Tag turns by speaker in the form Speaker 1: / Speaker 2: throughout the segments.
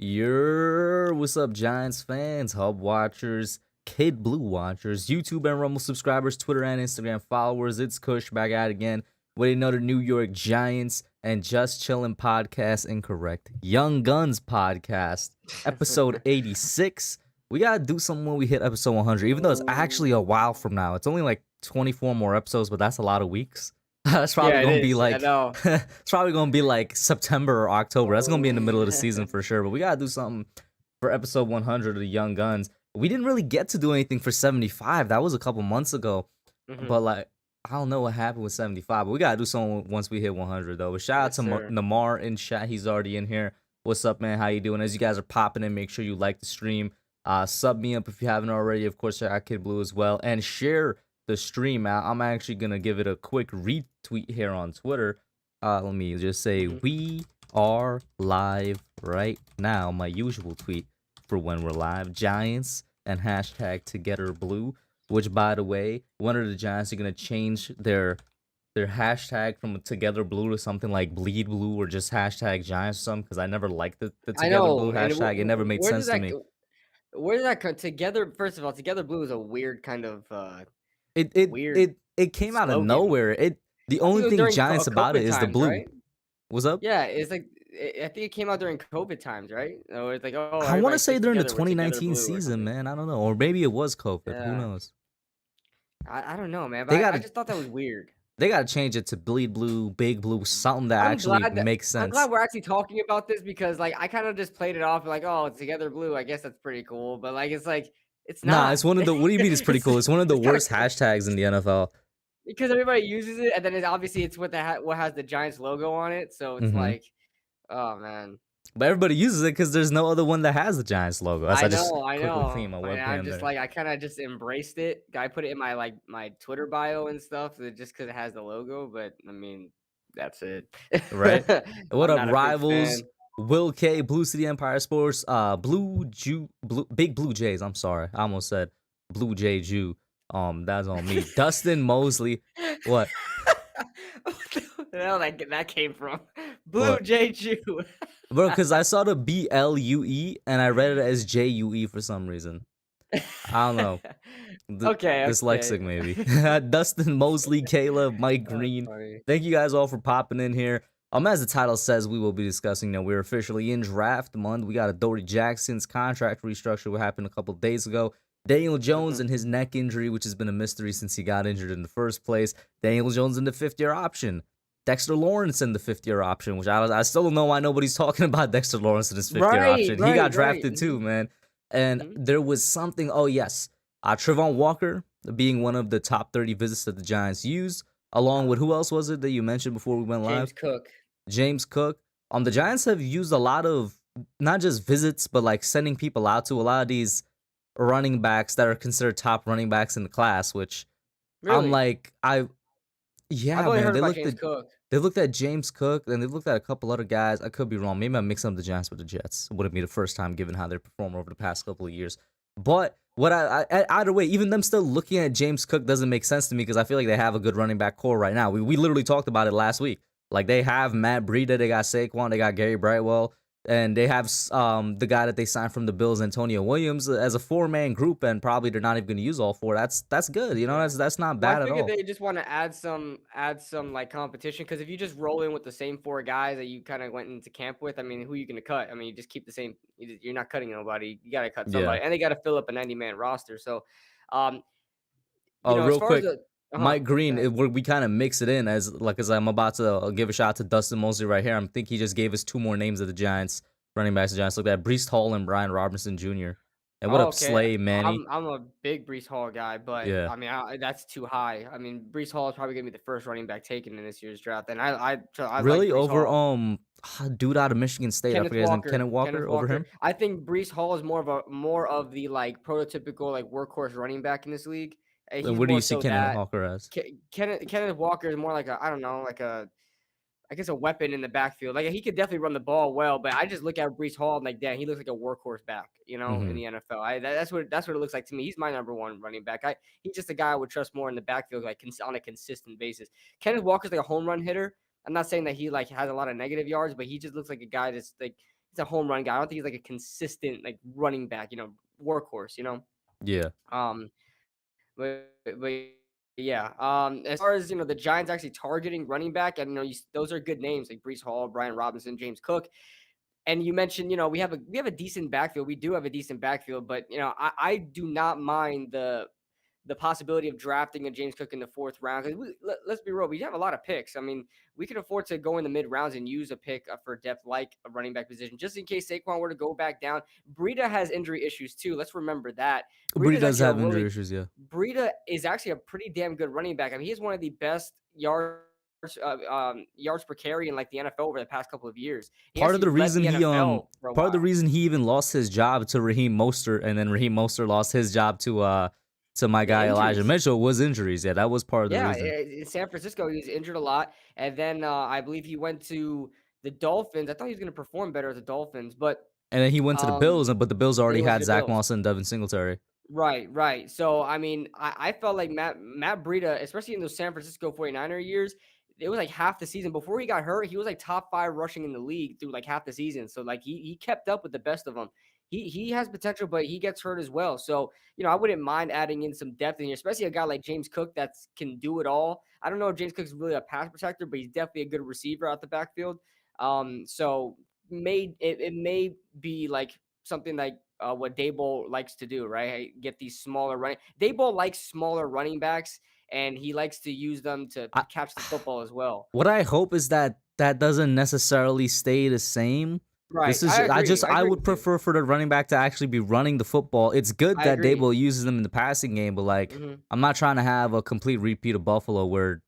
Speaker 1: What's up, Giants fans, Hub watchers, Kid Blue watchers, YouTube and Rumble subscribers, Twitter and Instagram followers? It's Kush back at it again with another New York Giants and Just Chillin' podcast. Incorrect. Young Guns podcast, episode 86. We gotta do something when we hit episode 100, even though it's actually a while from now. It's only like 24 more episodes, but that's a lot of weeks. That's probably gonna be like it's probably gonna be like September or October. That's gonna be in the middle of the season for sure. But we gotta do something for episode 100 of the Young Guns. We didn't really get to do anything for 75. That was a couple months ago. But like I don't know what happened with 75. But we gotta do something once we hit 100 though. But shout out to Namar in chat. He's already in here. What's up, man? How you doing? As you guys are popping in, make sure you like the stream. Sub me up if you haven't already. Of course, check out Kid Blue as well, and share the stream out. I'm actually gonna give it a quick retweet here on Twitter. Let me just say we are live right now. My usual tweet for when we're live: Giants and hashtag Together Blue. Which, by the way, one of the Giants are gonna change their hashtag from Together Blue to something like Bleed Blue or just hashtag Giants or something, because I never liked the Together Blue hashtag. It never made sense to me.
Speaker 2: Where did that come together? First of all, Together Blue is a weird kind of
Speaker 1: It came out of nowhere. The only thing Giants about it is the blue.
Speaker 2: Right?
Speaker 1: What's up?
Speaker 2: Yeah, it's like I think it came out during COVID times, right? Or it's like, oh,
Speaker 1: I want to say during the 2019 season, man. I don't know, or maybe it was COVID. Yeah. Who knows?
Speaker 2: I don't know, man. But I just thought that was weird.
Speaker 1: They gotta change it to Bleed Blue, Big Blue, something that actually makes sense.
Speaker 2: I'm glad we're actually talking about this because, like, I kind of just played it off like, oh, it's Together Blue. I guess that's pretty cool, but like, it's not.
Speaker 1: Nah, it's one of the. What do you mean it's pretty cool? It's one of the worst hashtags in the NFL.
Speaker 2: Because everybody uses it, and then it's what has the Giants logo on it. So it's like, oh man.
Speaker 1: But everybody uses it because there's no other one that has the Giants logo.
Speaker 2: I know. I'm just like, I kind of just embraced it. I put it in my Twitter bio and stuff, just because it has the logo. But I mean, that's it.
Speaker 1: Right. What up, Rivals? Will K, Blue City Empire Sports, Big Blue Jays. I'm sorry, I almost said Blue Jay Jew. That's on me. Dustin Mosley. What?
Speaker 2: What the hell that came from? Blue Jay Jew.
Speaker 1: Bro, because I saw the BLUE and I read it as JUE for some reason. I don't know. Dyslexic maybe. Dustin Mosley, Caleb, Mike Green. Thank you guys all for popping in here. As the title says, we will be discussing we're officially in draft month. We got Adoree Jackson's contract restructure, what happened a couple days ago. Daniel Jones and his neck injury, which has been a mystery since he got injured in the first place. Daniel Jones in the 5th-year option. Dexter Lawrence in the 5th-year option, which I still don't know why nobody's talking about Dexter Lawrence in his 5th-year option. He got drafted too, man. And there was something, Trevon Walker being one of the top 30 visits that the Giants used, along with, who else was it that you mentioned before we went live? James Cook. The Giants have used a lot of, not just visits, but like sending people out to a lot of these running backs that are considered top running backs in the class, which I'm like, man, they looked at James Cook, and they looked at a couple other guys. I could be wrong. Maybe I'm mixing up the Giants with the Jets. It wouldn't be the first time given how they performed over the past couple of years. But what either way, even them still looking at James Cook doesn't make sense to me because I feel like they have a good running back core right now. We literally talked about it last week. Like, they have Matt Breida, they got Saquon, they got Gary Brightwell, and they have the guy that they signed from the Bills, Antonio Williams, as a 4-man group, and probably they're not even going to use all 4. That's good, that's not bad at all.
Speaker 2: I think they just want to add some like competition, because if you just roll in with the same 4 guys that you kind of went into camp with, I mean, who are you going to cut? I mean, you just keep the same. You're not cutting nobody. You got to cut somebody, and they got to fill up a 90-man roster. So,
Speaker 1: real quick. Mike Green, we kind of mix it in as I'm about to give a shout out to Dustin Mosley right here. I think he just gave us 2 more names of the Giants, running backs of the Giants. Look at Breece Hall and Brian Robinson Jr. And what up, Slay, Manny?
Speaker 2: I'm a big Breece Hall guy, but I mean, that's too high. I mean, Breece Hall is probably gonna be the first running back taken in this year's draft, and I
Speaker 1: really
Speaker 2: like
Speaker 1: over dude out of Michigan State. I forget his name. Kenneth Walker over him.
Speaker 2: I think Breece Hall is more of the like prototypical like workhorse running back in this league.
Speaker 1: And where do you see Kenneth Walker as?
Speaker 2: Kenneth Walker is more like a weapon in the backfield. Like, he could definitely run the ball well, but I just look at Breece Hall and like, damn, he looks like a workhorse back, in the NFL. That's what it looks like to me. He's my number 1 running back. He's just a guy I would trust more in the backfield, like on a consistent basis. Kenneth Walker's like a home run hitter. I'm not saying that he like has a lot of negative yards, but he just looks like a guy that's like he's a home run guy. I don't think he's like a consistent like running back, workhorse.
Speaker 1: Yeah.
Speaker 2: Um, but yeah. As far as the Giants actually targeting running back, and those are good names like Brees Hall, Brian Robinson, James Cook. And you mentioned, we have a decent backfield. We do have a decent backfield, but I do not mind the possibility of drafting a James Cook in the 4th round. Because let's be real, we have a lot of picks. I mean, we can afford to go in the mid rounds and use a pick for depth like a running back position, just in case Saquon were to go back down. Breida has injury issues too. Let's remember that.
Speaker 1: Bree does have injury issues, yeah.
Speaker 2: Breida is actually a pretty damn good running back. I mean, he's one of the best yards per carry in like the NFL over the past couple of years. He
Speaker 1: Part of
Speaker 2: actually
Speaker 1: the
Speaker 2: led
Speaker 1: reason
Speaker 2: the
Speaker 1: he
Speaker 2: NFL for a
Speaker 1: part of the
Speaker 2: while.
Speaker 1: reason he even lost his job to Raheem Mostert, and then Raheem Mostert lost his job to my
Speaker 2: Yeah,
Speaker 1: guy Elijah
Speaker 2: injuries.
Speaker 1: Mitchell was injuries. Yeah, that was part of the
Speaker 2: Yeah,
Speaker 1: reason.
Speaker 2: in San Francisco, he was injured a lot, and then I believe he went to the Dolphins. I thought he was going to perform better at the Dolphins, but
Speaker 1: And then he went to the
Speaker 2: um,
Speaker 1: Bills, but the Bills
Speaker 2: then
Speaker 1: already
Speaker 2: he went to
Speaker 1: had
Speaker 2: the
Speaker 1: Zach
Speaker 2: Bills.
Speaker 1: Moss and Devin Singletary.
Speaker 2: Right, right. So, I mean, I felt like Matt Breida, especially in those San Francisco 49er years, it was like half the season. Before he got hurt, he was like top 5 rushing in the league through like half the season. So, like, he kept up with the best of them. He has potential, but he gets hurt as well. So, I wouldn't mind adding in some depth in here, especially a guy like James Cook that can do it all. I don't know if James Cook's really a pass protector, but he's definitely a good receiver out the backfield. So it may be like something like what Daboll likes to do, right? Get these smaller running. Daboll likes smaller running backs, and he likes to use them to
Speaker 1: I,
Speaker 2: catch the football as well.
Speaker 1: what I hope is that that doesn't necessarily stay the same.
Speaker 2: Right. I agree. I
Speaker 1: I
Speaker 2: agree
Speaker 1: would
Speaker 2: with you.
Speaker 1: prefer for the running back to actually be running the football. It's good
Speaker 2: I
Speaker 1: that
Speaker 2: agree.
Speaker 1: Dable uses them in the passing game, but like
Speaker 2: hmm
Speaker 1: I'm not trying to have a complete repeat of Buffalo where,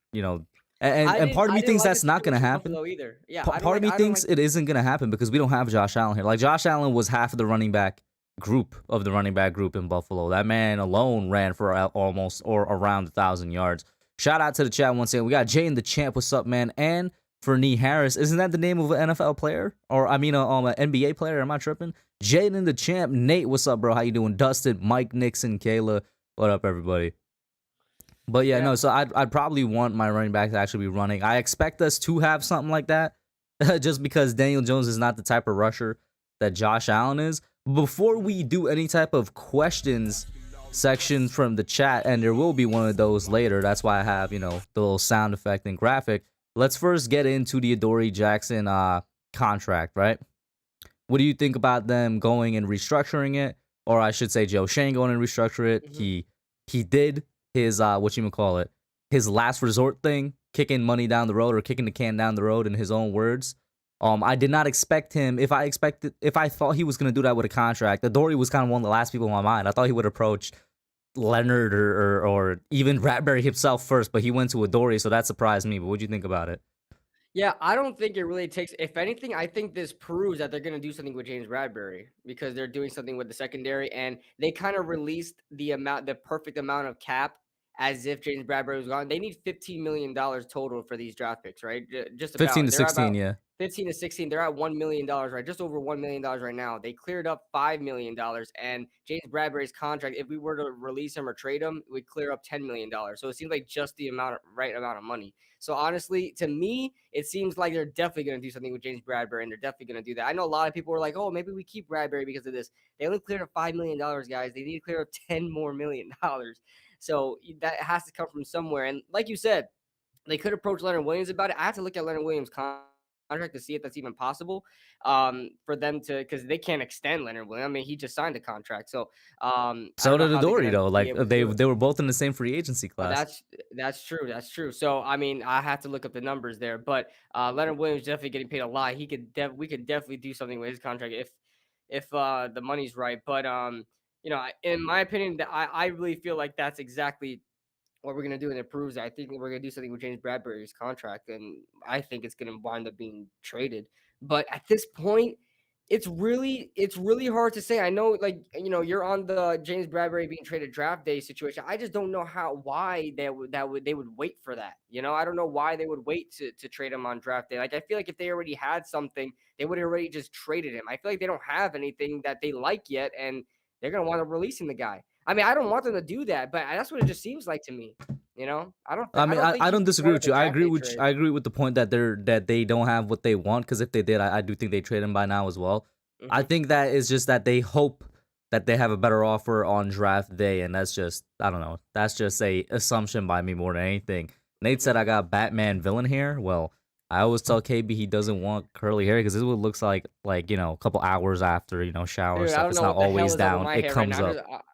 Speaker 1: and part of
Speaker 2: I
Speaker 1: me
Speaker 2: didn't
Speaker 1: thinks
Speaker 2: like the
Speaker 1: that's not gonna
Speaker 2: situation in
Speaker 1: happen.
Speaker 2: Buffalo either. Yeah,
Speaker 1: Part of me
Speaker 2: I don't
Speaker 1: thinks
Speaker 2: like.
Speaker 1: it isn't gonna happen because we don't have Josh Allen here. Like Josh Allen was half of the running back group of the running back group in Buffalo. That man alone ran for almost or around 1,000 yards. Shout out to the chat once again. We got Jay in the champ. What's up, man? And for Nee Harris, isn't that the name of an NFL player? Or I mean, an NBA player? Am I tripping? Jay in the champ. Nate, what's up, bro? How you doing? Dustin, Mike, Nixon, Kayla. What up, everybody? But yeah,
Speaker 2: Yeah.
Speaker 1: no. So I'd probably want my running back to actually be running. I expect us to have something like that, just because Daniel Jones is not the type of rusher that Josh Allen is. Before we do any type of questions section from the chat, and there will be one of those later. That's why I have the little sound effect and graphic. Let's first get into the Adoree Jackson contract, right? What do you think about them going and restructuring it, or I should say Joe Schoen going and restructure it?
Speaker 2: hmm
Speaker 1: He did his his last resort thing, kicking money down the road or kicking the can down the road in his own words. I did not expect him. If I thought he was gonna do that with a contract, Adoree was kind of one of the last people in my mind. I thought he would approach Leonard or even Bradbury himself first, but he went to Adoree, so that surprised me. But what do you think about it?
Speaker 2: Yeah, I don't think it really takes. If anything, I think this proves that they're going to do something with James Bradbury because they're doing something with the secondary, and they kind of released the perfect amount of cap, as if James Bradbury was gone. They need $15 million total for these draft picks, right? Just
Speaker 1: 15
Speaker 2: about.
Speaker 1: to
Speaker 2: They're
Speaker 1: 16,
Speaker 2: about
Speaker 1: yeah.
Speaker 2: 15 to 16. They're at $1 million, right? Just over $1 million right now. They cleared up $5 million, and James Bradbury's contract, if we were to release him or trade him, would clear up $10 million. So it seems like just the right amount of money. So honestly, to me, it seems like they're definitely going to do something with James Bradbury, and they're definitely going to do that. I know a lot of people were like, "Oh, maybe we keep Bradbury because of this." They only cleared up $5 million, guys. They need to clear up $10 more million. So that has to come from somewhere. And like you said, they could approach Leonard Williams about it. I have to look at Leonard Williams' contract to see if that's even possible for them to, because they can't extend Leonard Williams. I mean, he just signed a contract, so I
Speaker 1: So
Speaker 2: don't know
Speaker 1: did
Speaker 2: how they're
Speaker 1: Adoree
Speaker 2: gonna
Speaker 1: though.
Speaker 2: be
Speaker 1: Like
Speaker 2: able to do it.
Speaker 1: they were both in the same free agency
Speaker 2: Oh,
Speaker 1: class.
Speaker 2: that's true. That's true. So I mean, I have to look up the numbers there, but Leonard Williams definitely getting paid a lot. We could definitely do something with his contract if the money's right. But in my opinion, I really feel like that's exactly what we're gonna do, and it proves that. I think we're gonna do something with James Bradbury's contract, and I think it's gonna wind up being traded. But at this point, it's really hard to say. I know, like you're on the James Bradbury being traded draft day situation. I just don't know why they would wait for that. I don't know why they would wait to trade him on draft day. Like I feel like if they already had something, they would have already just traded him. I feel like they don't have anything that they like yet, and they're gonna want to releasing the guy. I mean, I don't want them to do that, but that's what it just seems like to me. I
Speaker 1: I mean,
Speaker 2: don't think
Speaker 1: I
Speaker 2: he
Speaker 1: don't disagree
Speaker 2: wanted
Speaker 1: with
Speaker 2: the
Speaker 1: you.
Speaker 2: draft day
Speaker 1: I
Speaker 2: trade.
Speaker 1: agree with the point that they don't have what they want. Because if they did, I do think they trade him by now as well. I
Speaker 2: Mhm.
Speaker 1: think that is just that they hope that they have a better offer on draft day, and that's just I don't know. That's just a assumption by me more than anything. Nate said
Speaker 2: Mhm.
Speaker 1: I got Batman villain hair. Well, I always tell KB he doesn't want curly hair because this is what it looks like a couple hours after shower and
Speaker 2: Dude, I
Speaker 1: stuff.
Speaker 2: don't
Speaker 1: It's
Speaker 2: know
Speaker 1: not
Speaker 2: what the hell
Speaker 1: always
Speaker 2: is up with
Speaker 1: down.
Speaker 2: my
Speaker 1: It
Speaker 2: hair right
Speaker 1: comes
Speaker 2: now.
Speaker 1: up.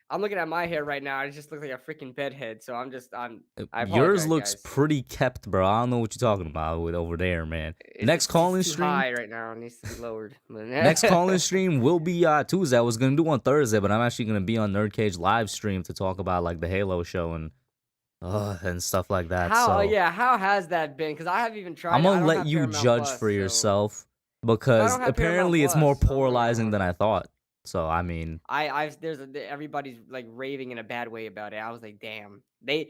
Speaker 2: I'm looking at my hair right now. I just look like a freaking bedhead. So I
Speaker 1: Yours
Speaker 2: apologize,
Speaker 1: looks
Speaker 2: guys.
Speaker 1: pretty kept, bro. I don't know what you're talking about with over there, man. Next
Speaker 2: It's
Speaker 1: calling
Speaker 2: too
Speaker 1: stream.
Speaker 2: high right now. It needs to be lowered.
Speaker 1: Next calling stream will be Tuesday. I was gonna do on Thursday, but I'm actually gonna be on Nerd Cage live stream to talk about like the Halo show and stuff like that.
Speaker 2: How?
Speaker 1: So
Speaker 2: Yeah. How has that been? Because I haven't even
Speaker 1: I'm
Speaker 2: tried it. I
Speaker 1: gonna
Speaker 2: don't
Speaker 1: let
Speaker 2: have
Speaker 1: you
Speaker 2: Paramount
Speaker 1: judge
Speaker 2: Plus,
Speaker 1: for
Speaker 2: so
Speaker 1: yourself
Speaker 2: but I
Speaker 1: because
Speaker 2: don't have Paramount
Speaker 1: apparently it's more
Speaker 2: Plus, so I'm gonna.
Speaker 1: polarizing than I thought. So I mean,
Speaker 2: Everybody's like raving in a bad way about it. I was like, damn. The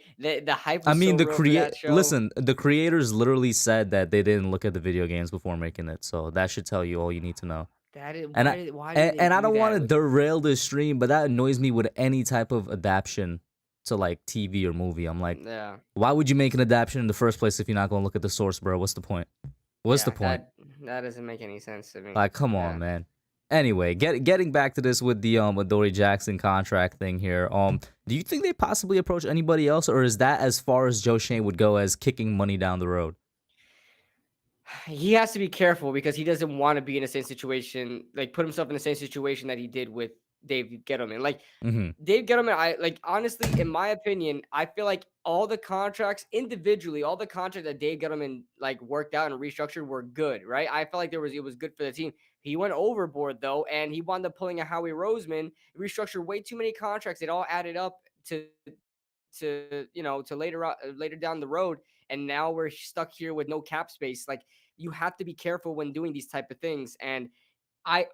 Speaker 2: hype
Speaker 1: I
Speaker 2: was so
Speaker 1: mean
Speaker 2: real for that show.
Speaker 1: the creators literally said that they didn't look at the video games before making it. So that should tell you all you need to know.
Speaker 2: That is
Speaker 1: And I
Speaker 2: why did
Speaker 1: and,
Speaker 2: they
Speaker 1: and I
Speaker 2: do
Speaker 1: don't want
Speaker 2: that?
Speaker 1: to derail this stream, but that annoys me with any type of adaptation to like TV or movie. I'm like,
Speaker 2: Yeah.
Speaker 1: why would you make an adaptation in the first place if you're not gonna look at the source, bro? What's the point? What's the
Speaker 2: Yeah,
Speaker 1: point?
Speaker 2: that doesn't make any sense to me.
Speaker 1: Like, come on,
Speaker 2: Yeah.
Speaker 1: man. Anyway, getting back to this with the Adoree Jackson contract thing here. Do you think they possibly approach anybody else, or is that as far as Joe Schoen would go as kicking money down the road?
Speaker 2: He has to be careful because he doesn't want to be in the same situation, like put himself in the same situation that he did with Dave Gettleman. Like
Speaker 1: Mm-hmm.
Speaker 2: Dave Gettleman, I like honestly, in my opinion, I feel like all the contracts individually, all the contracts that Dave Gettleman like worked out and restructured were good, right? I felt like it was good for the team. He went overboard though, and he wound up pulling a Howie Roseman, restructured way too many contracts. It all added up to later down the road, and now we're stuck here with no cap space. Like you have to be careful when doing these type of things. And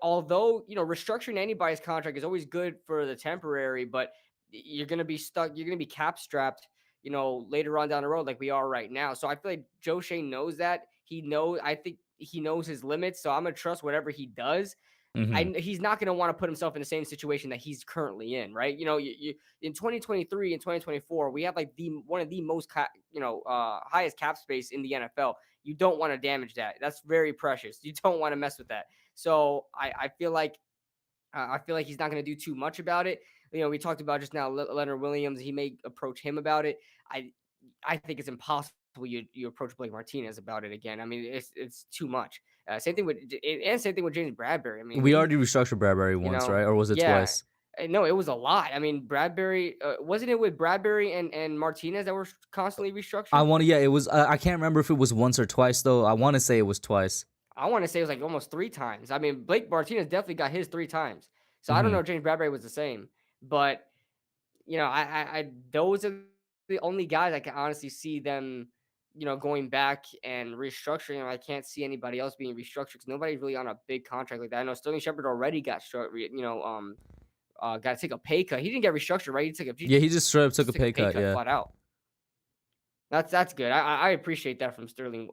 Speaker 2: although restructuring anybody's contract is always good for the temporary, but you're gonna be stuck. You're gonna be cap strapped, later on down the road, like we are right now. So I feel like Joe Shane knows that. I think he knows his limits. So I'm gonna trust whatever he does.
Speaker 1: Mm-hmm.
Speaker 2: He's not going to want to put himself in the same situation that he's currently in, right? In 2023 and 2024, we have like the one of the most highest cap space in the NFL. You don't want to damage that. That's very precious. You don't want to mess with that. So I feel like he's not going to do too much about it. We talked about just now Leonard Williams. He may approach him about it. I I think it's impossible you approach Blake Martinez about it again. I mean, it's too much. Same thing with James Bradbury. I mean,
Speaker 1: We already restructured Bradbury once, right? Or was it
Speaker 2: yeah.
Speaker 1: twice?
Speaker 2: No, it was a lot. I mean, Bradbury wasn't it with Bradbury and Martinez that were constantly
Speaker 1: I
Speaker 2: restructured?
Speaker 1: want to. Yeah, it was. I can't remember if it was once or twice though. I want to say it was twice.
Speaker 2: I want to say it was like almost three times. I mean, Blake Martinez definitely got his three times. So I don't
Speaker 1: Mm-hmm.
Speaker 2: know if James Bradbury was the same, but those are the only guys I can honestly see them, going back and restructuring. I can't see anybody else being restructured because nobody's really on a big contract like that. I know Sterling Shepard already got to take a pay cut. He didn't get restructured, right? He
Speaker 1: Yeah, he just straight up took a
Speaker 2: just took a
Speaker 1: pay
Speaker 2: pay
Speaker 1: cut.
Speaker 2: cut
Speaker 1: Yeah.
Speaker 2: flat out. That's good. I appreciate that from Sterling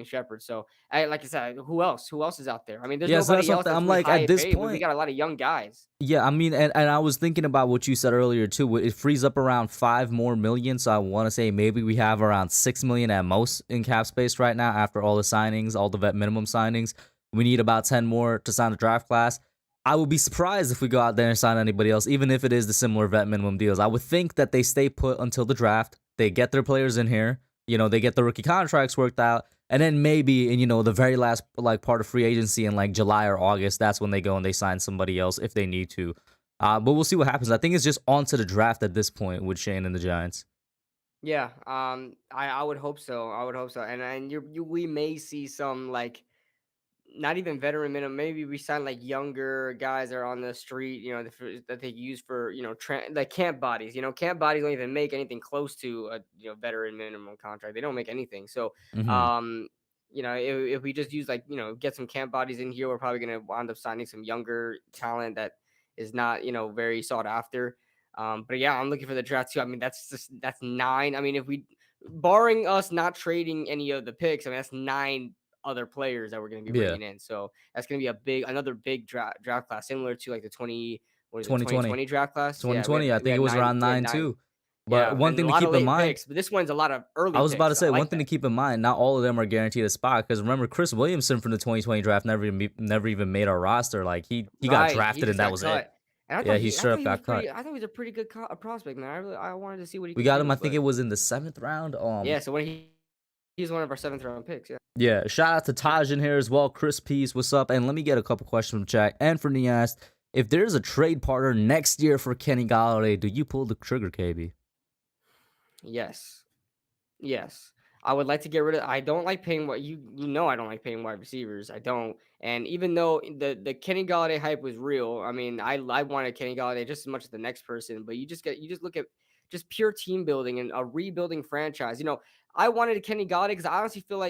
Speaker 2: Shepard. So like I said, who else? Who else is out there? I mean, there's
Speaker 1: Yeah, so that's
Speaker 2: nobody else
Speaker 1: something
Speaker 2: that's
Speaker 1: I'm
Speaker 2: really
Speaker 1: like
Speaker 2: high
Speaker 1: at
Speaker 2: and
Speaker 1: this
Speaker 2: paid. We
Speaker 1: point.
Speaker 2: got a lot of young guys.
Speaker 1: Yeah, I mean, and I was thinking about what you said earlier too. It frees up around 5 more million, so I want to say maybe we have around 6 million at most in cap space right now after all the signings, all the vet minimum signings. We need about 10 more to sign the draft class. I would be surprised if we go out there and sign anybody else, even if it is the similar vet minimum deals. I would think that they stay put until the draft. They get their players in here. They get the rookie contracts worked out. And then maybe in the very last like part of free agency in like July or August, that's when they go and they sign somebody else if they need to. But we'll see what happens. I think it's just on to the draft at this point with Shane and the Giants.
Speaker 2: Yeah, I would hope so. I would hope so. And we may see some like not even veteran minimum. Maybe we sign like younger guys that are on the street, that they use for like camp bodies. Camp bodies don't even make anything close to a veteran minimum contract. They don't make anything. So,
Speaker 1: Mm-hmm.
Speaker 2: um, if we just use like get some camp bodies in here, we're probably gonna wind up signing some younger talent that is not very sought after. But yeah, I'm looking for the draft too. I mean, that's nine. I mean, if we barring us not trading any of the picks, I mean that's nine other players that we're going to be
Speaker 1: Yeah.
Speaker 2: bringing in. So that's going to be another big draft class, similar to like the
Speaker 1: 2020.
Speaker 2: 2020 draft class. Yeah,
Speaker 1: 2020, I
Speaker 2: we
Speaker 1: think it
Speaker 2: had
Speaker 1: was
Speaker 2: nine,
Speaker 1: around
Speaker 2: we had
Speaker 1: 9
Speaker 2: nine.
Speaker 1: too. But
Speaker 2: Yeah,
Speaker 1: one
Speaker 2: and a
Speaker 1: thing to
Speaker 2: lot of
Speaker 1: keep in
Speaker 2: late
Speaker 1: mind,
Speaker 2: picks, but this one's a lot of
Speaker 1: I
Speaker 2: early
Speaker 1: was about to
Speaker 2: picks. I
Speaker 1: say one
Speaker 2: like
Speaker 1: thing to
Speaker 2: that.
Speaker 1: keep in mind. Not all of them are guaranteed a spot because remember Chris Williamson from the 2020 draft never even made our roster. Like he got
Speaker 2: Right, he
Speaker 1: drafted and
Speaker 2: just
Speaker 1: that
Speaker 2: got
Speaker 1: was it.
Speaker 2: cut, and
Speaker 1: Yeah, he
Speaker 2: I
Speaker 1: straight
Speaker 2: thought
Speaker 1: up
Speaker 2: he was
Speaker 1: got cut.
Speaker 2: pretty. I thought he was a pretty good prospect, man. I wanted to see what he
Speaker 1: We
Speaker 2: could
Speaker 1: got him. I
Speaker 2: do,
Speaker 1: think it
Speaker 2: but
Speaker 1: was in the 7th round.
Speaker 2: yeah. So when he's one of our 7th round picks. Yeah.
Speaker 1: Yeah. Shout out to Taj in here as well. Chris Peace, what's up? And let me get a couple questions from chat. And for Nias, if there's a trade partner next year for Kenny Galladay, do you pull the trigger, KB?
Speaker 2: Yes. Yes. I would like to get rid of I don't like paying what you know I don't like paying wide receivers. I don't. And even though the Kenny Galladay hype was real, I mean, I wanted Kenny Galladay just as much as the next person, but you just look at just pure team building and a rebuilding franchise. I wanted Kenny Galladay because I honestly felt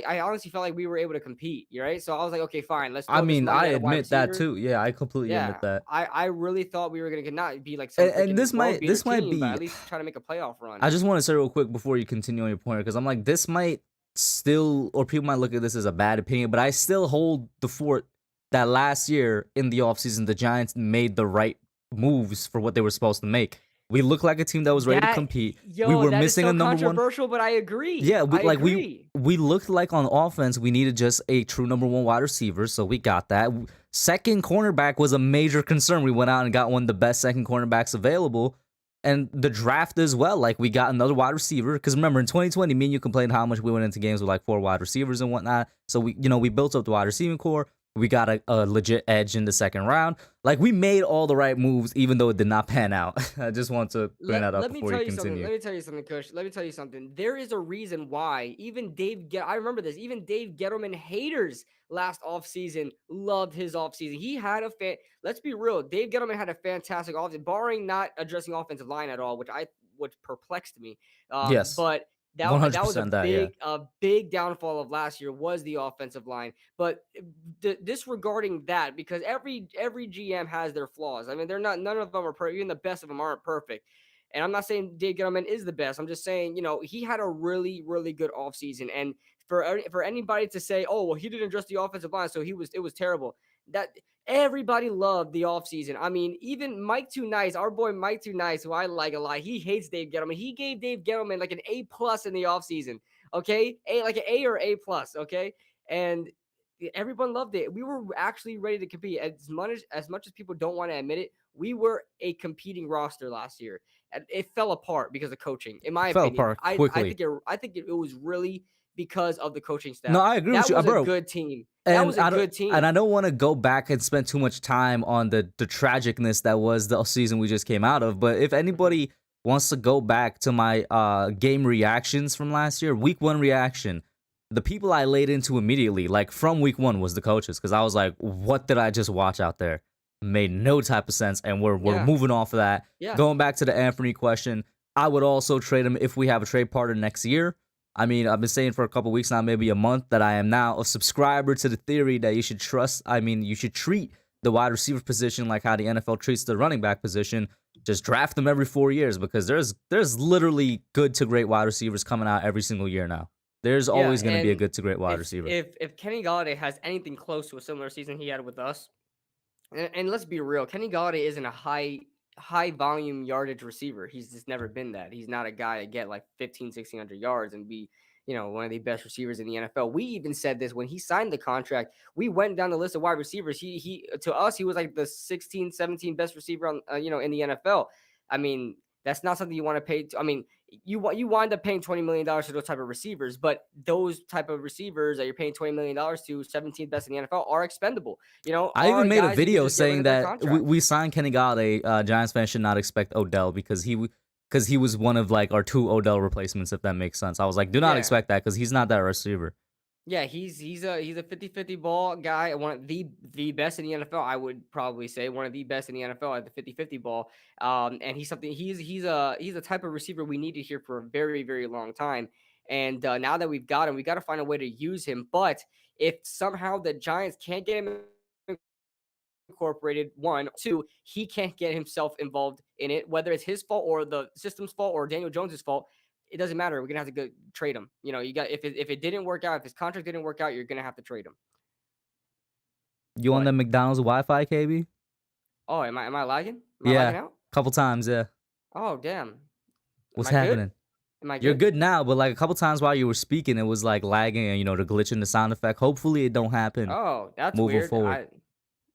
Speaker 2: like we were able to compete, right? So I was like, okay, fine, let's
Speaker 1: I
Speaker 2: throw this
Speaker 1: mean,
Speaker 2: money
Speaker 1: I
Speaker 2: at a wide
Speaker 1: admit that
Speaker 2: receiver.
Speaker 1: too. Yeah, I completely admit
Speaker 2: Yeah.
Speaker 1: that.
Speaker 2: I really thought we were gonna not be like some
Speaker 1: And
Speaker 2: freaking world beater
Speaker 1: this might
Speaker 2: team, but
Speaker 1: be
Speaker 2: at least try to make a playoff run.
Speaker 1: I just want to say real quick before you continue on your point, because I'm like, this might still, or people might look at this as a bad opinion, but I still hold the fort that last year in the offseason, the Giants made the right moves for what they were supposed to make. We looked like a team that was ready to compete. We were
Speaker 2: That is
Speaker 1: missing a
Speaker 2: so
Speaker 1: number one.
Speaker 2: controversial, but I agree.
Speaker 1: Yeah,
Speaker 2: I agree.
Speaker 1: we looked like on offense we needed just a true number one wide receiver, so we got that. Second cornerback was a major concern. We went out and got one of the best second cornerbacks available, and the draft as well. Like we got another wide receiver because remember in 2020, me and you complained how much we went into games with like 4 wide receivers and whatnot. So we built up the wide receiving core. We got a legit edge in the second round. Like we made all the right moves, even though it did not pan out. I just want to bring that up
Speaker 2: Let me
Speaker 1: before you
Speaker 2: tell you something.
Speaker 1: continue.
Speaker 2: Let me tell you something, Kush. Let me tell you something. There is a reason why I remember this. Even Dave Gettleman haters last offseason loved his offseason. He had let's be real. Dave Gettleman had a fantastic offseason, barring not addressing offensive line at all, which perplexed me.
Speaker 1: Yes,
Speaker 2: But that was
Speaker 1: 100% that. Yeah.
Speaker 2: a big downfall of last year was the offensive line. But disregarding that, because every GM has their flaws. I mean, none of them are perfect. Even the best of them aren't perfect. And I'm not saying Dave Gettleman is the best. I'm just saying, he had a really, really good offseason. And for anybody to say, oh, well, he didn't address the offensive line, so it was terrible. That everybody loved the offseason. I mean, even Mike Too Nice, our boy Mike Too Nice, who I like a lot, he hates Dave Gettleman. He gave Dave Gettleman like an A+ in the offseason. Okay? Like an A or A+, okay? And everyone loved it. We were actually ready to compete. As much as people don't want to admit it, we were a competing roster last year. And it fell apart because of coaching, in my
Speaker 1: Fell
Speaker 2: opinion.
Speaker 1: apart quickly.
Speaker 2: I think it was really because of the coaching
Speaker 1: No,
Speaker 2: staff.
Speaker 1: I agree with
Speaker 2: That
Speaker 1: you,
Speaker 2: was a
Speaker 1: bro.
Speaker 2: good team. That
Speaker 1: And
Speaker 2: was a good
Speaker 1: I
Speaker 2: team.
Speaker 1: don't want to go back and spend too much time on the tragicness that was the season we just came out of. But if anybody wants to go back to my game reactions from last year, week 1 reaction, the people I laid into immediately, like from week 1, was the coaches because I was like, what did I just watch out there? Made no type of sense, and we're
Speaker 2: Yeah.
Speaker 1: moving off of that.
Speaker 2: Yeah.
Speaker 1: Going back to the Anthony question, I would also trade him if we have a trade partner next year. I mean, I've been saying for a couple weeks now, maybe a month, that I am now a subscriber to the theory that you should you should treat the wide receiver position like how the NFL treats the running back position. Just draft them every 4 years because there's literally good to great wide receivers coming out every single year now. There's always going to be a good to great wide receiver.
Speaker 2: If Kenny Galladay has anything close to a similar season he had with us, and let's be real, Kenny Galladay isn't a high volume yardage receiver. He's just never been that. He's not a guy to get like 1,500-1,600 yards and be, one of the best receivers in the NFL. We even said this when he signed the contract. We went down the list of wide receivers. He to us, he was like the 16, 17 best receiver on in the NFL. I mean, that's not something you want to pay. I mean, you wind up paying $20 million to those type of receivers, but those type of receivers that you're paying $20 million to, 17th best in the NFL, are expendable.
Speaker 1: I even made a
Speaker 2: Guys that you
Speaker 1: video
Speaker 2: just get rid
Speaker 1: saying
Speaker 2: of their
Speaker 1: that
Speaker 2: contract.
Speaker 1: we signed Kenny Galladay. Giants fans should not expect Odell because he was one of like our 2 Odell replacements, if that makes sense. I was like, do not expect that because he's not that receiver.
Speaker 2: Yeah, he's a 50-50 ball guy, one of the best in the NFL. I would probably say one of the best in the NFL at the 50-50 ball. And he's a type of receiver we needed here for a very, very long time. And now that we've got him, we got to find a way to use him. But if somehow the Giants can't get him incorporated, 1, 2, he can't get himself involved in it, whether it's his fault or the system's fault or Daniel Jones's fault. It doesn't matter. We're gonna have to go trade him. You got if it didn't work out, if his contract didn't work out, you're gonna have to trade him.
Speaker 1: You on
Speaker 2: What?
Speaker 1: the McDonald's Wi-Fi, KB?
Speaker 2: Oh, am I lagging? Am I
Speaker 1: Yeah,
Speaker 2: lagging out?
Speaker 1: couple times. Yeah.
Speaker 2: Oh, damn. Am
Speaker 1: What's
Speaker 2: I good?
Speaker 1: happening?
Speaker 2: Am I
Speaker 1: You're
Speaker 2: good?
Speaker 1: good now, but like a couple times while you were speaking, it was like lagging and the glitch in the sound effect. Hopefully, it don't happen
Speaker 2: Oh, that's
Speaker 1: moving
Speaker 2: weird.
Speaker 1: forward.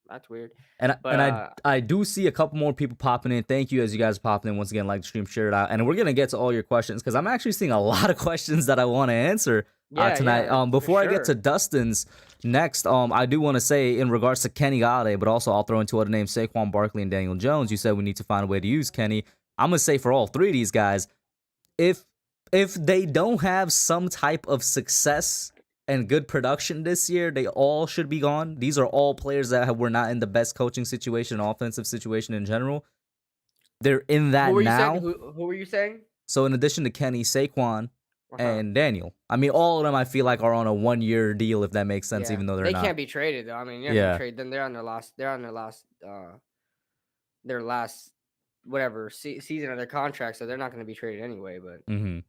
Speaker 2: That's weird.
Speaker 1: And I-
Speaker 2: But
Speaker 1: and I do see a couple more people popping in. Thank you as you guys are popping in once again. Like the stream, share it out, and we're gonna get to all your questions because I'm actually seeing a lot of questions that I want to answer
Speaker 2: yeah,
Speaker 1: tonight.
Speaker 2: yeah, for
Speaker 1: Before I get to
Speaker 2: sure.
Speaker 1: Dustin's next, I do want to say in regards to Kenny Galladay, but also I'll throw in two other names: Saquon Barkley and Daniel Jones. You said we need to find a way to use Kenny. I'm gonna say for all three of these guys, if they don't have some type of success and good production this year, they all should be gone. These are all players that were not in the best coaching situation, offensive situation in general. They're in
Speaker 2: Who
Speaker 1: that
Speaker 2: were you saying?
Speaker 1: now.
Speaker 2: Who were you saying?
Speaker 1: So in addition to Kenny, Saquon,
Speaker 2: Uh-huh.
Speaker 1: and Daniel, I mean, all of them I feel like are on a 1 year deal, if that makes sense,
Speaker 2: Yeah.
Speaker 1: even though they're
Speaker 2: They
Speaker 1: not.
Speaker 2: can't be traded though. I mean, you're not gonna
Speaker 1: Yeah.
Speaker 2: trade them. They're on their last whatever season of their contract, so they're not gonna be traded anyway.
Speaker 1: Mm-hmm.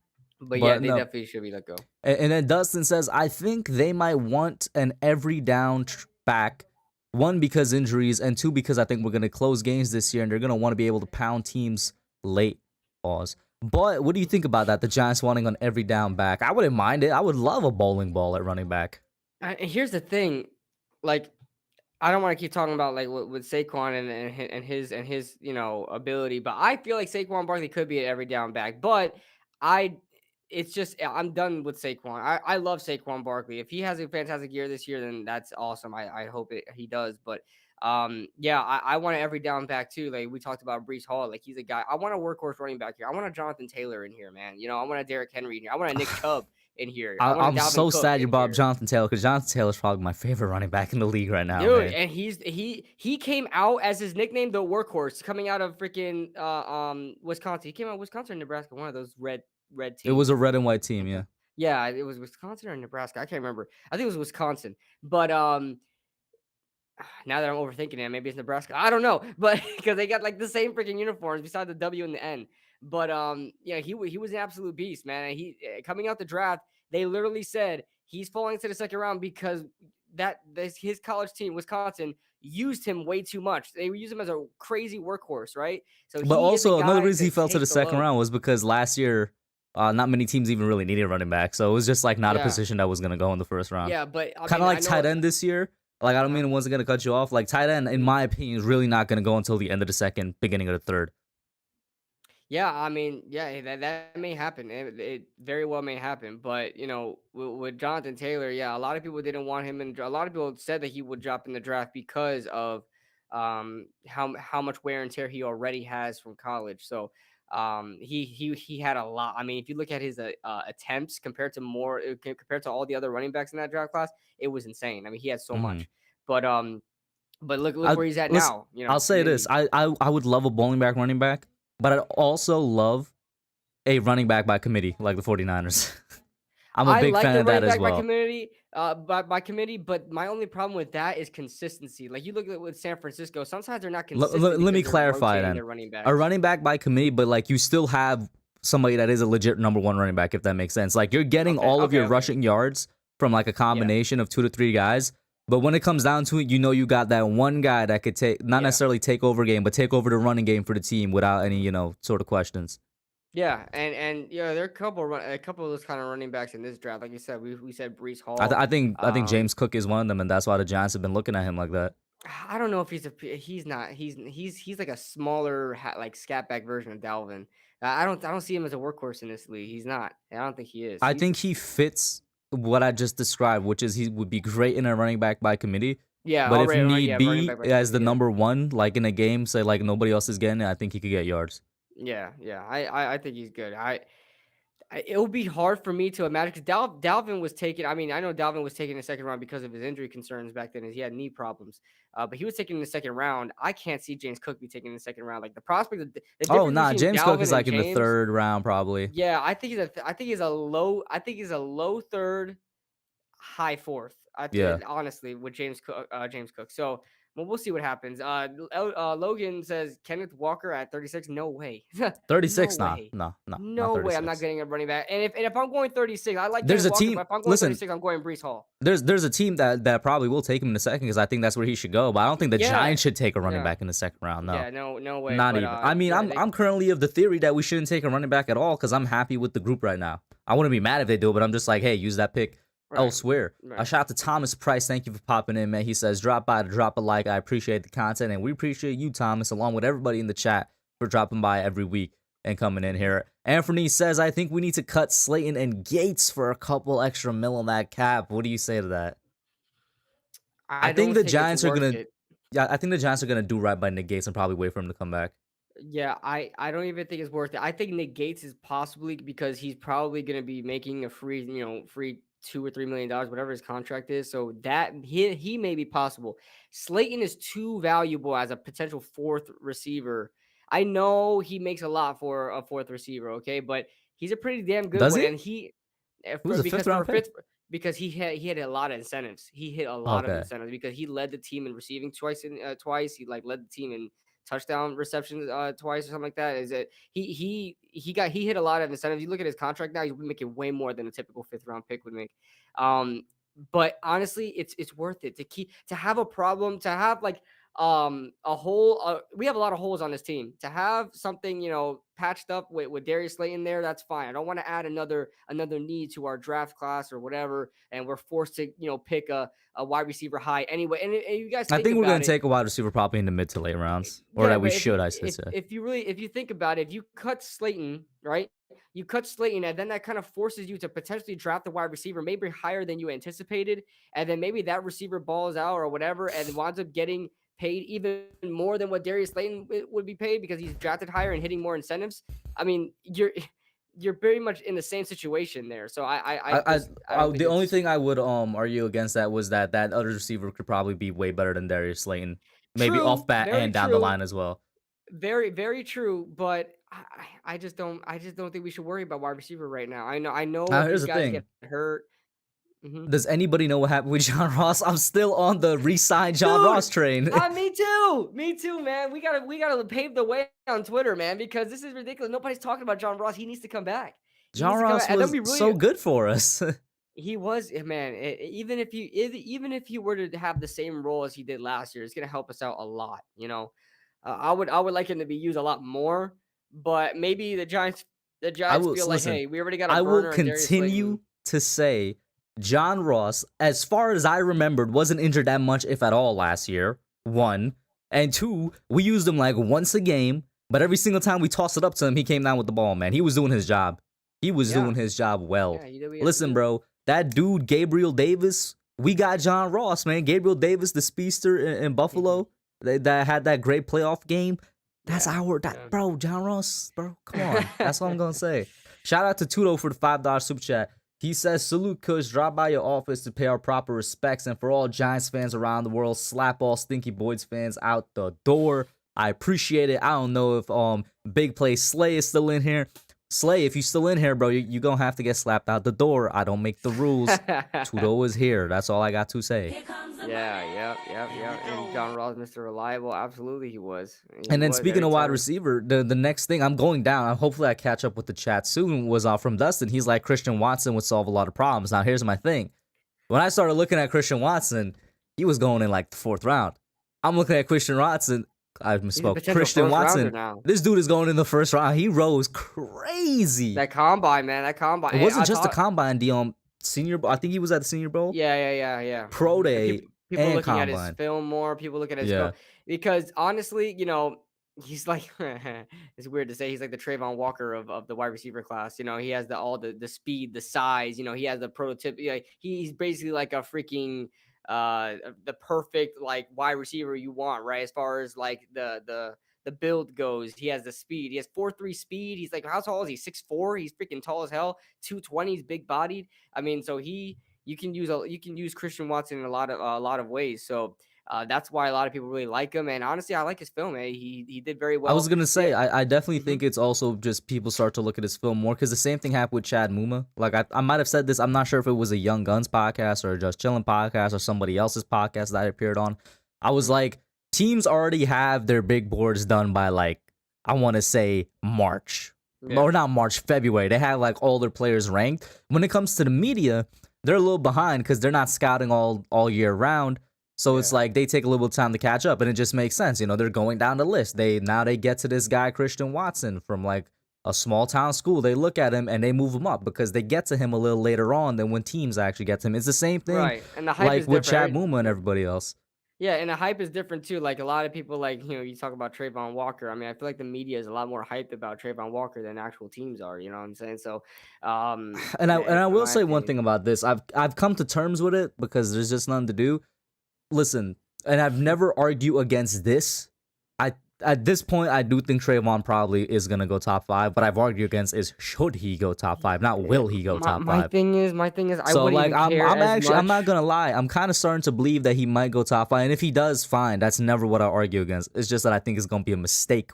Speaker 2: But yeah,
Speaker 1: But
Speaker 2: they
Speaker 1: no.
Speaker 2: definitely should be let go.
Speaker 1: And then Dustin says, I think they might want an every down back. One, because injuries, and two, because I think we're going to close games this year and they're going to want to be able to pound teams late. Pause. But what do you think about that? The Giants wanting an every down back. I wouldn't mind it. I would love a bowling ball at running back.
Speaker 2: And here's the thing, like I don't want to keep talking about like with Saquon and his ability, but I feel like Saquon Barkley could be an every down back. But I, it's just I'm done with Saquon. I love Saquon Barkley. If he has a fantastic year this year, then that's awesome. I hope he does. But yeah, I want an every down back too. Like we talked about Brees Hall, like he's a guy. I want a workhorse running back here. I want a Jonathan Taylor in here, man. I want a Derrick Henry in here. I want a Nick Chubb in here. I want a
Speaker 1: I'm
Speaker 2: Dalvin
Speaker 1: so
Speaker 2: Cook
Speaker 1: sad you
Speaker 2: in
Speaker 1: brought up
Speaker 2: here.
Speaker 1: Jonathan Taylor because Jonathan Taylor's probably my favorite running back in the league right now,
Speaker 2: Dude,
Speaker 1: man.
Speaker 2: and he came out as his nickname, the workhorse, coming out of freaking Wisconsin. He came out of Wisconsin or Nebraska, one of those red
Speaker 1: It was
Speaker 2: teams.
Speaker 1: a red and white team,
Speaker 2: Okay.
Speaker 1: yeah.
Speaker 2: Yeah, it was Wisconsin or Nebraska. I can't remember. I think it was Wisconsin. But now that I'm overthinking it, maybe it's Nebraska. I don't know, but because they got like the same freaking uniforms beside the W and the N. But yeah, he was an absolute beast, man. And he coming out the draft, they literally said he's falling to the second round because his college team, Wisconsin, used him way too much. They used him as a crazy workhorse, right? So
Speaker 1: But
Speaker 2: he is a
Speaker 1: also another
Speaker 2: guy
Speaker 1: reason
Speaker 2: to
Speaker 1: he fell to the
Speaker 2: take the
Speaker 1: second
Speaker 2: load.
Speaker 1: round was because last year, not many teams even really needed a running back, so it was just like not a
Speaker 2: Yeah,
Speaker 1: position that was gonna go in the first round.
Speaker 2: yeah, but I
Speaker 1: Kind
Speaker 2: mean,
Speaker 1: of
Speaker 2: I
Speaker 1: like tight
Speaker 2: know.
Speaker 1: end this year. Like I don't
Speaker 2: Uh-huh.
Speaker 1: mean once gonna cut you off. Like tight end, in my opinion, is really not gonna go until the end of the second, beginning of the third.
Speaker 2: Yeah, I mean, yeah, that may happen. It very well may happen. But with Jonathan Taylor, yeah, a lot of people didn't want him, and a lot of people said that he would drop in the draft because of how much wear and tear he already has from college. So he had a lot. I mean, if you look at his attempts compared to all the other running backs in that draft class, it was insane. I mean, he had so
Speaker 1: Mm-hmm.
Speaker 2: much. But but look
Speaker 1: I
Speaker 2: where he's at
Speaker 1: listen.
Speaker 2: now.
Speaker 1: I'll say this:
Speaker 2: Maybe.
Speaker 1: I would love a bowling back running back, but I'd also love a running back by committee like the 49ers. I'm a
Speaker 2: I
Speaker 1: big
Speaker 2: like
Speaker 1: fan
Speaker 2: the
Speaker 1: of that
Speaker 2: running
Speaker 1: as
Speaker 2: back
Speaker 1: well.
Speaker 2: by committee, but my only problem with that is consistency. Like you look at it with San Francisco, sometimes they're not consistent
Speaker 1: Let me
Speaker 2: because they're
Speaker 1: clarify
Speaker 2: rotating
Speaker 1: then.
Speaker 2: their running
Speaker 1: A
Speaker 2: backs.
Speaker 1: running back by committee, but like you still have somebody that is a legit number one running back, if that makes sense. Like you're getting
Speaker 2: Okay,
Speaker 1: all of
Speaker 2: okay,
Speaker 1: your
Speaker 2: okay.
Speaker 1: rushing yards from like a
Speaker 2: Yeah,
Speaker 1: combination of 2 to 3 guys. But when it comes down to it, you got that one guy that could not
Speaker 2: yeah,
Speaker 1: necessarily take over game, but take over the running game for the team without any, sort of questions.
Speaker 2: yeah, and there are a couple of those kind of running backs in this draft. Like you said, we said Brees
Speaker 1: I, th-
Speaker 2: Hall.
Speaker 1: I think I think
Speaker 2: Um,
Speaker 1: James Cook is one of them, and that's why the Giants have been looking at him like that.
Speaker 2: I don't know if he's not he's like a smaller like scat back version of Dalvin. I don't see him as a workhorse in this league. He's not. I don't think he is.
Speaker 1: I
Speaker 2: He's
Speaker 1: think
Speaker 2: just
Speaker 1: he fits what I just described, which is he would be great in a running back by committee.
Speaker 2: yeah,
Speaker 1: But if
Speaker 2: already
Speaker 1: need
Speaker 2: yeah, running
Speaker 1: be,
Speaker 2: back by
Speaker 1: as the
Speaker 2: committee. Yeah.
Speaker 1: number one, like in a game, say like nobody else is getting it, I think he could get yards.
Speaker 2: Yeah, yeah, I think he's good. It would be hard for me to imagine because Dalvin was taken. I mean, I know Dalvin was taken in the second round because of his injury concerns back then, as he had knee problems. But he was taken in the second round. I can't see James Cook be taken in the second round. Like the prospect, the
Speaker 1: Oh,
Speaker 2: difference
Speaker 1: nah,
Speaker 2: between
Speaker 1: James Cook is
Speaker 2: Dalvin and
Speaker 1: like in the
Speaker 2: James.
Speaker 1: third round probably.
Speaker 2: Yeah, I think he's a low third, high fourth.
Speaker 1: Yeah.
Speaker 2: Honestly, with James Cook. So Well, we'll see what happens. Logan says Kenneth Walker at 36. No way. No
Speaker 1: 36, nah,
Speaker 2: way.
Speaker 1: no, no, not
Speaker 2: No way. I'm not
Speaker 1: 36.
Speaker 2: getting a running back. And if I'm going 36, I like
Speaker 1: There's
Speaker 2: Kenneth
Speaker 1: a
Speaker 2: Walker,
Speaker 1: team.
Speaker 2: but if I'm going
Speaker 1: Listen,
Speaker 2: 36, I'm going Brees Hall.
Speaker 1: there's a team that probably will take him in a second because I think that's where he should go. But I don't think the
Speaker 2: Yeah.
Speaker 1: Giants should take a running
Speaker 2: Yeah.
Speaker 1: back in the second round. No,
Speaker 2: Yeah. No way.
Speaker 1: not
Speaker 2: But
Speaker 1: even. I mean,
Speaker 2: yeah,
Speaker 1: I'm currently of the theory that we shouldn't take a running back at all because I'm happy with the group right now. I wouldn't be mad if they do, but I'm just like, hey, use that pick elsewhere.
Speaker 2: Right.
Speaker 1: Shout out to Thomas Price. Thank you for popping in, man. He says, drop by to drop a like. I appreciate the content, and we appreciate you, Thomas, along with everybody in the chat for dropping by every week and coming in here. Anthony says, I think we need to cut Slayton and Gates for a couple extra mil on that cap. What do you say to that? I think the Giants are going to... Yeah, I think the Giants are going to do right by Nick Gates and probably wait for him to come back.
Speaker 2: Yeah, I don't even think it's worth it. I think Nick Gates is possibly because he's probably going to be making a free $2 or $3 million, whatever his contract is. So that he may be possible. Slayton is too valuable as a potential fourth receiver. I know he makes a lot for a fourth receiver, okay, but he's a pretty damn good
Speaker 1: Does
Speaker 2: one.
Speaker 1: he?
Speaker 2: And he
Speaker 1: Who's a
Speaker 2: because
Speaker 1: fifth
Speaker 2: for a
Speaker 1: round pick?
Speaker 2: fifth because he hit a lot of incentives. He hit a lot of incentives because he led the team in receiving twice. He like led the team in touchdown receptions twice or something like that. Is it he hit a lot of incentives. You look at his contract now; he's making way more than a typical fifth round pick would make. But honestly, it's worth it to have a problem, to have like a hole. We have a lot of holes on this team. To have something patched up with Darius Slayton there, that's fine. I don't want to add another need to our draft class or whatever, and we're forced to pick a wide receiver high anyway. And you guys,
Speaker 1: I think we're going to take a wide receiver probably in the mid to late rounds, or that we should. I should say.
Speaker 2: If you think about it, if you cut Slayton, right? You cut Slayton, and then that kind of forces you to potentially draft the wide receiver, maybe higher than you anticipated, and then maybe that receiver balls out or whatever, and winds up getting paid even more than what Darius Slayton would be paid because he's drafted higher and hitting more incentives. I mean, you're very much in the same situation there. So
Speaker 1: the only thing I would argue against that was that other receiver could probably be way better than Darius Slayton, maybe off bat and down the line as well.
Speaker 2: Very, very true, but I just don't think we should worry about wide receiver right now. I know
Speaker 1: here's
Speaker 2: these
Speaker 1: the
Speaker 2: guys
Speaker 1: thing.
Speaker 2: get hurt.
Speaker 1: Does anybody know what happened with John Ross? I'm still on the re-sign John Ross train.
Speaker 2: Me too, man. We gotta pave the way on Twitter, man, because this is ridiculous. Nobody's talking about John Ross. He needs to come back.
Speaker 1: John Ross was so good for us.
Speaker 2: He was, man. Even if you were to have the same role as he did last year, it's gonna help us out a lot. I would like him to be used a lot more, but maybe the Giants feel like, hey, we already got a burner.
Speaker 1: I will continue to say John Ross, as far as I remembered, wasn't injured that much, if at all, last year. 1. And 2, we used him like once a game, but every single time we tossed it up to him, he came down with the ball, man. He was doing his job. He was doing his job well. Listen, bro, that dude, Gabriel Davis, we got John Ross, man. Gabriel Davis, the speedster in Buffalo, that had that great playoff game. That's bro, John Ross, bro. Come on. That's all I'm going to say. Shout out to Tudo for the $5 super chat. He says, salute, Kush. Drop by your office to pay our proper respects. And for all Giants fans around the world, slap all Stinky Boys fans out the door. I appreciate it. I don't know if Big Play Slay is still in here. Slay, if you still in here, bro, you're going to have to get slapped out the door. I don't make the rules. Tudo is here. That's all I got to say.
Speaker 2: Yeah. And John Ross, Mr. Reliable. Absolutely, he was.
Speaker 1: And then speaking of wide receiver, the next thing, I'm going down. Hopefully I catch up with the chat soon, was from Dustin. He's like, Christian Watson would solve a lot of problems. Now, here's my thing. When I started looking at Christian Watson, he was going in like the 4th round. I'm looking at Christian Watson. I misspoke. Christian Watson. This dude is going in the 1st round. He rose crazy.
Speaker 2: That combine, man. That combine.
Speaker 1: It wasn't just the combine. The Senior Bowl. I think he was at the Senior Bowl.
Speaker 2: Yeah.
Speaker 1: Pro Day.
Speaker 2: People
Speaker 1: and
Speaker 2: looking
Speaker 1: combine.
Speaker 2: at his film more. People looking at his film because honestly, he's like it's weird to say he's like the Trayvon Walker of the wide receiver class. He has all the speed, the size. He has the prototype. He's basically like a freaking the perfect like wide receiver you want, right? As far as like the build goes, he has the speed. He has 4.3 speed. He's like, how tall is he? 6'4". He's freaking tall as hell. 220. He's big bodied. I mean, so you can use Christian Watson in a lot of ways. So that's why a lot of people really like him. And honestly, I like his film. He did very well.
Speaker 1: I was gonna say, I definitely think it's also just people start to look at his film more because the same thing happened with Chad Muma. Like I might have said this. I'm not sure if it was a Young Guns podcast or a Just Chillin' podcast or somebody else's podcast that I appeared on. I was like, teams already have their big boards done by like, I want to say March.
Speaker 2: Yeah.
Speaker 1: Or not March, February. They have like all their players ranked. When it comes to the media, they're a little behind because they're not scouting all year round. So it's like they take a little bit of time to catch up, and it just makes sense. They're going down the list. They get to this guy Christian Watson from like a small town school. They look at him and they move him up because they get to him a little later on than when teams actually get to him. It's the same thing,
Speaker 2: Right, and the hype
Speaker 1: like
Speaker 2: is
Speaker 1: with
Speaker 2: different.
Speaker 1: Chad Muma and everybody else.
Speaker 2: Yeah, and the hype is different too. Like a lot of people, like you talk about Trayvon Walker. I mean, I feel like the media is a lot more hyped about Trayvon Walker than actual teams are. You know what I'm saying? So,
Speaker 1: And I
Speaker 2: in
Speaker 1: will
Speaker 2: my
Speaker 1: say one
Speaker 2: opinion,
Speaker 1: thing about this. I've come to terms with it because there's just nothing to do. Listen, and I've never argued against this. At this point, I do think Trayvon probably is gonna go top 5, but I've argued against is should he go top 5, not will he go top
Speaker 2: my
Speaker 1: 5.
Speaker 2: thing is, I
Speaker 1: So
Speaker 2: wouldn't
Speaker 1: like
Speaker 2: even care
Speaker 1: I'm
Speaker 2: as
Speaker 1: actually I'm not
Speaker 2: much.
Speaker 1: gonna lie, I'm kind of starting to believe that he might go top 5, and if he does, fine. That's never what I argue against. It's just that I think it's gonna be a mistake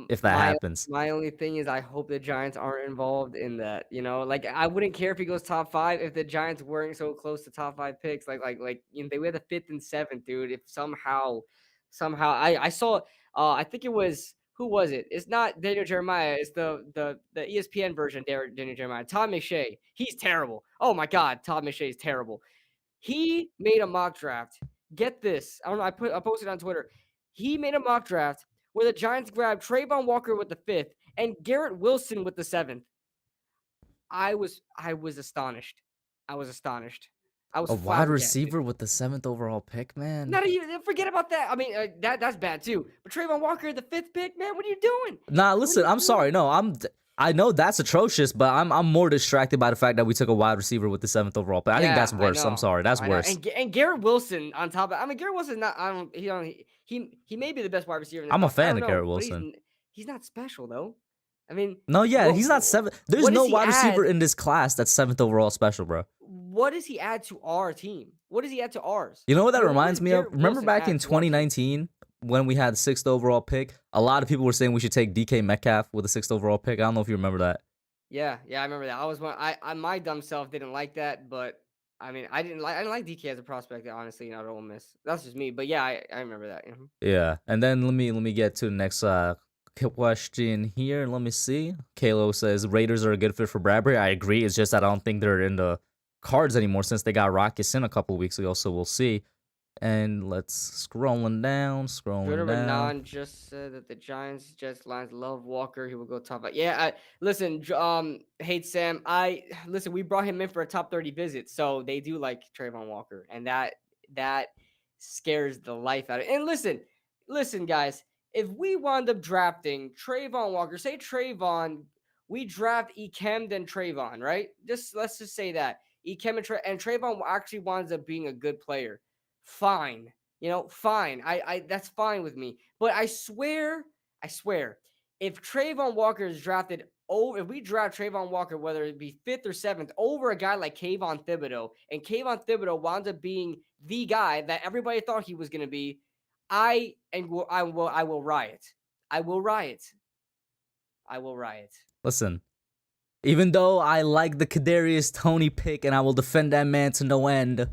Speaker 1: if that
Speaker 2: My
Speaker 1: happens.
Speaker 2: my only thing is I hope the Giants aren't involved in that. Like I wouldn't care if he goes top 5 if the Giants weren't so close to top 5 picks. They were the 5th and 7th, dude. If somehow I saw I think it was who was it? It's not Daniel Jeremiah. It's the ESPN version. Daniel Jeremiah. Tom McShay. He's terrible. Oh my God, Tom McShay is terrible. He made a mock draft. Get this. I don't know. I posted on Twitter. He made a mock draft where the Giants grabbed Trayvon Walker with the 5th and Garrett Wilson with the 7th. I was astonished. I was astonished. I was
Speaker 1: A wide
Speaker 2: flabbergasted.
Speaker 1: receiver with the 7th overall pick, man.
Speaker 2: Not even forget about that. I mean, that's bad too. But Trayvon Walker, the 5th pick, man, what are you doing?
Speaker 1: Nah,
Speaker 2: What are
Speaker 1: listen,
Speaker 2: you
Speaker 1: I'm sorry.
Speaker 2: doing?
Speaker 1: No, I know that's atrocious, but I'm more distracted by the fact that we took a wide receiver with the 7th overall pick. I think that's
Speaker 2: Yeah, I
Speaker 1: worse. I'm
Speaker 2: know.
Speaker 1: sorry, that's
Speaker 2: I know.
Speaker 1: worse.
Speaker 2: And Garrett Wilson on top of I mean Garrett Wilson not I don't he don't he may be the best wide receiver in this
Speaker 1: I'm a
Speaker 2: class. I
Speaker 1: fan
Speaker 2: don't
Speaker 1: of
Speaker 2: know,
Speaker 1: Garrett
Speaker 2: but
Speaker 1: Wilson.
Speaker 2: he's not special though. I mean,
Speaker 1: No, yeah, he's not 7. There's
Speaker 2: what
Speaker 1: no
Speaker 2: does he
Speaker 1: wide receiver
Speaker 2: add?
Speaker 1: in this class that's 7th overall special, bro.
Speaker 2: What does he add to our team? What does he add to ours?
Speaker 1: You know what that
Speaker 2: What
Speaker 1: reminds
Speaker 2: does
Speaker 1: me of?
Speaker 2: Garrett
Speaker 1: Remember
Speaker 2: Wilson
Speaker 1: back in
Speaker 2: add to our team?
Speaker 1: 2019 when we had the 6th overall pick? A lot of people were saying we should take DK Metcalf with the 6th overall pick. I don't know if you remember that.
Speaker 2: Yeah, I remember that. I was one. I my dumb self didn't like that, but I mean, I didn't like DK as a prospect, honestly. Not Ole Miss. That's just me. But yeah, I remember that.
Speaker 1: Yeah, and then let me get to the next question here. Let me see. Kalo says Raiders are a good fit for Bradbury. I agree. It's just that I don't think they're in the cards anymore since they got Rocky Sin a couple weeks ago. So we'll see. And let's scrolling down.
Speaker 2: Jordan Renan just said that the Giants, Jets, Lions love Walker. He will go top 5. Yeah, listen, hate Sam. Listen. We brought him in for a top 30 visit, so they do like Trayvon Walker, and that scares the life out of it. And listen, guys. If we wound up drafting Trayvon Walker, say Trayvon, we draft Ekem then Trayvon, right? Let's just say that Ekem and Trayvon actually winds up being a good player. Fine. Fine. I that's fine with me. But I swear, if Trayvon Walker is drafted if we draft Trayvon Walker, whether it be 5th or 7th, over a guy like Kayvon Thibodeau, and Kayvon Thibodeau winds up being the guy that everybody thought he was going to be, I will riot. I will riot. I will riot.
Speaker 1: Listen, even though I like the Kadarius Toney pick and I will defend that man to no end,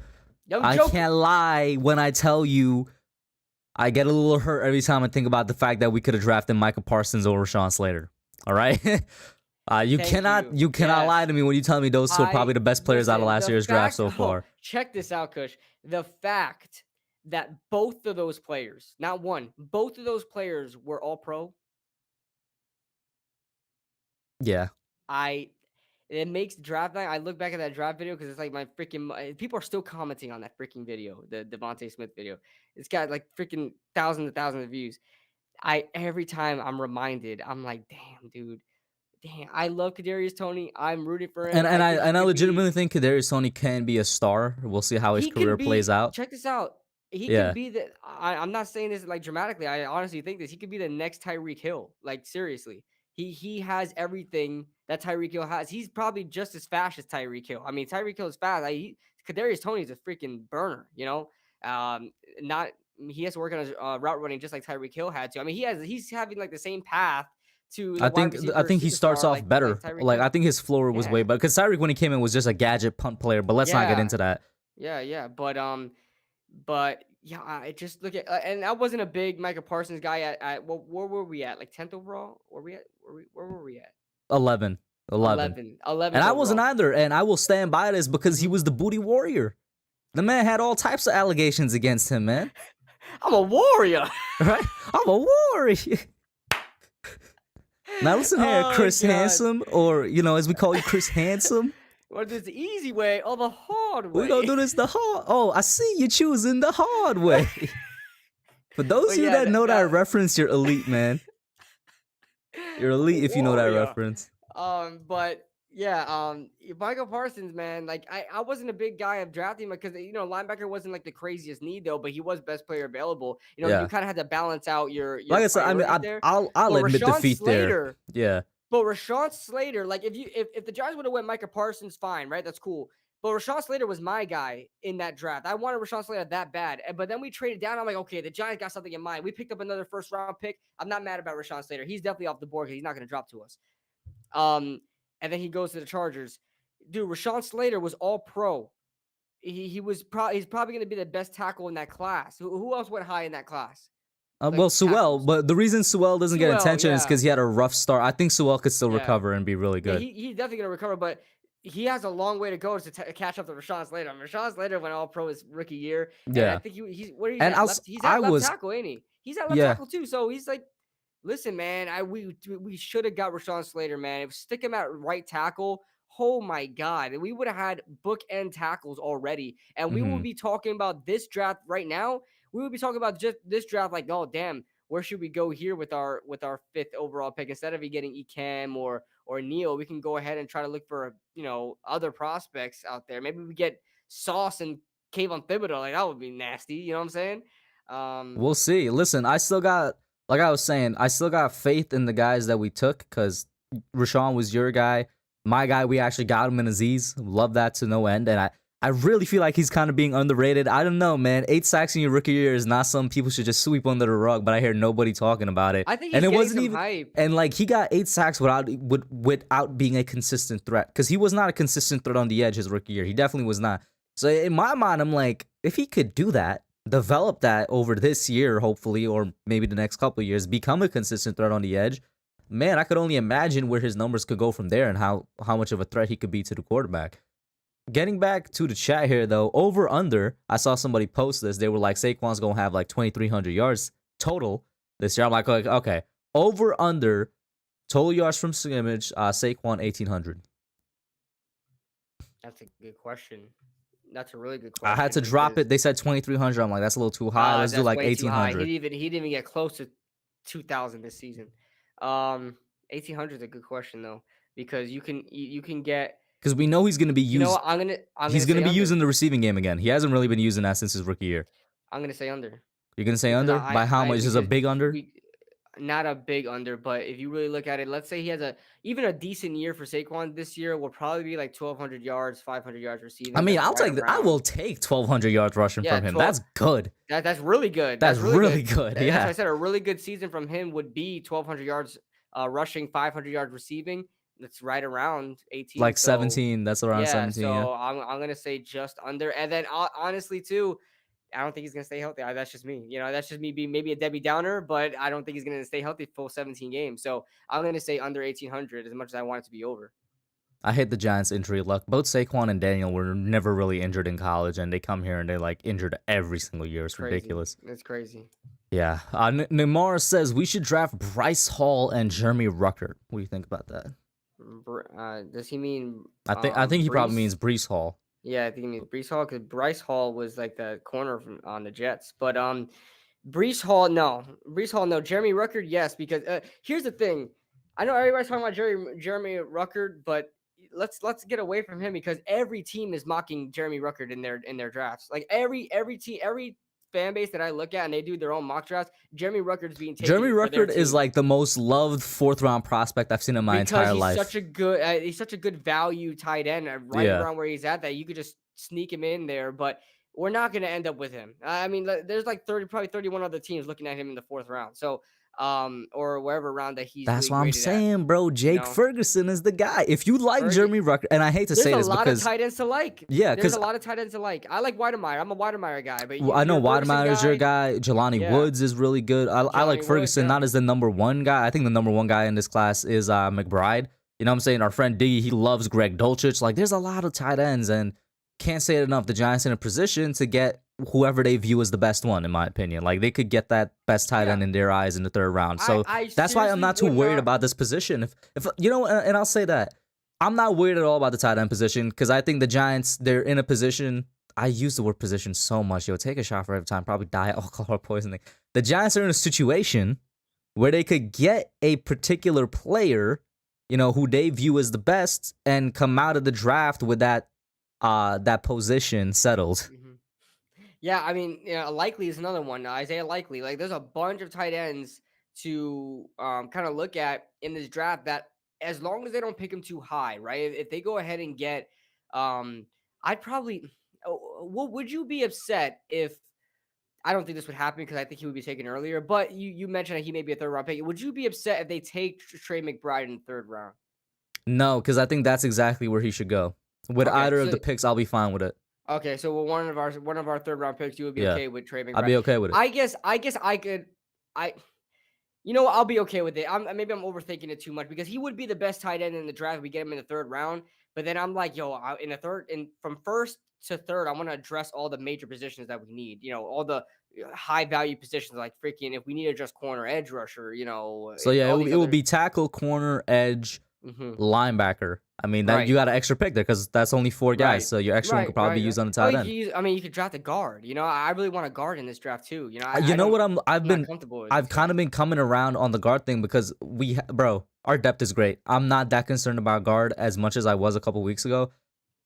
Speaker 1: I can't lie when I tell you I get a little hurt every time I think about the fact that we could have drafted Micah Parsons over Sean Slater. All right? You cannot lie to me when you tell me those two are probably the best players out of last year's draft so far.
Speaker 2: Check this out, Kush. The fact that both of those players, not one, both of those players were all pro.
Speaker 1: Yeah.
Speaker 2: It makes draft night. I look back at that draft video because it's like my freaking people are still commenting on that freaking video, the Devontae Smith video. It's got like freaking thousands and thousands of views. Every time I'm reminded, I'm like, damn, dude. Damn, I love Kadarius Toney. I'm rooting for him.
Speaker 1: And I legitimately think Kadarius Toney can be a star. We'll see how his career plays out.
Speaker 2: Check this out. He could be the. I'm not saying this like dramatically. I honestly think this. He could be the next Tyreek Hill. Like seriously, he has everything that Tyreek Hill has. He's probably just as fast as Tyreek Hill. I mean, Tyreek Hill is fast. Kadarius Toney is a freaking burner. Not he has to work on his route running just like Tyreek Hill had to. I mean, he's having like the same path to.
Speaker 1: I think he starts off better. Like I think his floor was way better because Tyreek when he came in was just a gadget punt player. But let's not get into that.
Speaker 2: Yeah, but Yeah, I just look at and I wasn't a big Micah Parsons guy at where were we at? Like 10th overall? Where were we at?
Speaker 1: 11. 11.
Speaker 2: 11.
Speaker 1: And
Speaker 2: 11th
Speaker 1: I wasn't
Speaker 2: overall.
Speaker 1: either, and I will stand by this because he
Speaker 2: Mhm.
Speaker 1: was the booty warrior. The man had all types of allegations against him, man.
Speaker 2: I'm a warrior.
Speaker 1: Right? I'm a warrior. Now listen here,
Speaker 2: Oh
Speaker 1: Chris
Speaker 2: god.
Speaker 1: Handsome, or as we call you, Chris Handsome.
Speaker 2: What is the easy way or the hard
Speaker 1: We gonna
Speaker 2: way?
Speaker 1: do this the hard. Oh, I see you choosing the hard way. For those
Speaker 2: But
Speaker 1: of you
Speaker 2: yeah,
Speaker 1: that know that
Speaker 2: that
Speaker 1: reference, you're elite, man. You're
Speaker 2: I'm a
Speaker 1: elite if you know that
Speaker 2: warrior.
Speaker 1: reference.
Speaker 2: But yeah, Michael Parsons, man, like I wasn't a big guy of drafting him because linebacker wasn't like the craziest need though, but he was best player available. You
Speaker 1: Yeah.
Speaker 2: kind of had to balance out your
Speaker 1: Like I said, I mean,
Speaker 2: priorities there.
Speaker 1: I'll
Speaker 2: But
Speaker 1: admit
Speaker 2: Rashawn
Speaker 1: defeat there.
Speaker 2: Slater,
Speaker 1: Yeah.
Speaker 2: like if the Giants would have went Micah Parsons, fine, right? That's cool. But Rashawn Slater was my guy in that draft. I wanted Rashawn Slater that bad. But then we traded down. I'm like, okay, the Giants got something in mind. We picked up another first round pick. I'm not mad about Rashawn Slater. He's definitely off the board because he's not going to drop to us. And then he goes to the Chargers. Dude, Rashawn Slater was all pro. He's probably going to be the best tackle in that class. Who else went high in that class?
Speaker 1: Well,
Speaker 2: Like
Speaker 1: Sewell,
Speaker 2: tackles.
Speaker 1: but the reason Sewell doesn't get
Speaker 2: Sewell,
Speaker 1: attention is
Speaker 2: yeah.
Speaker 1: because he had a rough start. I think Sewell could still
Speaker 2: Yeah.
Speaker 1: recover and be really
Speaker 2: Yeah,
Speaker 1: good.
Speaker 2: he's definitely going to recover, but he has a long way to go to catch up to Rashawn Slater. Rashawn Slater went all pro his rookie year. And I
Speaker 1: Yeah.
Speaker 2: think he's where he's
Speaker 1: And
Speaker 2: at. He's at
Speaker 1: I
Speaker 2: left
Speaker 1: was,
Speaker 2: tackle, ain't he? He's at left
Speaker 1: yeah.
Speaker 2: tackle too. So he's like, listen, man, we should have got Rashawn Slater, man. If stick him at right tackle, oh my god, we would have had bookend tackles already, and we will
Speaker 1: hmm
Speaker 2: be talking about this draft right now. We would be talking about just this draft, like, oh damn, where should we go here with our 5th overall pick instead of getting Ekem or Neil? We can go ahead and try to look for other prospects out there. Maybe we get Sauce and Kayvon Thibodeau. Like that would be nasty. You know what I'm saying?
Speaker 1: We'll see. Listen, I still got, like I was saying, I still got faith in the guys that we took because Rashawn was your guy. My guy, we actually got him in Aziz. Love that to no end. And I really feel like he's kind of being underrated. I don't know, man. 8 sacks in your rookie year is not something people should just sweep under the rug, but I hear nobody talking about it.
Speaker 2: I think
Speaker 1: And
Speaker 2: he's
Speaker 1: it
Speaker 2: getting
Speaker 1: wasn't
Speaker 2: some
Speaker 1: even,
Speaker 2: hype.
Speaker 1: and like he got 8 sacks without being a consistent threat because he was not a consistent threat on the edge his rookie year. He definitely was not. So in my mind, I'm like, if he could do that, develop that over this year, hopefully, or maybe the next couple of years, become a consistent threat on the edge, man, I could only imagine where his numbers could go from there and how much of a threat he could be to the quarterback. Getting back to the chat here, though, over under, I saw somebody post this. They were like, Saquon's going to have like 2,300 yards total this year. I'm like, okay, over under, total yards from scrimmage, Saquon 1,800.
Speaker 2: That's a good question. That's a really good
Speaker 1: I
Speaker 2: question.
Speaker 1: had to drop it. They said 2,300. I'm like, that's a little too high. Let's do
Speaker 2: That's
Speaker 1: like
Speaker 2: way too high.
Speaker 1: 1,800.
Speaker 2: He didn't even get close to 2,000 this season. 1,800 is a good question though because you can get.
Speaker 1: Because we know he's going to be
Speaker 2: You know
Speaker 1: used.
Speaker 2: what? I'm gonna
Speaker 1: He's going
Speaker 2: say
Speaker 1: to be
Speaker 2: under.
Speaker 1: using the receiving game again. He hasn't really been using that since his rookie year.
Speaker 2: I'm gonna say under
Speaker 1: You're going to say
Speaker 2: because
Speaker 1: under? By how much? Is a
Speaker 2: because
Speaker 1: big under?
Speaker 2: we not a big under, but if you really look at it, let's say he has even a decent year for Saquon this year will probably be like 1,200 yards, 500 yards receiving.
Speaker 1: I mean,
Speaker 2: That's
Speaker 1: I'll
Speaker 2: right
Speaker 1: take that. I
Speaker 2: around.
Speaker 1: will take 1,200 yards rushing
Speaker 2: Yeah,
Speaker 1: from him.
Speaker 2: 12.
Speaker 1: That's good.
Speaker 2: That's really good.
Speaker 1: That's really
Speaker 2: good.
Speaker 1: good.
Speaker 2: That's why I
Speaker 1: Yeah.
Speaker 2: said a really good season from him would be 1,200 yards rushing, 500 yards receiving. That's right around 18.
Speaker 1: Like
Speaker 2: So
Speaker 1: 17. That's around
Speaker 2: yeah,
Speaker 1: 17. Yeah.
Speaker 2: so I'm gonna say just under. And then honestly too, I don't think he's gonna stay healthy. That's just me. That's just me being maybe a Debbie Downer, but I don't think he's gonna stay healthy full 17 games. So I'm gonna say under 1,800 as much as I want it to be over.
Speaker 1: I hate the Giants' injury luck. Both Saquon and Daniel were never really injured in college, and they come here and they're like injured every single year. It's ridiculous.
Speaker 2: It's crazy.
Speaker 1: Yeah. Neymar says we should draft Bryce Hall and Jeremy Ruckert. What do you think about that?
Speaker 2: Does he mean?
Speaker 1: I think he probably
Speaker 2: Brees?
Speaker 1: means Brees Hall.
Speaker 2: Yeah, I think he means Brees Hall because Bryce Hall was like the corner on the Jets. But Brees Hall, no. Brees Hall, no. Jeremy Ruckert, yes. Because here's the thing, I know everybody's talking about Jeremy Ruckert, but let's get away from him because every team is mocking Jeremy Ruckert in their drafts. Like every team, every fan base that I look at and they do their own mock drafts, Jeremy Ruckert is being taken.
Speaker 1: Jeremy
Speaker 2: for their
Speaker 1: Ruckert is
Speaker 2: team.
Speaker 1: like the most loved 4th-round prospect I've seen in my entire life.
Speaker 2: He's such a good value tight end right around where he's at that you could just sneak him in there, but we're not going to end up with him. I mean, there's like probably 31 other teams looking at him in the 4th round. So or wherever round that he's
Speaker 1: That's
Speaker 2: really
Speaker 1: what I'm
Speaker 2: graded at.
Speaker 1: saying, bro.
Speaker 2: You
Speaker 1: Jake
Speaker 2: know,
Speaker 1: Ferguson is the guy. If you like Jeremy Ruckert, and I hate to
Speaker 2: there's
Speaker 1: say
Speaker 2: a
Speaker 1: this
Speaker 2: lot of
Speaker 1: because,
Speaker 2: tight ends to like.
Speaker 1: yeah,
Speaker 2: There's
Speaker 1: because
Speaker 2: a lot of tight ends to like. I like Weidemeyer. I'm a Weidemeyer guy, but
Speaker 1: I know
Speaker 2: you're a Ferguson
Speaker 1: Wadmeyer is your
Speaker 2: guy.
Speaker 1: guy. Jelani
Speaker 2: Yeah,
Speaker 1: Woods is really good. I like
Speaker 2: Jelani Woods.
Speaker 1: Ferguson
Speaker 2: Yeah.
Speaker 1: not as the number one guy. I think the number one guy in this class is McBride. You know what I'm saying? Our friend Diggy, he loves Greg Dulcich. Like, there's a lot of tight ends, and can't say it enough. The Giants in a position to get whoever they view as the best one, in my opinion. Like, they could get that best tight end in their eyes in the third round. So
Speaker 2: I
Speaker 1: that's why I'm
Speaker 2: seriously
Speaker 1: not too
Speaker 2: would
Speaker 1: worried
Speaker 2: not.
Speaker 1: about this position. If you know, and I'll say that I'm not worried at all about the tight end position because I think the Giants, they're in a position. I use the word position so much. Yo, take a shot for every time. Probably die of alcohol poisoning. The Giants are in a situation where they could get a particular player, you know, who they view as the best, and come out of the draft with that position settled.
Speaker 2: Yeah, I mean, Likely is another one. Isaiah Likely. Like, there's a bunch of tight ends to kind of look at in this draft that, as long as they don't pick him too high, right? If they go ahead and get, I'd probably. Would you be upset if? I don't think this would happen because I think he would be taken earlier. But you mentioned that he may be a third round pick. Would you be upset if they take Trey McBride in the third round?
Speaker 1: No, because I think that's exactly where he should go. With
Speaker 2: Okay,
Speaker 1: either of
Speaker 2: so
Speaker 1: the picks, I'll be fine with it.
Speaker 2: okay, so one of our third round picks, you would be
Speaker 1: Yeah,
Speaker 2: okay with Trey
Speaker 1: I'd
Speaker 2: McBride.
Speaker 1: be okay with it.
Speaker 2: I guess I could. I You know, I'll be okay with it. Maybe I'm overthinking it too much because he would be the best tight end in the draft. We get him in the third round, but then I'm like, yo, in the third, and from first to third, I want to address all the major positions that we need. You know, all the high value positions, like freaking if we need to address corner, edge rusher.
Speaker 1: So yeah,
Speaker 2: all
Speaker 1: it
Speaker 2: these
Speaker 1: will
Speaker 2: other.
Speaker 1: be tackle, corner, edge, linebacker. I mean, that
Speaker 2: Right.
Speaker 1: you got an extra pick there because that's only 4 guys.
Speaker 2: Right.
Speaker 1: So your extra one could probably be used on the tight end.
Speaker 2: I mean, you could draft a guard. You know, I really want a guard in this draft too. You know,
Speaker 1: You know what I'm
Speaker 2: not comfortable with.
Speaker 1: I've kind of been coming around on the guard thing because bro, our depth is great. I'm not that concerned about guard as much as I was a couple weeks ago.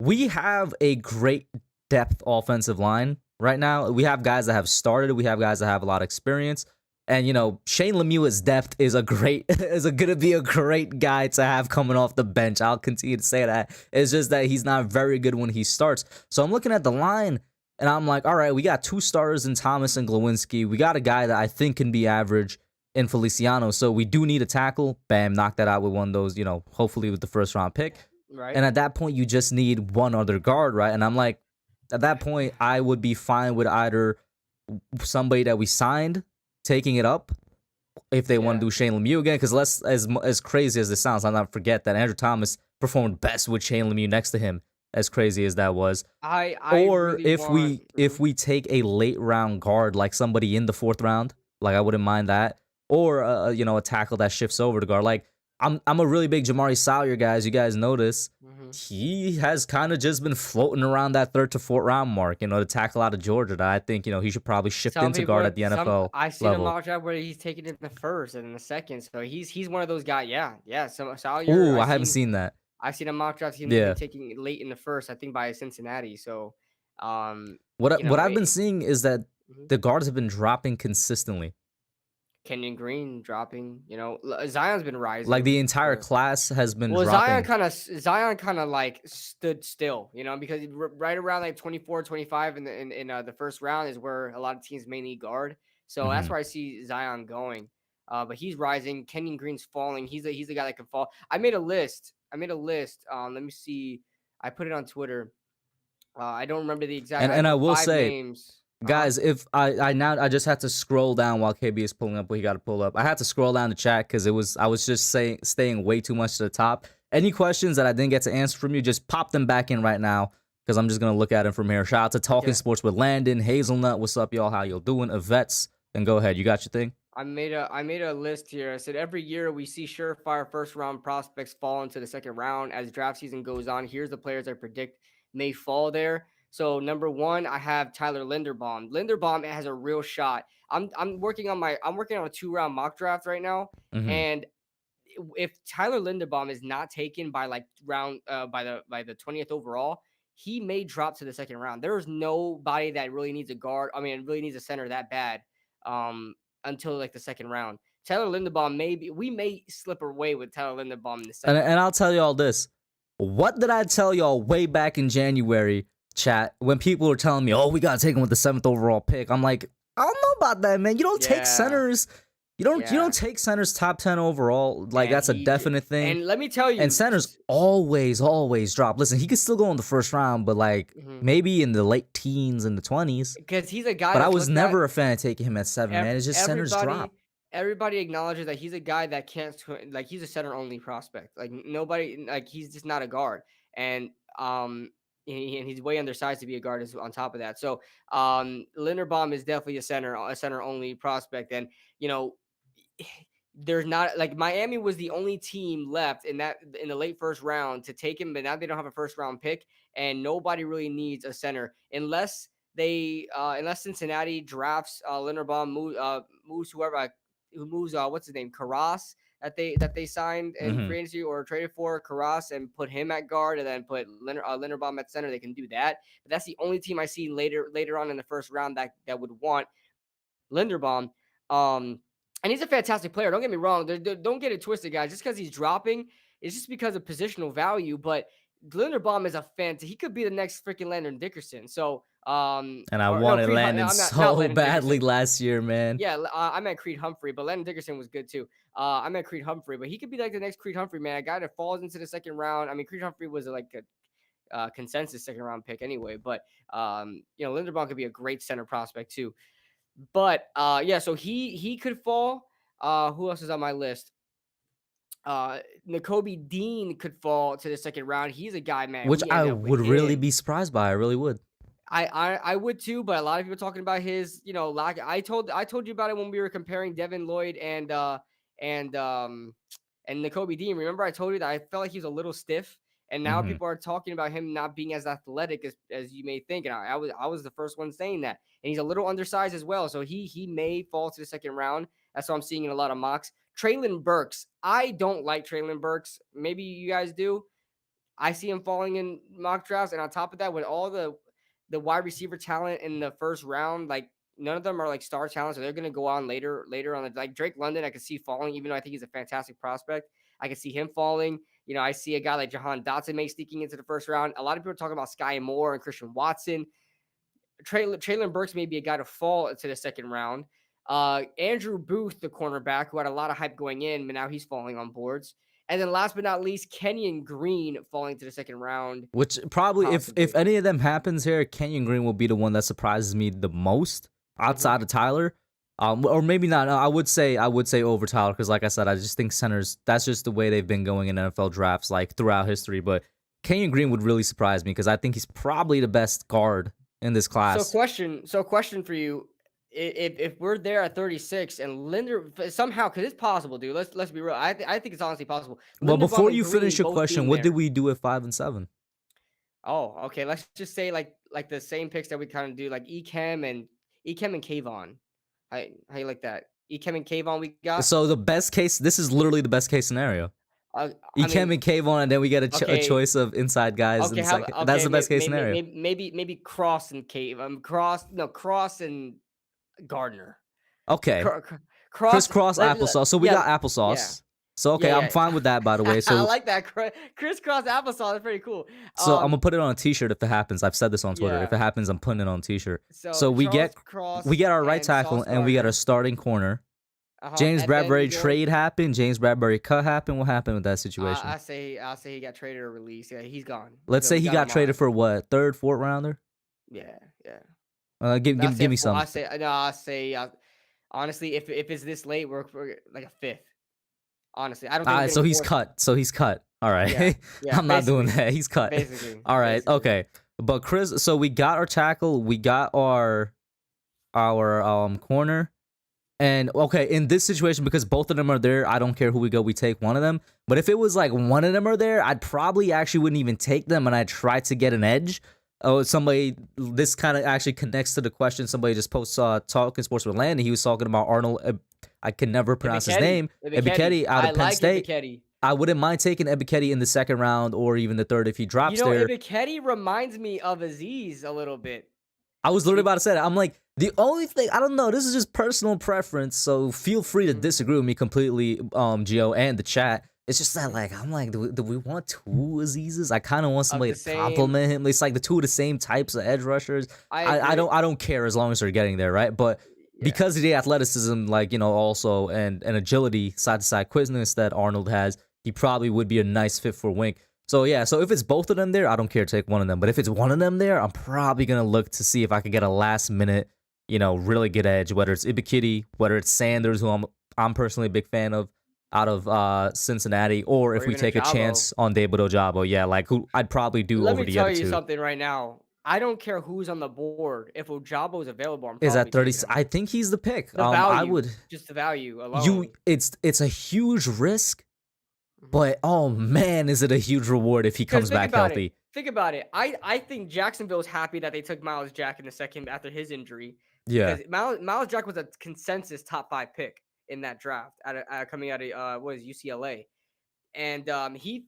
Speaker 1: We have a great depth offensive line right now. We have guys that have started. We have guys that have a lot of experience. And you know, Shane Lemieux's depth is gonna be a great guy to have coming off the bench. I'll continue to say that. It's just that he's not very good when he starts. So I'm looking at the line and I'm like, all right, we got 2 starters in Thomas and Glowinski. We got a guy that I think can be average in Feliciano. So we do need a tackle. Bam, knock that out with one of those, you know, hopefully with the first round pick.
Speaker 2: Right.
Speaker 1: And at that point, you just need one other guard, right? And I'm like, at that point, I would be fine with either somebody that we signed taking it up if they want to do Shane Lemieux again. Because as crazy as this sounds, I'll not forget that Andrew Thomas performed best with Shane Lemieux next to him. As crazy as that was, if we take a late round guard like somebody in the 4th round, like I wouldn't mind that, or you know, a tackle that shifts over to guard. Like I'm a really big Jamari Salyer guy, as you guys notice. He has kind of just been floating around that 3rd to 4th round mark. You know, the tackle out of Georgia that I think, you know, he should probably shift into guard at the NFL
Speaker 2: I've seen
Speaker 1: level.
Speaker 2: a mock draft where he's taken it in the 1st and in the 2nd, so he's one of those guys. Yeah. So Salyer.
Speaker 1: Ooh, I haven't seen that.
Speaker 2: I've seen a mock draft him taking late in the 1st, I think by Cincinnati. So,
Speaker 1: what I've been seeing is that the guards have been dropping consistently.
Speaker 2: Kenyon Green dropping, you know, Zion's been rising.
Speaker 1: Like the entire class has been dropping.
Speaker 2: Zion kind of like stood still, you know, because right around like 24, 25 in the first round is where a lot of teams may need guard. So that's where I see Zion going. But he's rising. Kenyon Green's falling. He's a guy that can fall. I made a list. Let me see. I put it on Twitter. I don't remember the exact.
Speaker 1: And I will say,
Speaker 2: names.
Speaker 1: Guys, if I just had to scroll down while KB is pulling up what he got to pull up. I had to scroll down the chat because I was just staying way too much to the top. Any questions that I didn't get to answer from you, just pop them back in right now because I'm just gonna look at them from here. Shout out to Talking Sports with Landon, Hazelnut. What's up, y'all? How y'all doing? Yvette's. And go ahead. You got your thing?
Speaker 2: I made a list here. I said every year we see surefire first round prospects fall into the 2nd round as draft season goes on. Here's the players I predict may fall there. So number 1, I have Tyler Linderbaum. Linderbaum has a real shot. I'm working on a 2-round mock draft right now, and if Tyler Linderbaum is not taken by like round by the 20th overall, he may drop to the 2nd round. There is nobody that really needs a guard. I mean, really needs a center that bad until like the 2nd round. Tyler Linderbaum we may slip away with Tyler Linderbaum in the 2nd.
Speaker 1: And I'll tell you all this. What did I tell y'all way back in January? Chat, when people were telling me, oh, we gotta take him with the 7th overall pick, I'm like, I don't know about that, man. You don't take centers. You don't take centers top 10 overall. Like,
Speaker 2: And
Speaker 1: that's a
Speaker 2: he did,
Speaker 1: definite thing.
Speaker 2: and let me tell
Speaker 1: And
Speaker 2: you,
Speaker 1: centers always drop. Listen, he could still go in the first round, but like maybe in the late teens and the 20s.
Speaker 2: because he's a guy
Speaker 1: But I
Speaker 2: that's
Speaker 1: was
Speaker 2: looked at.
Speaker 1: never a fan of taking him at 7, man. It's just centers drop.
Speaker 2: Everybody acknowledges that he's a guy that can't like he's a center only prospect. Like nobody, like he's just not a guard, and and he's way undersized to be a guard on top of that. So Linderbaum is definitely a center only prospect, and you know there's not like Miami was the only team left in the late first round to take him, but now they don't have a first round pick, and nobody really needs a center unless Cincinnati drafts Linderbaum, moves who moves what's his name, Karras, that they signed in free agency or traded for Karras and put him at guard and then put Linderbaum at center. They can do that, but that's the only team I see later on in the first round that would want Linderbaum. And he's a fantastic player. Don't get me wrong. Don't get it twisted, guys. Just because he's dropping, it's just because of positional value. But Linderbaum is a fantastic. He could be the next freaking Landon Dickerson. So,
Speaker 1: and I wanted Landon so badly last year, man.
Speaker 2: Yeah, I meant Creed Humphrey, but Landon Dickerson was good too. I meant Creed Humphrey, but he could be like the next Creed Humphrey, man. A guy that falls into the second round. I mean, Creed Humphrey was like a consensus second round pick anyway. But Linderbaum could be a great center prospect too. But so he could fall. Who else is on my list? Nakobe Dean could fall to the second round. He's a guy, man.
Speaker 1: Which I would really be surprised by. I really would.
Speaker 2: I would too, but a lot of people talking about his, lack. I told you about it when we were comparing Devin Lloyd and Nakobe Dean. Remember I told you that I felt like he was a little stiff, and now people are talking about him not being as athletic as you may think. And I was the first one saying that. And he's a little undersized as well, so he may fall to the second round. That's what I'm seeing in a lot of mocks. Treylon Burks. I don't like Treylon Burks. Maybe you guys do. I see him falling in mock drafts, and on top of that, with all the wide receiver talent in the first round, like none of them are like star talent, so they're going to go on later on. Like Drake London, I could see falling, even though I think he's a fantastic prospect. I could see him falling. I see a guy like Jahan Dotson may sneaking into the first round. A lot of people are talking about Sky Moore and Christian Watson. Treylon Burks may be a guy to fall to the second round. Andrew Booth, the cornerback, who had a lot of hype going in, but now he's falling on boards. And then last but not least, Kenyon Green falling to the second round.
Speaker 1: Which probably, if any of them happens here, Kenyon Green will be the one that surprises me the most outside of Tyler. Or maybe not. I would say over Tyler because, like I said, I just think centers, that's just the way they've been going in NFL drafts like throughout history. But Kenyon Green would really surprise me because I think he's probably the best guard in this class.
Speaker 2: So question for you. If we're there at 36 and Linder somehow, because it's possible, dude. Let's be real. I think it's honestly possible.
Speaker 1: Well, before you finish your question, what did we do at 5 and 7?
Speaker 2: Oh, okay. Let's just say like the same picks that we kind of do, like Ekem and Kayvon. How you like that? Ekem and Kayvon we got.
Speaker 1: So the best case, this is literally the best case scenario. Ekem and Kayvon, and then we get a choice of inside guys.
Speaker 2: Okay,
Speaker 1: that's the best case scenario.
Speaker 2: Maybe Cross and Cross and Gardner.
Speaker 1: Okay. Crisscross applesauce. So we got applesauce. Yeah. So okay, I'm fine with that, by the way. So
Speaker 2: I like that crisscross applesauce. That's pretty cool.
Speaker 1: So I'm gonna put it on a T-shirt if it happens. I've said this on Twitter. Yeah. If it happens, I'm putting it on a T-shirt. So we get our right tackle and we get our starting corner. James Bradbury trade happened. James Bradbury cut happened. What happened with that situation?
Speaker 2: I'll say he got traded or released. Yeah, he's gone.
Speaker 1: Let's say he got traded for what? 3rd, 4th rounder?
Speaker 2: Yeah.
Speaker 1: Give me some.
Speaker 2: I say honestly, if it's this late, we're like a 5th. Honestly, I don't think.
Speaker 1: So he's cut. All right. Yeah, I'm not doing that. He's cut. Basically. All right. Basically. Okay. But Chris, so we got our tackle, we got our corner. And okay, in this situation, because both of them are there, I don't care who we go, we take one of them. But if it was like one of them are there, I'd probably actually wouldn't even take them, and I'd try to get an edge. Oh, this kind of actually connects to the question somebody just posted Talking Sports with Landon. He was talking about Arnold. I can never pronounce his name. Ebiketie out of Penn State. Ebiketie. I wouldn't mind taking Ebiketie in the 2nd round or even the 3rd if he drops there.
Speaker 2: Ebiketie reminds me of Aziz a little bit.
Speaker 1: I was literally about to say that. I'm like, the only thing, I don't know, this is just personal preference, so feel free to disagree with me completely, Gio, and the chat. It's just that, like, I'm like, do we want 2 Azizes? I kind of want somebody to compliment him. It's like the 2 of the same types of edge rushers. I don't care as long as they're getting there, right? But
Speaker 2: Yeah.
Speaker 1: because of the athleticism, like, also and agility, side to side quickness that Arnold has, he probably would be a nice fit for Wink. So yeah, so if it's both of them there, I don't care, take one of them. But if it's one of them there, I'm probably gonna look to see if I could get a last minute, really good edge, whether it's Ibikitty, whether it's Sanders, who I'm personally a big fan of out of Cincinnati, or
Speaker 2: Or
Speaker 1: if we
Speaker 2: even
Speaker 1: take a
Speaker 2: Ojabo.
Speaker 1: chance on David Ojabo, yeah, like who I'd probably do
Speaker 2: Let
Speaker 1: over
Speaker 2: me
Speaker 1: the
Speaker 2: tell
Speaker 1: other
Speaker 2: you
Speaker 1: two.
Speaker 2: something right now. I don't care who's on the board. If Ojabo is available, I'm
Speaker 1: Is
Speaker 2: probably
Speaker 1: at 30.
Speaker 2: taking him.
Speaker 1: I think he's the pick.
Speaker 2: The
Speaker 1: I
Speaker 2: value,
Speaker 1: would
Speaker 2: just the value
Speaker 1: you
Speaker 2: alone.
Speaker 1: it's a huge risk,
Speaker 2: Mhm.
Speaker 1: but oh man, is it a huge reward if he
Speaker 2: Because
Speaker 1: comes
Speaker 2: think
Speaker 1: back
Speaker 2: about it.
Speaker 1: healthy.
Speaker 2: Think about it. I think Jacksonville's happy that they took Miles Jack in the second after his injury
Speaker 1: Yeah.
Speaker 2: because Miles Jack was a consensus top 5 pick in that draft coming out of what is UCLA. And he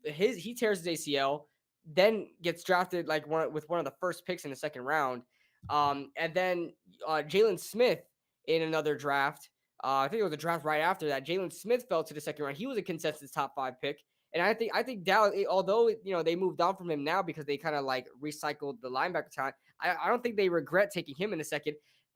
Speaker 2: tears his ACL, then gets drafted like with one of the first picks in the second round. And then Jalen Smith in another draft. I think it was a draft right after that. Jalen Smith fell to the second round. He was a consensus top 5 pick. And I think Dallas, although they moved on from him now because they kind of like recycled the linebacker talent, I don't think they regret taking him in the second.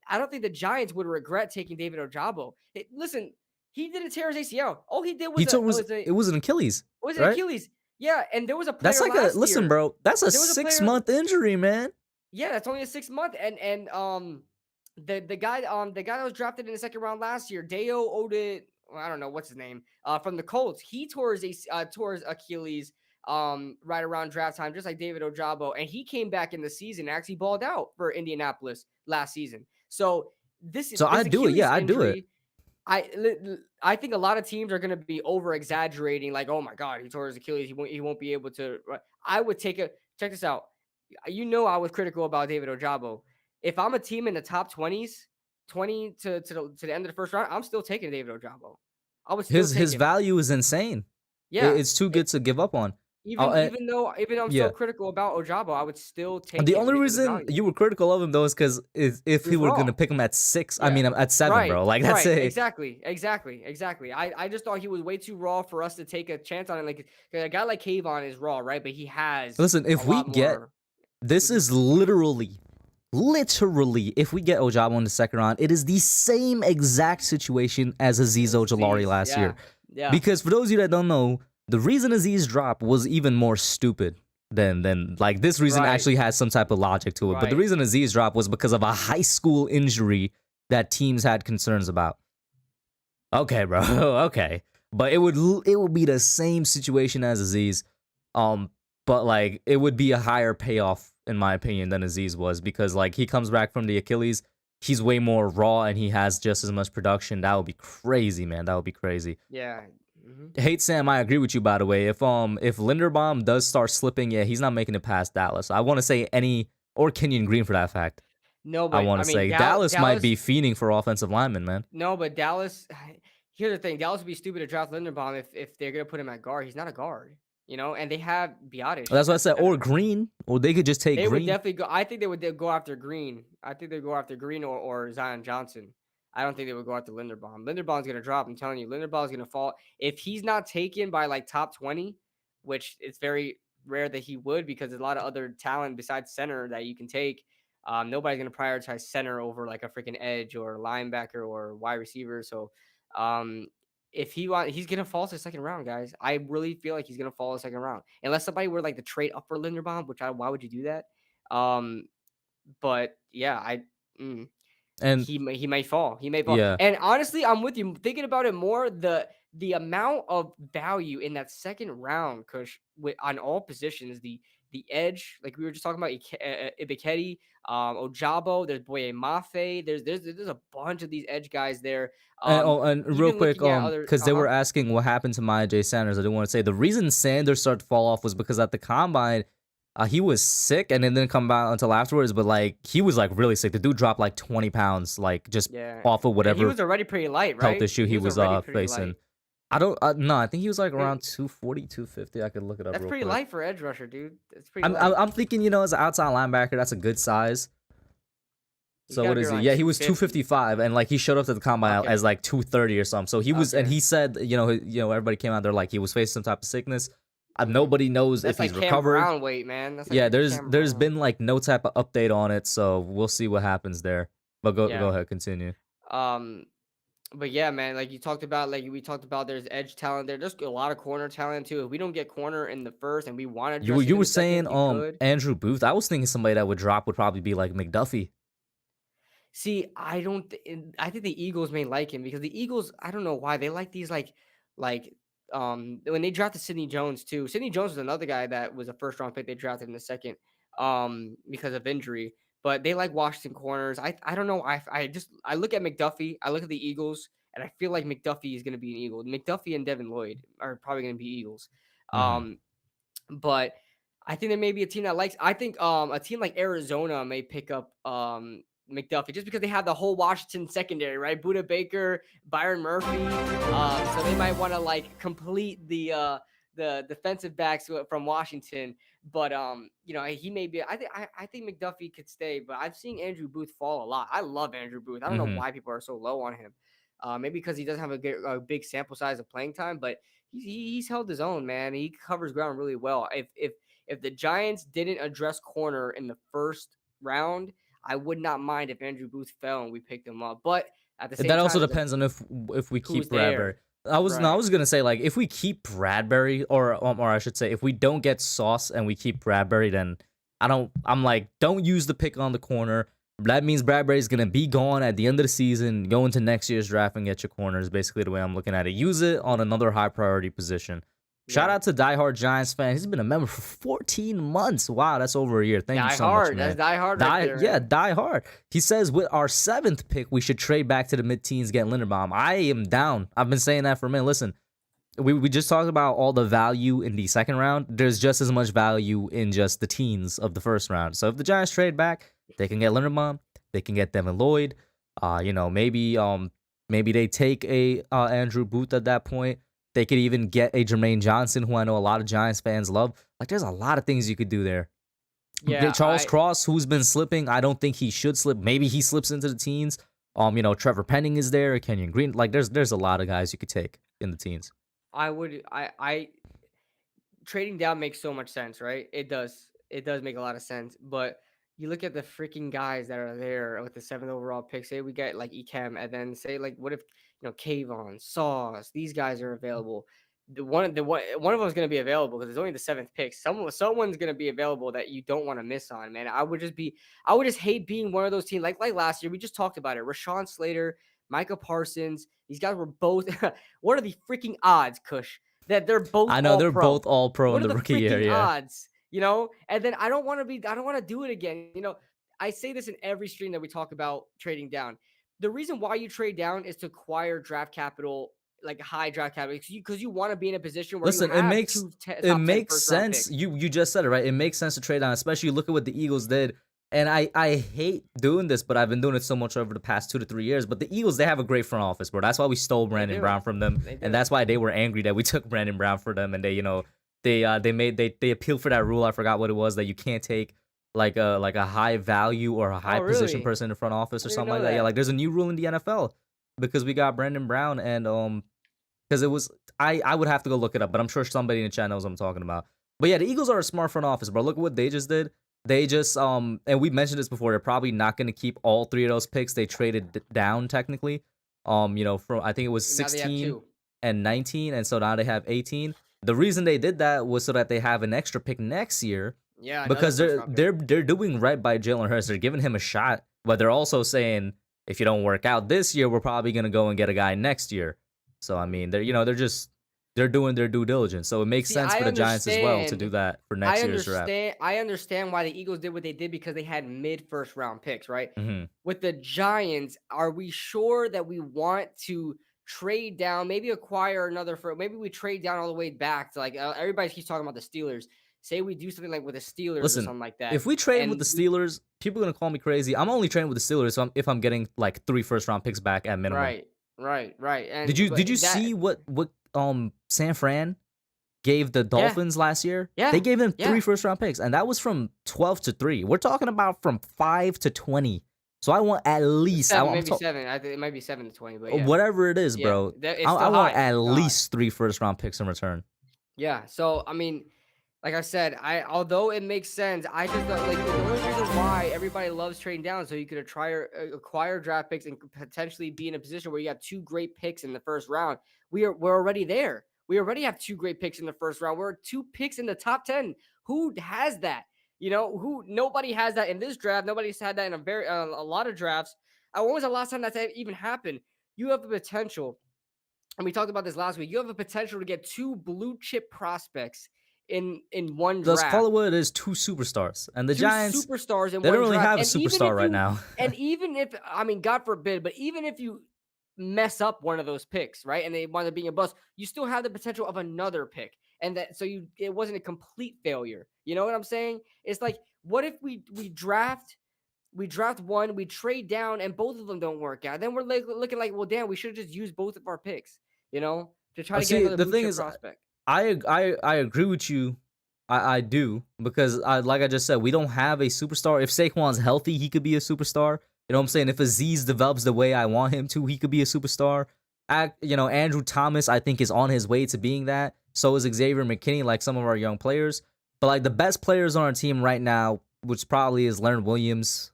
Speaker 2: I don't think the Giants would regret taking David Ojabo. Listen, he didn't tear his ACL. All he did
Speaker 1: He
Speaker 2: was
Speaker 1: told it was an Achilles,
Speaker 2: was it
Speaker 1: right?
Speaker 2: Achilles? Yeah, and there was a
Speaker 1: That's
Speaker 2: player
Speaker 1: like a
Speaker 2: last
Speaker 1: listen,
Speaker 2: year.
Speaker 1: bro. That's a
Speaker 2: There was a
Speaker 1: six
Speaker 2: player.
Speaker 1: month injury, man.
Speaker 2: Yeah, that's only a 6 month. And the guy that was drafted in the second round last year, Deo Oded, well, I don't know what's his name, from the Colts. He tore his Achilles right around draft time, just like David Ojabo, and he came back in the season and actually balled out for Indianapolis last season. So
Speaker 1: So
Speaker 2: this
Speaker 1: I do it.
Speaker 2: Achilles
Speaker 1: Yeah, I do it.
Speaker 2: injury. I think a lot of teams are going to be over exaggerating, like, oh my God, he tore his Achilles. He won't be able to. I would check this out. I was critical about David Ojabo. If I'm a team in the top 20s, 20 to the end of the first round, I'm still taking David Ojabo. I would still take
Speaker 1: His
Speaker 2: him.
Speaker 1: value is insane.
Speaker 2: Yeah.
Speaker 1: It's too
Speaker 2: It,
Speaker 1: good to give up on. Oh,
Speaker 2: even even though I'm so
Speaker 1: yeah.
Speaker 2: critical about Ojabo, I would still take
Speaker 1: The
Speaker 2: him
Speaker 1: only
Speaker 2: because of
Speaker 1: reason
Speaker 2: value.
Speaker 1: you were critical of him though is because if
Speaker 2: He
Speaker 1: he
Speaker 2: was
Speaker 1: were gonna
Speaker 2: raw.
Speaker 1: pick him at 6, I
Speaker 2: Yeah.
Speaker 1: mean at 7,
Speaker 2: Right.
Speaker 1: bro. Like that's
Speaker 2: Right.
Speaker 1: it.
Speaker 2: Exactly. I just thought he was way too raw for us to take a chance on it. Like a guy like Kayvon is raw, right? But he has
Speaker 1: Listen,
Speaker 2: a
Speaker 1: if we
Speaker 2: lot
Speaker 1: get
Speaker 2: more.
Speaker 1: this
Speaker 2: Mhm.
Speaker 1: is literally, if we get Ojabo in the second round, it is the same exact situation as Azeez Ojulari
Speaker 2: Aziz,
Speaker 1: last year.
Speaker 2: yeah. Yeah.
Speaker 1: Because for those of you that don't know, the reason Azeez dropped was even more stupid than like this reason
Speaker 2: Right.
Speaker 1: actually has some type of logic to it. But the
Speaker 2: Right.
Speaker 1: reason Azeez dropped was because of a high school injury that teams had concerns about. Okay, bro. Okay. But it would be the same situation as Azeez. But like it would be a higher payoff in my opinion than Azeez was because like he comes back from the Achilles, he's way more raw and he has just as much production. That would be crazy, man. That would be crazy.
Speaker 2: Yeah. Mhm.
Speaker 1: Hate Sam, I agree with you by the way. If Linderbaum does start slipping, yeah, he's not making it past Dallas. I want to say or Kenyon Green for that fact.
Speaker 2: No,
Speaker 1: I
Speaker 2: but
Speaker 1: want
Speaker 2: I
Speaker 1: to
Speaker 2: mean
Speaker 1: say Dallas might
Speaker 2: Dallas.
Speaker 1: be fiending for offensive linemen, man.
Speaker 2: No, but Dallas. Here's the thing: Dallas would be stupid to draft Linderbaum if they're gonna put him at guard. He's not a guard, and they have Biotish
Speaker 1: That's what I
Speaker 2: at
Speaker 1: said. Or
Speaker 2: center.
Speaker 1: Green, or they could just take
Speaker 2: They would
Speaker 1: Green.
Speaker 2: definitely go. I think they'd go after Green. I think they'd go after Green or Zion Johnson. I don't think they would go after Linderbaum. Linderbaum's gonna drop. I'm telling you, Linderbaum's gonna fall if he's not taken by like top 20, which it's very rare that he would because there's a lot of other talent besides center that you can take. Nobody's gonna prioritize center over like a freaking edge or linebacker or wide receiver. So, um, if he's gonna fall to the second round, guys. I really feel like he's gonna fall to the second round, unless somebody were like to trade up for Linderbaum, why would you do that? Um, but yeah, mm,
Speaker 1: And
Speaker 2: he may fall. He may fall.
Speaker 1: yeah.
Speaker 2: And honestly, I'm with you. Thinking about it more, the amount of value in that second round, Kush, on all positions, the edge, like we were just talking about, Ibiketi, Ojabo, there's Boye Mafe, there's a bunch of these edge guys there.
Speaker 1: And real
Speaker 2: Even
Speaker 1: quick,
Speaker 2: looking at other,
Speaker 1: because they were asking what happened to Maya J. Sanders. I didn't want to say the reason Sanders started to fall off was because at the combine, he was sick and it didn't come out until afterwards. But like he was like really sick. The dude dropped like 20 pounds, like just
Speaker 2: yeah,
Speaker 1: off of
Speaker 2: and he
Speaker 1: whatever
Speaker 2: was already pretty light,
Speaker 1: health
Speaker 2: right?
Speaker 1: issue
Speaker 2: He
Speaker 1: he
Speaker 2: was
Speaker 1: was
Speaker 2: already pretty
Speaker 1: facing.
Speaker 2: light.
Speaker 1: I don't no, I think he was like
Speaker 2: It-
Speaker 1: around 240, 250. I could look it up
Speaker 2: that's
Speaker 1: real
Speaker 2: pretty
Speaker 1: quick.
Speaker 2: light for edge rusher, dude. That's pretty
Speaker 1: I'm
Speaker 2: light.
Speaker 1: I'm thinking, as an outside linebacker, that's a good size.
Speaker 2: He's
Speaker 1: So
Speaker 2: got to
Speaker 1: what
Speaker 2: be
Speaker 1: is he?
Speaker 2: around
Speaker 1: Yeah,
Speaker 2: like
Speaker 1: he was
Speaker 2: 250.
Speaker 1: 255, and like he showed up to the combine
Speaker 2: Okay.
Speaker 1: as like 230 or something. So he was, and
Speaker 2: Okay.
Speaker 1: he said, everybody came out there like he was facing some type of sickness.
Speaker 2: Mhm.
Speaker 1: Nobody knows
Speaker 2: That's
Speaker 1: if he's
Speaker 2: like Cam
Speaker 1: recovered.
Speaker 2: Brown weight, man. That's like
Speaker 1: Yeah,
Speaker 2: freaking
Speaker 1: there's
Speaker 2: Cam
Speaker 1: there's
Speaker 2: Brown.
Speaker 1: been like no type of update on it, so we'll see what happens there. But go
Speaker 2: Yeah.
Speaker 1: ahead, continue.
Speaker 2: Um, but yeah, man, like you talked about, like we talked about, there's edge talent there. There's a lot of corner talent too. If we don't get corner in the first and we want to
Speaker 1: You
Speaker 2: address it
Speaker 1: you
Speaker 2: in
Speaker 1: were
Speaker 2: the second,
Speaker 1: saying
Speaker 2: you could.
Speaker 1: Andrew Booth. I was thinking somebody that would drop would probably be like McDuffie.
Speaker 2: See, I don't. I think the Eagles may like him because the Eagles. I don't know why they like these like when they drafted Sidney Jones too. Sidney Jones was another guy that was a first round pick they drafted in the second because of injury. But they like Washington corners. I don't know. I look at McDuffie. I look at the Eagles, and I feel like McDuffie is going to be an Eagle. McDuffie and Devin Lloyd are probably going to be Eagles.
Speaker 1: Hmm.
Speaker 2: Um, but I think there may be a team that likes. I think a team like Arizona may pick up McDuffie just because they have the whole Washington secondary, right? Buda Baker, Byron Murphy. So they might want to like complete the defensive backs from Washington. But he may be. I think McDuffie could stay, but I've seen Andrew Booth fall a lot. I love Andrew Booth. I don't know
Speaker 1: Hmm.
Speaker 2: why people are so low on him. Maybe because he doesn't have a big sample size of playing time, but he's held his own, man. He covers ground really well. If the Giants didn't address corner in the first round, I would not mind if Andrew Booth fell and we picked him up. But at the same
Speaker 1: That also
Speaker 2: time,
Speaker 1: depends on if we keep
Speaker 2: who's
Speaker 1: Bradbury.
Speaker 2: there,
Speaker 1: I
Speaker 2: right?
Speaker 1: was gonna say like if we keep Bradbury or I should say if we don't get Sauce and we keep Bradbury, then I'm like don't use the pick on the corner. That means Bradbury's gonna be gone at the end of the season. Go into next year's draft and get your corners. Basically the way I'm looking at it. Use it on another high priority position. Shout
Speaker 2: Yeah,
Speaker 1: out to diehard Giants fan. He's been a member for 14 months. Wow, that's over a year. Thank you
Speaker 2: die
Speaker 1: so much,
Speaker 2: hard. That's
Speaker 1: man.
Speaker 2: die hard right there,
Speaker 1: Yeah,
Speaker 2: man.
Speaker 1: die hard. He says with our seventh pick, we should trade back to the mid-teens, get Linderbaum. I am down. I've been saying that for a minute. Listen, we just talked about all the value in the second round. There's just as much value in just the teens of the first round. So if the Giants trade back, they can get Linderbaum. They can get Devin Lloyd. Maybe they take a Andrew Booth at that point. They could even get a Jermaine Johnson, who I know a lot of Giants fans love. Like, there's a lot of things you could do there.
Speaker 2: Yeah,
Speaker 1: Charles Cross, who's been slipping, I don't think he should slip. Maybe he slips into the teens. Trevor Penning is there, Kenyon Green. Like, there's a lot of guys you could take in the teens.
Speaker 2: I would. I trading down makes so much sense, right? It does. It does make a lot of sense. But you look at the freaking guys that are there with the seventh overall pick. Say we get like Ekem, and then say like, what if Kayvon, Sauce, these guys are available. One of them is going to be available because it's only the seventh pick. Someone's going to be available that you don't want to miss on, man. I would just hate being one of those teams like last year. We just talked about it. Rashawn Slater, Micah Parsons. These guys were both. What are the freaking odds, Kush? That they're both
Speaker 1: I know
Speaker 2: all
Speaker 1: they're
Speaker 2: pro.
Speaker 1: both all pro in
Speaker 2: What are
Speaker 1: the
Speaker 2: the
Speaker 1: rookie year,
Speaker 2: freaking
Speaker 1: yeah.
Speaker 2: odds? And then I don't want to do it again. I say this in every stream that we talk about trading down. The reason why you trade down is to acquire draft capital, like high draft capital, because you want to be in a position where you
Speaker 1: Listen,
Speaker 2: have
Speaker 1: it
Speaker 2: top 10
Speaker 1: makes
Speaker 2: first round
Speaker 1: sense.
Speaker 2: picks.
Speaker 1: You just said it right. It makes sense to trade down, especially look at what the Eagles did. And I hate doing this, but I've been doing it so much over the past 2 to 3 years. But the Eagles, they have a great front office, bro. That's why we stole
Speaker 2: They
Speaker 1: Brandon
Speaker 2: do.
Speaker 1: Brown from them,
Speaker 2: They
Speaker 1: and
Speaker 2: do.
Speaker 1: that's why they were angry that we took Brandon Brown for them. And they appealed for that rule. I forgot what it was, that you can't take like a high value or a high
Speaker 2: Oh,
Speaker 1: position
Speaker 2: really?
Speaker 1: person in the front office
Speaker 2: I
Speaker 1: or
Speaker 2: didn't even
Speaker 1: something
Speaker 2: know
Speaker 1: like that. Yeah,
Speaker 2: that.
Speaker 1: like there's a new rule in the NFL because we got Brandon Brown and because it was I would have to go look it up, but I'm sure somebody in the chat knows what I'm talking about. But yeah, the Eagles are a smart front office, bro. Look at what they just did. They just and we mentioned this before. They're probably not going to keep all three of those picks. They traded down technically. From I think it was
Speaker 2: Now they have
Speaker 1: 16
Speaker 2: two.
Speaker 1: and 19, and so now they have 18. The reason they did that was so that they have an extra pick next year
Speaker 2: Yeah, another
Speaker 1: because
Speaker 2: first
Speaker 1: they're
Speaker 2: round pick.
Speaker 1: they're they're doing right by Jalen Hurts. They're giving him a shot, but they're also saying if you don't work out this year, we're probably gonna go and get a guy next year. So I mean, they're doing their due diligence. So it makes
Speaker 2: See,
Speaker 1: sense
Speaker 2: I
Speaker 1: for the Giants as well to do
Speaker 2: understand.
Speaker 1: that for
Speaker 2: I
Speaker 1: next year's draft.
Speaker 2: understand. I understand why the Eagles did what they did because they had mid first round picks, right?
Speaker 1: Hmm.
Speaker 2: With the Giants, are we sure that we want to trade down, maybe acquire another for maybe we trade down all the way back to like everybody keeps talking about the Steelers. Say we do something like with the Steelers or
Speaker 1: Listen,
Speaker 2: something like that.
Speaker 1: if we trade with
Speaker 2: And
Speaker 1: the Steelers, people are gonna call me crazy. I'm only trading with the Steelers if I'm getting like 3 first round picks back at minimum.
Speaker 2: right, right.
Speaker 1: Did
Speaker 2: And
Speaker 1: you
Speaker 2: but
Speaker 1: did you
Speaker 2: that
Speaker 1: see what San Fran gave the
Speaker 2: yeah,
Speaker 1: Dolphins last year? They
Speaker 2: yeah,
Speaker 1: gave them
Speaker 2: yeah.
Speaker 1: 3 first round picks, and that was from 12 to 3. We're talking about from 5 to 20. So I want at least
Speaker 2: Seven, maybe seven. I think it might be 7 to 20, but yeah.
Speaker 1: whatever it is,
Speaker 2: Yeah.
Speaker 1: bro.
Speaker 2: It's
Speaker 1: I
Speaker 2: still
Speaker 1: want
Speaker 2: high.
Speaker 1: at
Speaker 2: It's still high.
Speaker 1: least 3 first round picks in return.
Speaker 2: Yeah. So I mean, Like I said, although it makes sense, I just don't like the only reason why everybody loves trading down so you could acquire draft picks and could potentially be in a position where you have two great picks in the first round. We're already there. We already have two great picks in the first round. We're two picks in the top 10. Who has that? Who nobody has that in this draft. Nobody's had that in a lot of drafts. When was the last time that's even happened? You have the potential, and we talked about this last week. You have a potential to get two blue chip prospects in one
Speaker 1: Let's call
Speaker 2: draft.
Speaker 1: it what it is, two superstars. And the
Speaker 2: Two
Speaker 1: Giants,
Speaker 2: superstars in
Speaker 1: they don't
Speaker 2: one
Speaker 1: really
Speaker 2: draft.
Speaker 1: have a superstar right now.
Speaker 2: And even if, I mean, God forbid, but even if you mess up one of those picks, right, and they wind up being a bust, you still have the potential of another pick. And that, so it wasn't a complete failure. You know what I'm saying? It's like, what if we draft one, we trade down, and both of them don't work out? Then we're like looking like, well, damn, we should have just used both of our picks, to try to get
Speaker 1: See,
Speaker 2: another
Speaker 1: the
Speaker 2: blue
Speaker 1: thing
Speaker 2: chip
Speaker 1: is,
Speaker 2: prospect.
Speaker 1: I agree with you. I do because like I just said, we don't have a superstar. If Saquon's healthy, he could be a superstar. You know what I'm saying? If Aziz develops the way I want him to, he could be a superstar. Andrew Thomas, I think, is on his way to being that. So is Xavier McKinney, like some of our young players. But like the best players on our team right now, which probably is Leonard Williams,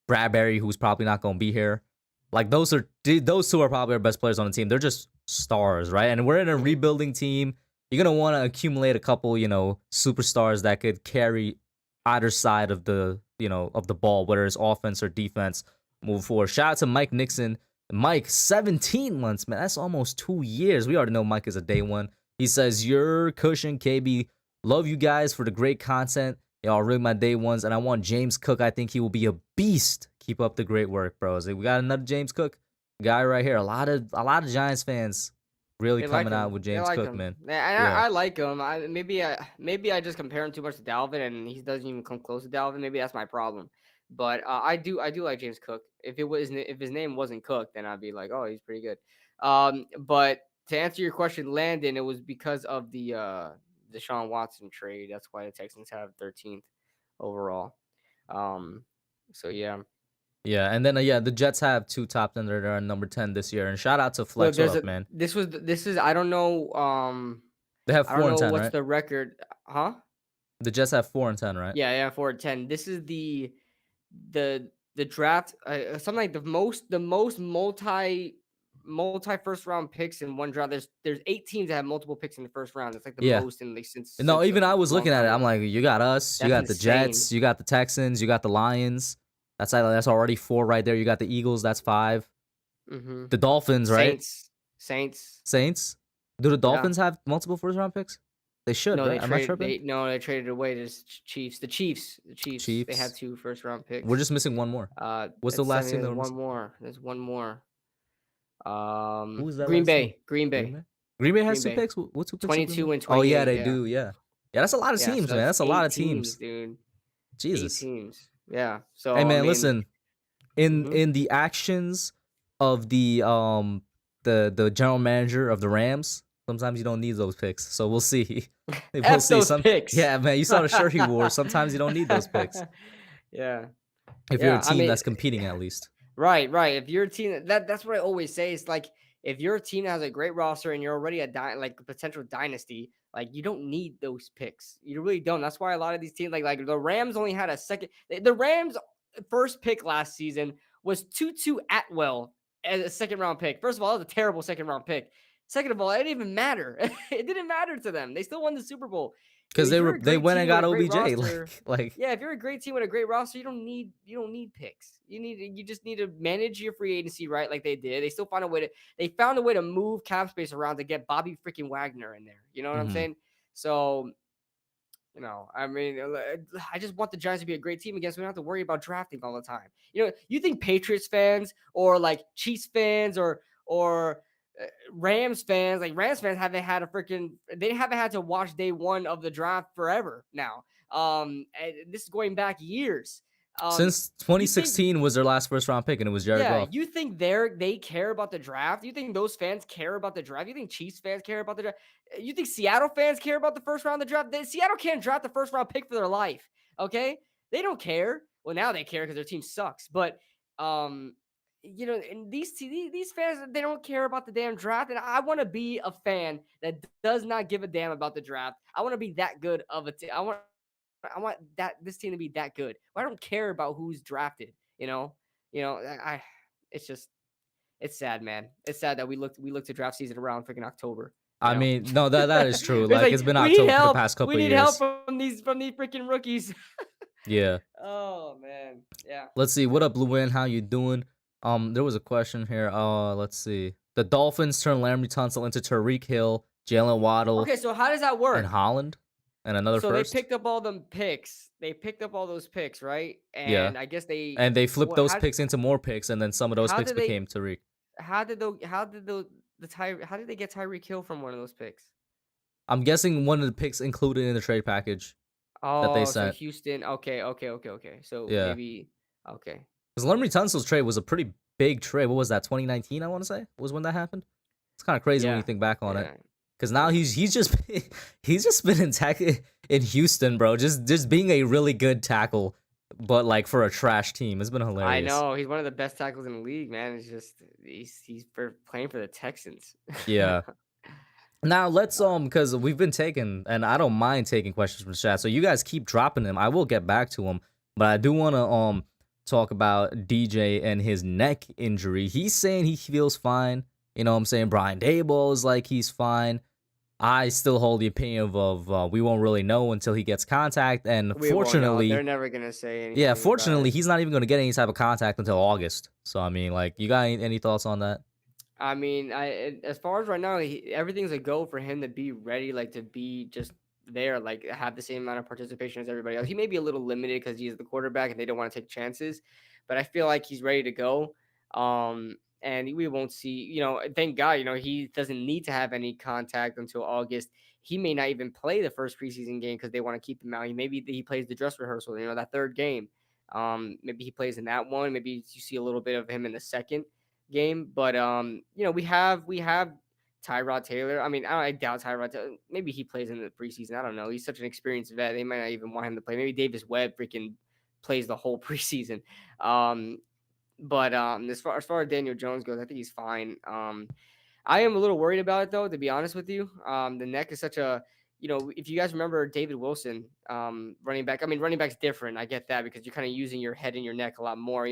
Speaker 1: Bradbury, who's probably not going to be here. Like those two are probably our best players on the team. They're just stars, right? And we're in a rebuilding team. You're gonna want to accumulate a couple, superstars that could carry either side of the ball, whether it's offense or defense, move forward. Shout out to Mike Nixon. Mike, 17 months, man. That's almost 2 years. We already know Mike is a day one. He says, "Your cushion, KB. Love you guys for the great content. Y'all really my day ones. And I want James Cook. I think he will be a beast. Keep up the great work, bros." We got another James Cook guy right here. A lot of Giants fans really
Speaker 2: They like
Speaker 1: coming out
Speaker 2: him.
Speaker 1: with
Speaker 2: They
Speaker 1: James
Speaker 2: like
Speaker 1: Cook,
Speaker 2: him.
Speaker 1: man.
Speaker 2: And
Speaker 1: Yeah.
Speaker 2: I like him. Maybe I just compare him too much to Dalvin, and he doesn't even come close to Dalvin. Maybe that's my problem. But I do like James Cook. If his name wasn't Cook, then I'd be like, oh, he's pretty good. But to answer your question, Landon, it was because of the Deshaun Watson trade. That's why the Texans have 13th overall. Um, so yeah.
Speaker 1: Yeah, and then the Jets have two top 10. They're on number 10 this year. And shout out to
Speaker 2: Look,
Speaker 1: Flex. What up, man?
Speaker 2: this is I don't know.
Speaker 1: They have
Speaker 2: I don't
Speaker 1: 4 and
Speaker 2: know
Speaker 1: 10,
Speaker 2: what's
Speaker 1: right?
Speaker 2: the record, huh?
Speaker 1: The Jets have 4 and 10, right?
Speaker 2: Yeah, 4-10. This is the draft, something like the most multi first round picks in one draft. There's 8 teams that have multiple picks in the first round. It's like the
Speaker 1: Yeah.
Speaker 2: most in like
Speaker 1: No,
Speaker 2: since a
Speaker 1: even I was
Speaker 2: long
Speaker 1: looking at
Speaker 2: time
Speaker 1: it. I'm
Speaker 2: ago.
Speaker 1: like, you got us, you
Speaker 2: That's
Speaker 1: got the
Speaker 2: insane.
Speaker 1: Jets, you got the Texans, you got the Lions. That's already 4 right there. You got the Eagles. That's 5.
Speaker 2: Hmm.
Speaker 1: The Dolphins, right?
Speaker 2: Saints.
Speaker 1: Saints. Do the
Speaker 2: Yeah.
Speaker 1: Dolphins have multiple first round picks? They should,
Speaker 2: No,
Speaker 1: right? Am I tripping?
Speaker 2: they traded away to Chiefs. The Chiefs. They had
Speaker 1: Chiefs.
Speaker 2: 2 first round
Speaker 1: We're
Speaker 2: picks.
Speaker 1: just missing one more. What's the
Speaker 2: It's
Speaker 1: last
Speaker 2: sending.
Speaker 1: team that
Speaker 2: There's
Speaker 1: we're
Speaker 2: one
Speaker 1: missing?
Speaker 2: more. There's one more.
Speaker 1: Who is that
Speaker 2: Green
Speaker 1: last team?
Speaker 2: Bay. Green
Speaker 1: Green
Speaker 2: Bay.
Speaker 1: Bay. Green Bay has
Speaker 2: Green
Speaker 1: 2
Speaker 2: Bay.
Speaker 1: picks. What 2 picks? Do Green
Speaker 2: 22
Speaker 1: Bay?
Speaker 2: and
Speaker 1: Oh yeah,
Speaker 2: 28.
Speaker 1: they
Speaker 2: Yeah.
Speaker 1: do. Yeah, yeah. That's a lot of
Speaker 2: Yeah.
Speaker 1: teams,
Speaker 2: So
Speaker 1: man.
Speaker 2: that's
Speaker 1: That's a lot
Speaker 2: 8
Speaker 1: of
Speaker 2: teams,
Speaker 1: teams.
Speaker 2: dude. 8
Speaker 1: Jesus.
Speaker 2: teams. Yeah.
Speaker 1: Hey
Speaker 2: So I
Speaker 1: man,
Speaker 2: mean,
Speaker 1: listen. In
Speaker 2: mhm.
Speaker 1: in the actions of the general manager of the Rams, sometimes you don't need those picks. So we'll see. We'll
Speaker 2: F
Speaker 1: see.
Speaker 2: those picks.
Speaker 1: Yeah, man. You saw the shirt he wore. Sometimes you don't need those picks
Speaker 2: Yeah.
Speaker 1: if you're a
Speaker 2: Yeah. I
Speaker 1: team
Speaker 2: mean,
Speaker 1: that's competing at least.
Speaker 2: right. If you're a team that's what I always say. It's like if you're a team that has a great roster and you're already like a potential dynasty, like you don't need those picks. You really don't. That's why a lot of these teams, like the Rams, only had a second. The Rams' first pick last season was Tutu Atwell as a second round pick. First of all, that was a terrible second round pick. Second of all, it didn't even matter. It didn't matter to them. They still won the Super Bowl.
Speaker 1: Because
Speaker 2: If you're a
Speaker 1: they
Speaker 2: great
Speaker 1: went and
Speaker 2: team with
Speaker 1: got
Speaker 2: a great
Speaker 1: OBJ.
Speaker 2: roster,
Speaker 1: Like
Speaker 2: yeah, if you're a great team with a great roster, you don't need picks. You just need to manage your free agency right, like they did. They found a way to move cap space around to get Bobby freaking Wagner in there. You know what I'm
Speaker 1: mhm.
Speaker 2: saying? So, I mean, I just want the Giants to be a great team again, so we don't have to worry about drafting all the time. You think Patriots fans or like Chiefs fans or Rams fans, like Rams fans they haven't had to watch day one of the draft forever now. And this is going back years.
Speaker 1: Since
Speaker 2: You think
Speaker 1: 2016 was their last first round pick, and it was Jared
Speaker 2: yeah,
Speaker 1: Goff.
Speaker 2: you think they care about the draft? You think those fans care about the draft? You think Chiefs fans care about the draft? You think Seattle fans care about the first round of the draft? Seattle can't draft the first round pick for their life. Okay, they don't care. Well, now they care because their team sucks. But um, and these fans, they don't care about the damn draft, and I want to be a fan that does not give a damn about the draft. I want to be that good of a team. I want that this team to be that good. I don't care about who's drafted. I it's just it's sad, man. It's sad that we look to draft season around freaking October.
Speaker 1: I mean, no, that is true.
Speaker 2: It's
Speaker 1: Like
Speaker 2: like
Speaker 1: it's been
Speaker 2: we need
Speaker 1: October for the
Speaker 2: help.
Speaker 1: past
Speaker 2: We
Speaker 1: couple of
Speaker 2: need help
Speaker 1: years.
Speaker 2: from these freaking rookies.
Speaker 1: Yeah.
Speaker 2: Oh man, yeah.
Speaker 1: Let's see. What up, Blue Win? How you doing? There was a question here. Let's see. The Dolphins turned Laremy Tunsil into Tariq Hill, Jalen Waddle,
Speaker 2: Okay, so how does that
Speaker 1: and
Speaker 2: work?
Speaker 1: Holland, and another
Speaker 2: So they
Speaker 1: first.
Speaker 2: picked up all them picks. They picked up all those picks, right?
Speaker 1: Yeah.
Speaker 2: And I guess they
Speaker 1: And they flipped
Speaker 2: what
Speaker 1: those
Speaker 2: how
Speaker 1: picks into more picks, and then some of those
Speaker 2: how
Speaker 1: picks
Speaker 2: did they
Speaker 1: became Tariq.
Speaker 2: how did they get Tyreek Hill from one of those picks?
Speaker 1: I'm guessing one of the picks included in the trade package that they
Speaker 2: Oh, so
Speaker 1: sent.
Speaker 2: Houston. Okay. So
Speaker 1: Yeah.
Speaker 2: maybe okay.
Speaker 1: Because Laremy Tunsil's trade was a pretty big trade. What was that? 2019, I want to say, was when that happened. It's kind of crazy when you
Speaker 2: Yeah.
Speaker 1: think back on it.
Speaker 2: Yeah.
Speaker 1: Because now
Speaker 2: Yeah.
Speaker 1: he's just he's just been in Houston, bro. Just being a really good tackle, but like for a trash team, it's been hilarious.
Speaker 2: I know he's one of the best tackles in the league, man. It's just he's for playing for the Texans.
Speaker 1: Yeah. Now let's because we've been taking, and I don't mind taking questions from the chat, so you guys keep dropping them. I will get back to them, but I do want to talk about DJ and his neck injury. He's saying he feels fine. You know what I'm saying? Brian Daboll is like he's fine. I still hold the opinion of we won't really know until he gets contact, and
Speaker 2: We won't know.
Speaker 1: fortunately,
Speaker 2: They're never gonna say anything.
Speaker 1: yeah,
Speaker 2: about
Speaker 1: fortunately,
Speaker 2: it.
Speaker 1: he's not even going to get any type of contact until August. So I mean, like, you got any thoughts on that?
Speaker 2: I mean, as far as right now, everything's a go for him to be ready, like to be just there, like have the same amount of participation as everybody else. He may be a little limited because he's the quarterback and they don't want to take chances, but I feel like he's ready to go. And we won't see, thank God, he doesn't need to have any contact until August. He may not even play the first preseason game because they want to keep him out. Maybe he plays the dress rehearsal, that third game. Maybe he plays in that one. Maybe you see a little bit of him in the second game. But we have Tyrod Taylor. I mean, I doubt Tyrod Taylor. Maybe he plays in the preseason. I don't know. He's such an experienced vet. They might not even want him to play. Maybe Davis Webb freaking plays the whole preseason. But as far as Daniel Jones goes, I think he's fine. I am a little worried about it though, to be honest with you. The neck is such a if you guys remember David Wilson, running back. I mean, running back's different. I get that because you're kind of using your head and your neck a lot more.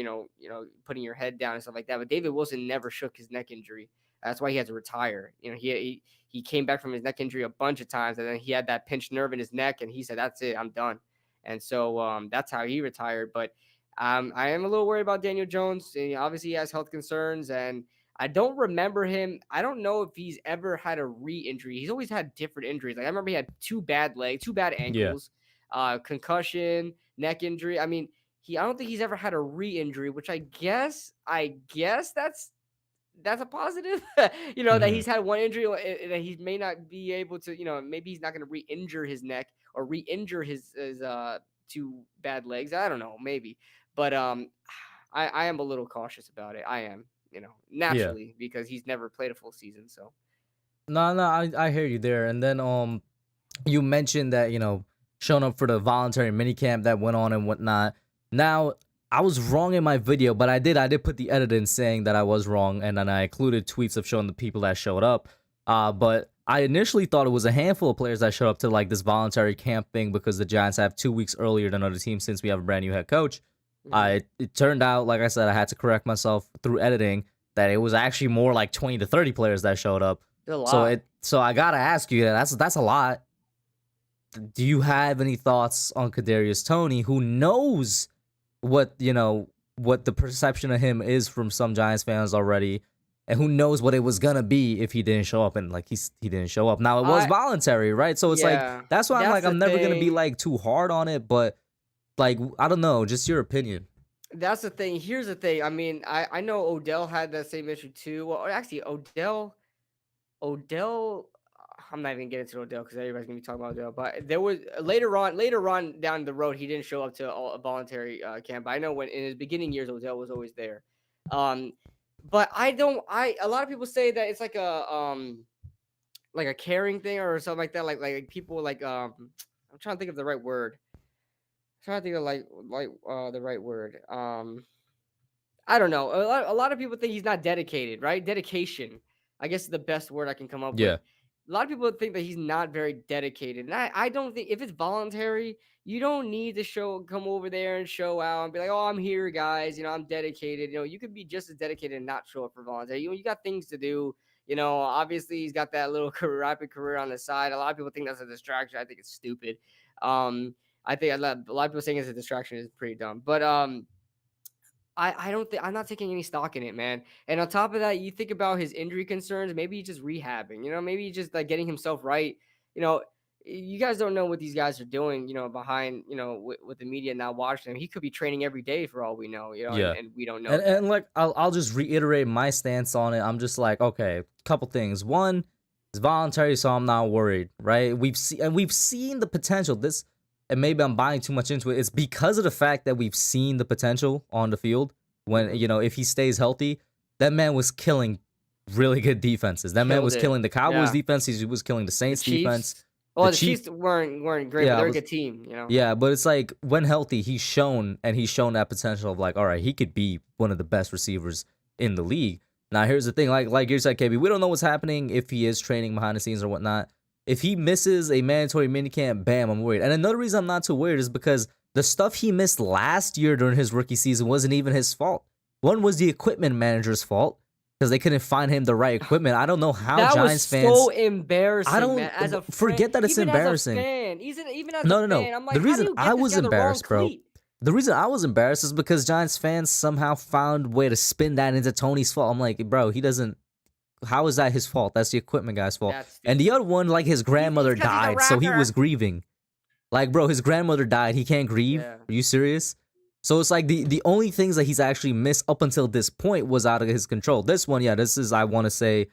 Speaker 2: Putting your head down and stuff like that. But David Wilson never shook his neck injury. That's why he had to retire. He came back from his neck injury a bunch of times, and then he had that pinched nerve in his neck, and he said, "That's it, I'm done." And so that's how he retired. But I am a little worried about Daniel Jones. Obviously, he has health concerns, and I don't remember him. I don't know if he's ever had a re-injury. He's always had different injuries. Like I remember he had two bad legs, two bad
Speaker 1: Yeah.
Speaker 2: ankles, concussion, neck injury. I mean, I don't think he's ever had a re-injury, which I guess that's a positive. That he's had one injury that he may not be able to. Maybe he's not going to re-injure his neck or re-injure his two bad legs. I don't know, maybe, but I am a little cautious about it. I am,
Speaker 1: Yeah.
Speaker 2: naturally because he's never played a full season. So
Speaker 1: No, I hear you there. And then you mentioned that showing up for the voluntary minicamp that went on and whatnot. Now I was wrong in my video, but I did put the edit in saying that I was wrong, and then I included tweets of showing the people that showed up. But I initially thought it was a handful of players that showed up to like this voluntary camp thing because the Giants have 2 weeks earlier than other teams since we have a brand new head coach. It turned out, like I said, I had to correct myself through editing that it was actually more like 20 to 30 players that showed up.
Speaker 2: a lot.
Speaker 1: So I gotta ask you, that's a lot. Do you have any thoughts on Kadarius Toney, who knows what what the perception of him is from some Giants fans already, and who knows what it was gonna be if he didn't show up, and like he didn't show up. Now it was voluntary, right? So it's like that's why I'm never gonna be like too hard on it, but like I don't know, just your opinion.
Speaker 2: That's the thing. Here's the thing. I mean, I know Odell had that same issue too. Well, actually, Odell. I'm not even getting to Odell because everybody's gonna be talking about Odell. But there was later on down the road, he didn't show up to a voluntary camp. But I know when in his beginning years, Odell was always there. But I don't. A lot of people say that it's like a caring thing or something like that. Like people like I'm trying to think of the right word. I'm trying to think of the right word. I don't know. A lot of people think he's not dedicated, right? Dedication, I guess, is the best word I can come up with.
Speaker 1: Yeah.
Speaker 2: A lot of people think that he's not very dedicated, and I don't think if it's voluntary, you don't need to come over there and show out and be like, "Oh, I'm here, guys. I'm dedicated." You could be just as dedicated and not show up for voluntary. You got things to do. Obviously he's got that little rapid career on the side. A lot of people think that's a distraction. I think it's stupid. I think a lot of people saying it's a distraction is pretty dumb, but I don't think I'm not taking any stock in it, man. And on top of that, you think about his injury concerns. Maybe he's just rehabbing. Maybe he's just like getting himself right. You know, you guys don't know what these guys are doing. Behind with the media now watching him, he could be training every day for all we know.
Speaker 1: Yeah.
Speaker 2: And we don't know
Speaker 1: And
Speaker 2: that.
Speaker 1: and like I'll just reiterate my stance on it. I'm just like, okay, couple things. One, it's voluntary, so I'm not worried, right? We've seen the potential. And maybe I'm buying too much into it. It's because of the fact that we've seen the potential on the field. When if he stays healthy, that man was killing really good defenses. That man was killing the Cowboys defense. He was killing the Saints defense.
Speaker 2: Well, the Chiefs weren't great, but they're a good team.
Speaker 1: Yeah, but it's like when healthy, he's shown that potential of like, all right, he could be one of the best receivers in the league. Now, here's the thing, like you said, KB, we don't know what's happening if he is training behind the scenes or whatnot. If he misses a mandatory minicamp, bam, I'm worried. And another reason I'm not too worried is because the stuff he missed last year during his rookie season wasn't even his fault. One was the equipment manager's fault because they couldn't find him the right equipment. I don't know how Giants fans.
Speaker 2: That was so embarrassing, man. As a
Speaker 1: forget that it's embarrassing.
Speaker 2: Even as a fan, I'm like,
Speaker 1: the reason
Speaker 2: I
Speaker 1: was embarrassed, bro. The reason I was embarrassed is because Giants fans somehow found a way to spin that into Tony's fault. I'm like, bro, he doesn't. How is that his fault? That's the equipment guy's fault. And the other one, like his grandmother died, so he was grieving. Like, bro, his grandmother died. He can't grieve. Yeah. Are you serious? So it's like the only things that he's actually missed up until this point was out of his control. This one, this is, I want to say,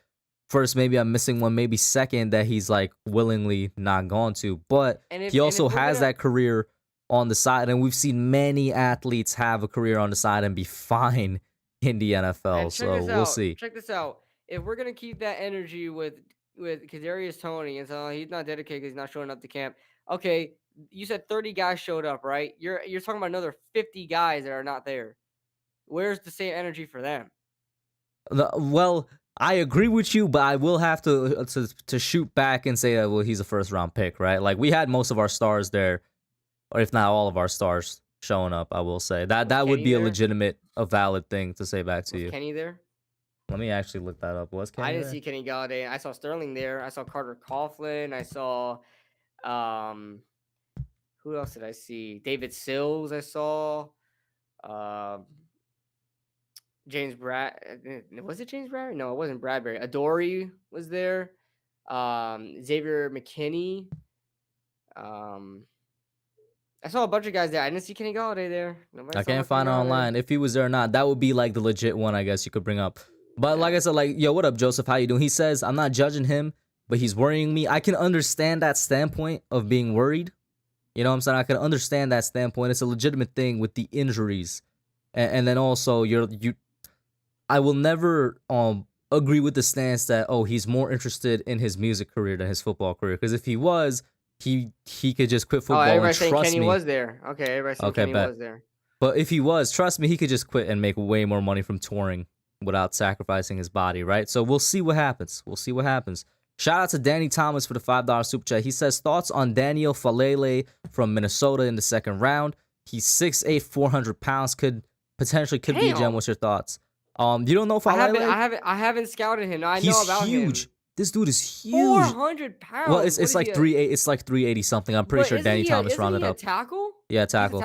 Speaker 1: first, maybe I'm missing one, maybe second that he's like willingly not gone to. But he also has that career on the side, and we've seen many athletes have a career on the side and be fine in the NFL. So we'll see.
Speaker 2: Check this out. If we're gonna keep that energy with Kadarius Toney and so he's not dedicated because he's not showing up to camp. Okay, you said 30 guys showed up, right? You're talking about another 50 guys that are not there. Where's the same energy for them?
Speaker 1: Well, I agree with you, but I will have to shoot back and say, well, he's a first round pick, right? Like we had most of our stars there, or if not all of our stars showing up. I will say that would be a valid thing to say back to you.
Speaker 2: Kenny there?
Speaker 1: Let me actually look that up. Was Kenny?
Speaker 2: I didn't see Kenny Galladay. I saw Sterling there. I saw Carter Coughlin. I saw who else did I see? David Sills. I saw James Brad. Was it James Bradbury? No, it wasn't Bradbury. Adoree was there. Xavier McKinney. I saw a bunch of guys there. I didn't see Kenny Galladay there.
Speaker 1: I can't find it online. If he was there or not, that would be like the legit one, I guess you could bring up. But like I said, like, yo, what up, Joseph? How you doing? He says, I'm not judging him, but he's worrying me. I can understand that standpoint of being worried. You know what I'm saying? I can understand that standpoint. It's a legitimate thing with the injuries. And then also, I will never agree with the stance that, oh, he's more interested in his music career than his football career. Because if he was, he could just quit football and trust me.
Speaker 2: Kenny was there. Okay, everybody saying Kenny was there.
Speaker 1: But if he was, trust me, he could just quit and make way more money from touring without sacrificing his body, right? So we'll see what happens. Shout out to Danny Thomas for the $5 super chat. He says, thoughts on Daniel Falele from Minnesota in the second round. He's 6'8", 400 pounds. Could be a gem. What's your thoughts? You don't know Falele?
Speaker 2: I haven't scouted him. I know about him.
Speaker 1: He's huge. This dude is huge.
Speaker 2: 400 pounds.
Speaker 1: Well, it's like 380. It's like 380 something. I'm pretty sure Danny Thomas rounded up.
Speaker 2: Tackle?
Speaker 1: Yeah, tackle.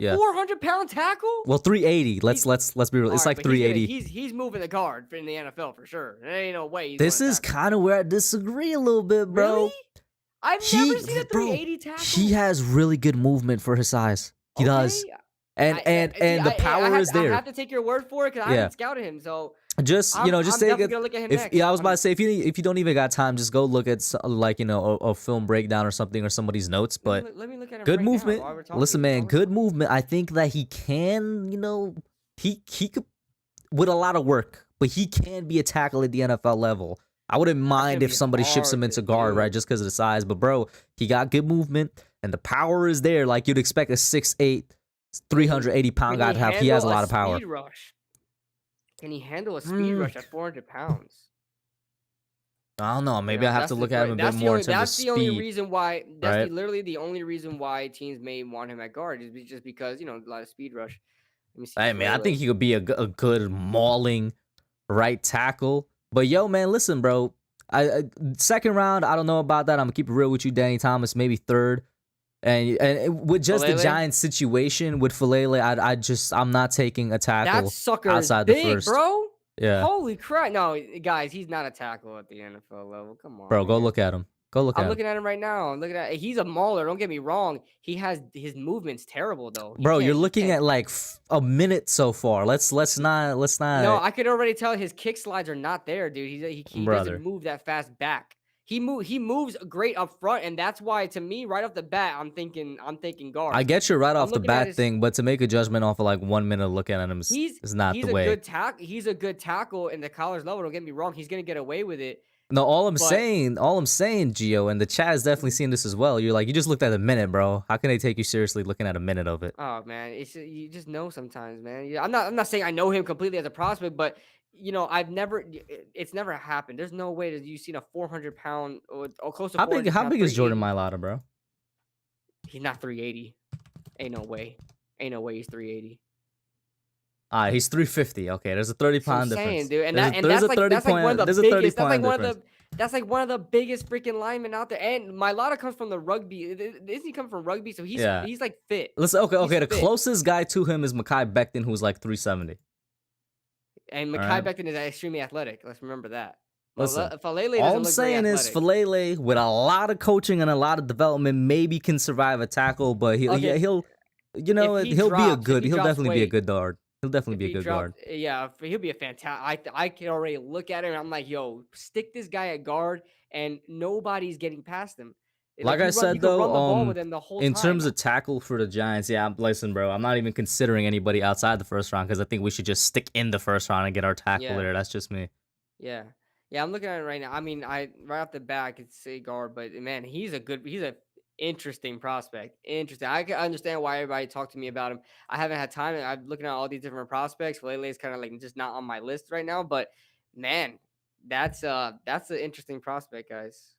Speaker 1: Yeah.
Speaker 2: 400-pound tackle?
Speaker 1: Well, 380. Let's be real. It's like 380.
Speaker 2: He's moving the guard in the NFL for sure. There ain't no way.
Speaker 1: This is kind of where I disagree a little bit, bro.
Speaker 2: Really? I've never seen a 380 tackle.
Speaker 1: He has really good movement for his size. He does. And the power is there.
Speaker 2: I have to take your word for it because I haven't scouted him. So
Speaker 1: just
Speaker 2: I'm
Speaker 1: take
Speaker 2: gonna look at him
Speaker 1: next.
Speaker 2: next.
Speaker 1: Yeah, I was about to say if you don't even got time, just go look at a film breakdown or something or somebody's notes. But
Speaker 2: let me look at him
Speaker 1: good
Speaker 2: right
Speaker 1: movement. Listen, man, good movement. I think that he can. He could with a lot of work, but he can be a tackle at the NFL level. I wouldn't mind if somebody shifts him into guard, right, just because of the size. But bro, he got good movement and the power is there. Like you'd expect a 6'8", 380-pound guy to have. He has a lot of power.
Speaker 2: Can he handle a speed
Speaker 1: Mm,
Speaker 2: rush at 400 pounds?
Speaker 1: I don't know.
Speaker 2: You
Speaker 1: Maybe I
Speaker 2: know,
Speaker 1: have to look at him a bit more in terms of
Speaker 2: that's the only
Speaker 1: speed,
Speaker 2: reason why
Speaker 1: right?
Speaker 2: literally the only reason why teams may want him at guard is just because, a lot of speed rush. Let me see
Speaker 1: Hey, man, I think
Speaker 2: Falele.
Speaker 1: he could be a good mauling right tackle. But yo, man, listen, bro. I second round, I don't know about that. I'm gonna keep it real with you, Danny Thomas, maybe third. With just the
Speaker 2: Falele?
Speaker 1: Giants situation with Falele, I'm not taking a
Speaker 2: That
Speaker 1: tackle
Speaker 2: sucker is
Speaker 1: outside the
Speaker 2: big,
Speaker 1: first.
Speaker 2: bro.
Speaker 1: Yeah,
Speaker 2: Holy crap. No, guys, he's not a tackle at the NFL level. Come on,
Speaker 1: bro, go
Speaker 2: man.
Speaker 1: look at him. Go look
Speaker 2: I'm
Speaker 1: at him,
Speaker 2: looking at him right now. I'm looking at he's a mauler. Don't get me wrong. His movement's terrible though.
Speaker 1: bro. You're
Speaker 2: He
Speaker 1: looking
Speaker 2: can't.
Speaker 1: at like a minute so far. Let's
Speaker 2: No,
Speaker 1: not,
Speaker 2: I could already tell his kick slides are not there, dude. He doesn't
Speaker 1: brother.
Speaker 2: move that fast back. He moves great up front, and that's why to me, right off the bat, I'm thinking
Speaker 1: I
Speaker 2: guard.
Speaker 1: get you right
Speaker 2: I'm
Speaker 1: off the
Speaker 2: looking at
Speaker 1: bat
Speaker 2: his
Speaker 1: thing, but to make a judgment off of like 1 minute looking at him is not the way.
Speaker 2: he's a good tackle in the college level. Don't get me wrong, he's gonna get away with it.
Speaker 1: No,
Speaker 2: But
Speaker 1: all I'm saying, Gio, and the chat has definitely seen this as well. You're like, you just looked at a minute, bro. How can they take you seriously looking at a minute of it?
Speaker 2: oh man, you just know sometimes, man. Yeah, I'm not saying I know him completely as a prospect, but I've never it's never happened. There's no way that you've seen a 400 pound or close to 400
Speaker 1: How
Speaker 2: pound
Speaker 1: big is Jordan
Speaker 2: 380.
Speaker 1: Mailata, bro?
Speaker 2: He's not 380. Ain't no way. Ain't no way he's 380.
Speaker 1: He's 350. Okay, there's a 30
Speaker 2: That's what I'm
Speaker 1: pound
Speaker 2: saying,
Speaker 1: difference.
Speaker 2: dude. And
Speaker 1: There's a 30
Speaker 2: that's like one
Speaker 1: point
Speaker 2: of the
Speaker 1: there's a 30
Speaker 2: biggest. That's like
Speaker 1: point
Speaker 2: one of
Speaker 1: difference.
Speaker 2: one of the biggest freaking linemen out there. And Mailata comes from the rugby. Isn't he come from rugby? So
Speaker 1: Yeah.
Speaker 2: he's like fit.
Speaker 1: Listen,
Speaker 2: He's
Speaker 1: okay. The
Speaker 2: fit.
Speaker 1: closest guy to him is Mekhi Becton, who's like 370.
Speaker 2: And
Speaker 1: All
Speaker 2: Mekhi
Speaker 1: right.
Speaker 2: Becton is extremely athletic. Let's remember that.
Speaker 1: Listen,
Speaker 2: Falele
Speaker 1: all
Speaker 2: doesn't
Speaker 1: I'm
Speaker 2: look very
Speaker 1: saying is
Speaker 2: athletic.
Speaker 1: Falele, with a lot of coaching and a lot of development, maybe can survive a tackle, but
Speaker 2: Okay,
Speaker 1: he'll
Speaker 2: if he
Speaker 1: he'll
Speaker 2: drops
Speaker 1: definitely be a
Speaker 2: weight,
Speaker 1: good guard. He'll definitely
Speaker 2: if
Speaker 1: be a
Speaker 2: he
Speaker 1: good
Speaker 2: drops,
Speaker 1: guard.
Speaker 2: yeah, he'll be a fantastic. I can already look at him. And I'm like, yo, stick this guy at guard, and nobody's getting past him.
Speaker 1: Like I
Speaker 2: You
Speaker 1: said
Speaker 2: can run
Speaker 1: though,
Speaker 2: the ball with him the whole
Speaker 1: in terms
Speaker 2: time.
Speaker 1: of tackle for the Giants, yeah, listen, bro, I'm not even considering anybody outside the first round because I think we should just stick in the first round and get our tackle
Speaker 2: Yeah,
Speaker 1: there. That's just me.
Speaker 2: yeah, yeah. I'm looking at it right now. I mean, I right off the bat, I could say guard, but man, he's a interesting prospect. Interesting. I can understand why everybody talked to me about him. I haven't had time. I'm looking at all these different prospects. Lele is kind of like just not on my list right now, but man, that's an interesting prospect, guys.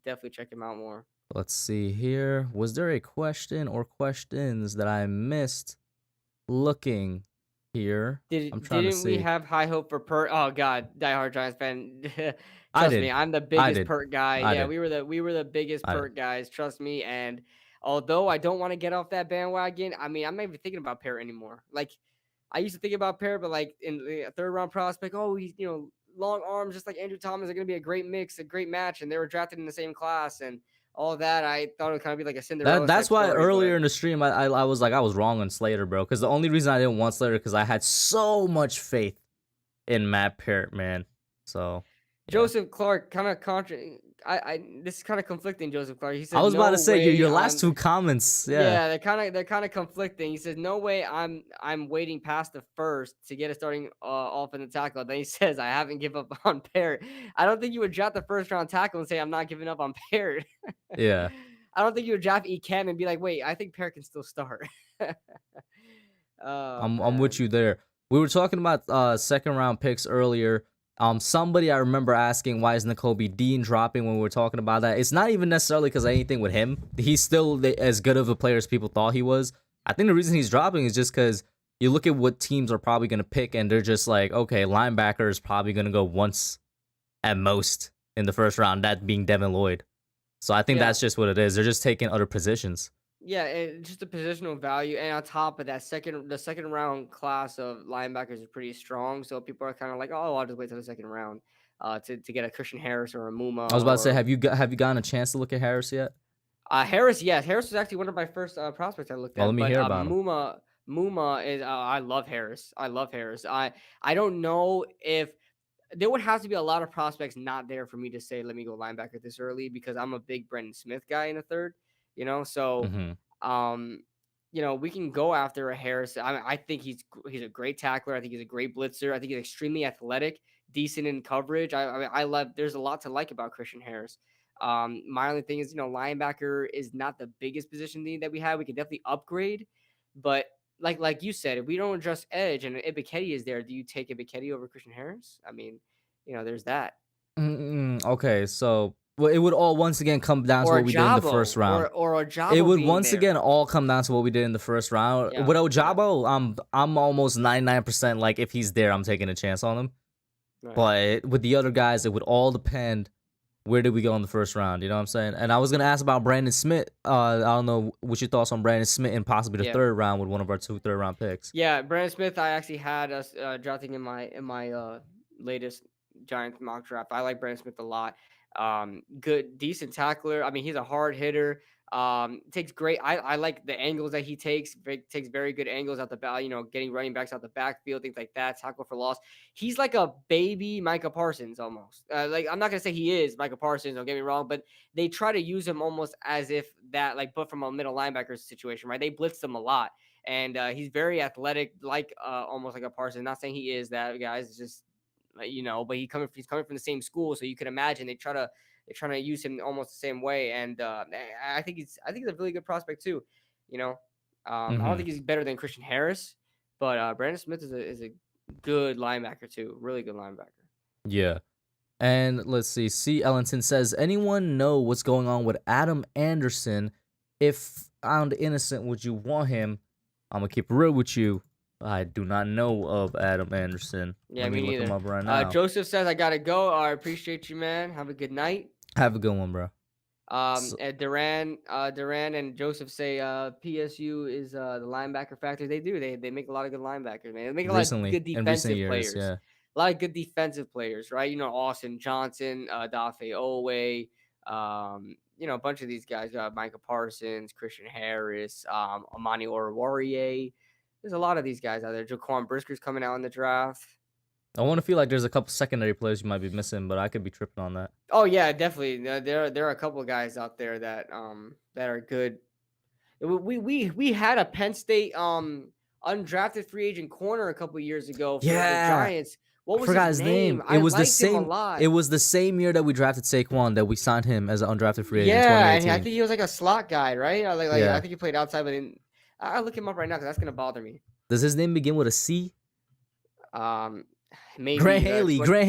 Speaker 2: Definitely check him out more.
Speaker 1: Let's see here. Was there a question or questions that I missed looking here? I'm trying to
Speaker 2: Didn't we
Speaker 1: see.
Speaker 2: have high hope for Pert? Oh God, diehard Giants fan.
Speaker 1: I
Speaker 2: Trust me,
Speaker 1: did.
Speaker 2: I'm the
Speaker 1: I
Speaker 2: biggest
Speaker 1: did.
Speaker 2: Pert guy.
Speaker 1: I
Speaker 2: Yeah,
Speaker 1: did.
Speaker 2: we were the biggest
Speaker 1: I did.
Speaker 2: Pert guys. Trust me. And although I don't want to get off that bandwagon, I mean, I'm not even thinking about Parrot anymore. Like I used to think about Parrot, but like in the third round prospect, oh, he's long arms, just like Andrew Thomas, are gonna be a great mix, a great match, and they were drafted in the same class and all that. I thought it would kind of be like a Cinderella
Speaker 1: That's
Speaker 2: type
Speaker 1: why
Speaker 2: story,
Speaker 1: earlier
Speaker 2: but
Speaker 1: in the stream I was like I was wrong on Slater, bro. Because the only reason I didn't want Slater because I had so much faith in Matt Parrott, man. So yeah.
Speaker 2: Joseph Clark kind of I this is kind of conflicting. Joseph Clark. He
Speaker 1: I
Speaker 2: said,
Speaker 1: was about to
Speaker 2: "No
Speaker 1: say
Speaker 2: way,
Speaker 1: your last
Speaker 2: I'm."
Speaker 1: two comments, yeah.
Speaker 2: Yeah, they're kind of conflicting. He says, "No way, I'm waiting past the first to get a starting offensive tackle." Then he says, "I haven't given up on Parrot." I don't think you would draft the first round tackle and say, "I'm not giving up on Parrot."
Speaker 1: Yeah.
Speaker 2: I don't think you would draft Cam and be like, "Wait, I think Parrot can still start." Oh
Speaker 1: I'm with
Speaker 2: man.
Speaker 1: you there. We were talking about second round picks earlier. Somebody I remember asking why is Nakobe Dean dropping when we were talking about that. It's not even necessarily because of anything with him. He's still as good of a player as people thought he was. I think the reason he's dropping is just because you look at what teams are probably going to pick and they're just like, okay, linebacker is probably going to go once at most in the first round, that being Devin Lloyd. So I think
Speaker 2: Yeah.
Speaker 1: that's just what it is. They're just taking other positions.
Speaker 2: Yeah, and just the positional value, and on top of that, the second round class of linebackers is pretty strong. So people are kind of like, oh, I'll just wait till the second round, to get a Christian Harris or a
Speaker 1: I was
Speaker 2: Muma
Speaker 1: about to say,
Speaker 2: or
Speaker 1: have you gotten a chance to look at Harris yet?
Speaker 2: Harris. Yes, Harris was actually one of my first prospects I looked
Speaker 1: Well, let
Speaker 2: at.
Speaker 1: me
Speaker 2: But
Speaker 1: hear about him.
Speaker 2: Muma is I love Harris. I love Harris. I don't know if there would have to be a lot of prospects not there for me to say let me go linebacker this early because I'm a big Brendan Smith guy in the third. So
Speaker 1: Hmm.
Speaker 2: um, we can go after a Harris. I think he's a great tackler. I think he's a great blitzer. I think he's extremely athletic, decent in coverage. I love. There's a lot to like about Christian Harris. My only thing is, linebacker is not the biggest position need that we have. We can definitely upgrade, but like you said, if we don't address edge and Ibiketti is there, do you take Ibiketti over Christian Harris? I mean, there's that.
Speaker 1: Okay, so well, it would all once again come down to
Speaker 2: Or
Speaker 1: what we did in the
Speaker 2: Ajabo,
Speaker 1: first round.
Speaker 2: or
Speaker 1: It
Speaker 2: Ajabo
Speaker 1: would
Speaker 2: being
Speaker 1: once
Speaker 2: there.
Speaker 1: again all come down to what we did in the first round.
Speaker 2: Yeah,
Speaker 1: With
Speaker 2: yeah.
Speaker 1: Ojabo, I'm almost 99% like if he's there, I'm taking a chance on him.
Speaker 2: Right.
Speaker 1: But with the other guys, it would all depend where did we go in the first round. You know what I'm saying? And I was gonna ask about Brandon Smith. I don't know what's your thoughts on Brandon Smith and possibly the
Speaker 2: Yeah.
Speaker 1: third round with one of our 2 third-round picks.
Speaker 2: Yeah, Brandon Smith, I actually had us drafting in my latest Giants mock draft. I like Brandon Smith a lot. Good, decent tackler. I mean, he's a hard hitter. Takes great. I like the angles that he takes. Takes very good angles out the back. Getting running backs out the backfield, things like that. Tackle for loss. He's like a baby Micah Parsons almost. Like I'm not gonna say he is Micah Parsons. Don't get me wrong, but they try to use him almost as if that, like, but from a middle linebacker situation, right? They blitz him a lot. And he's very athletic, like almost like a Parsons. Not saying he is that, guys. It's just but he's coming from the same school, so you can imagine they're trying to use him almost the same way. And I think he's a really good prospect too. I don't think he's better than Christian Harris, but Brandon Smith is a good linebacker too, really good linebacker.
Speaker 1: Yeah. And let's see. C. Ellington says, anyone know what's going on with Adam Anderson? If found innocent, would you want him? I'm going to keep it real with you. I do not know of Adam Anderson.
Speaker 2: Yeah,
Speaker 1: Let me look him up right now.
Speaker 2: Joseph says, I got to go. I appreciate you, man. Have a good night.
Speaker 1: Have a good one, bro.
Speaker 2: Duran and Joseph say PSU is the linebacker factory. They do. They make a lot of good linebackers, man. They make a lot of good defensive players.
Speaker 1: Yeah.
Speaker 2: A lot of good defensive players, right? Austin Johnson, Dafe Owe, a bunch of these guys. Micah Parsons, Christian Harris, Amani Oruwariye. There's a lot of these guys out there. Jaquan Brisker's coming out in the draft.
Speaker 1: I want to feel like there's a couple secondary players you might be missing, but I could be tripping on that.
Speaker 2: Oh yeah, definitely. There are a couple of guys out there that are good. We had a Penn State undrafted free agent corner a couple years ago for the Giants. What was his name?
Speaker 1: It was
Speaker 2: the same. Him a lot.
Speaker 1: It was the same year that we drafted Saquon that we signed him as an undrafted free agent.
Speaker 2: Yeah, and I think he was like a slot guy, right?
Speaker 1: Yeah.
Speaker 2: I think he played outside, but I'll look him up right now because that's gonna bother me.
Speaker 1: Does his name begin with a C?
Speaker 2: Maybe
Speaker 1: Grant Haley.
Speaker 2: Grant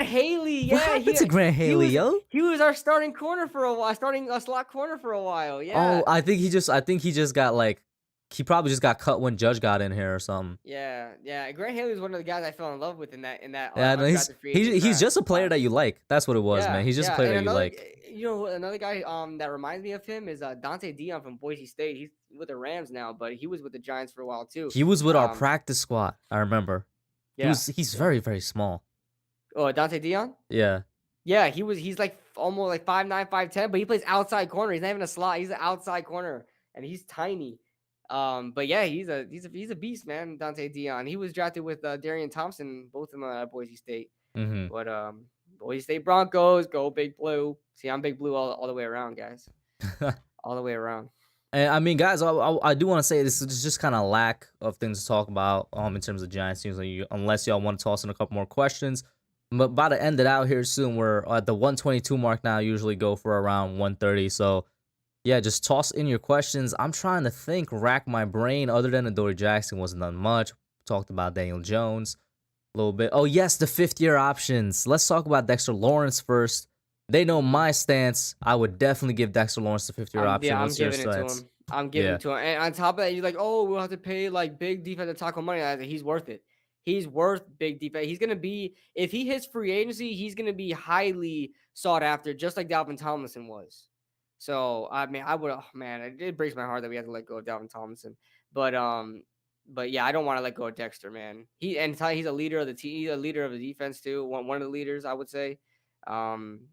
Speaker 2: Haley. Yeah,
Speaker 1: what happened to Grant Haley, yo?
Speaker 2: He was our starting corner for a while, starting a slot corner for a while. Yeah.
Speaker 1: Oh, I think he just got like, he probably just got cut when Judge got in here or something.
Speaker 2: Yeah. Grant Haley was one of the guys I fell in love with in that.
Speaker 1: Yeah, no, he's just a player that you like. That's what it was, man. He's just a player that you like.
Speaker 2: Another guy that reminds me of him is Dante Dion from Boise State. He's with the Rams now, but he was with the Giants for a while too.
Speaker 1: He was with our practice squad. I remember.
Speaker 2: Yeah.
Speaker 1: He's very, very small.
Speaker 2: Oh, Dante Dion?
Speaker 1: Yeah.
Speaker 2: Yeah, he's like almost like 5'9", 5'10", but he plays outside corner. He's not even a slot. He's an outside corner, and he's tiny. But yeah, he's a beast, man. Dante Dion. He was drafted with Darian Thompson, both of them at Boise State. But Boise State Broncos, go Big Blue. See, I'm Big Blue all the way around, guys. All the way around.
Speaker 1: And I mean, guys, I do want to say this is just kind of lack of things to talk about in terms of Giants teams, unless y'all want to toss in a couple more questions. But about to end it out here soon. We're at the 122 mark now. Usually go for around 130. So yeah, just toss in your questions. I'm trying to think, rack my brain. Other than Adoree Jackson, wasn't done much. Talked about Daniel Jones a little bit. Oh yes, the 5th-year options. Let's talk about Dexter Lawrence first. They know my stance. I would definitely give Dexter Lawrence the 5th-year option.
Speaker 2: Yeah, I'm giving it to him. I'm giving it to him. And on top of that, you're like, oh, we'll have to pay like big defensive tackle money. He's worth it. He's worth big defense. He's going to be, if he hits free agency, he's going to be highly sought after, just like Dalvin Tomlinson was. So, I mean, it breaks my heart that we have to let go of Dalvin Tomlinson. But yeah, I don't want to let go of Dexter, man. He's a leader of the team, a leader of the defense too. One of the leaders, I would say.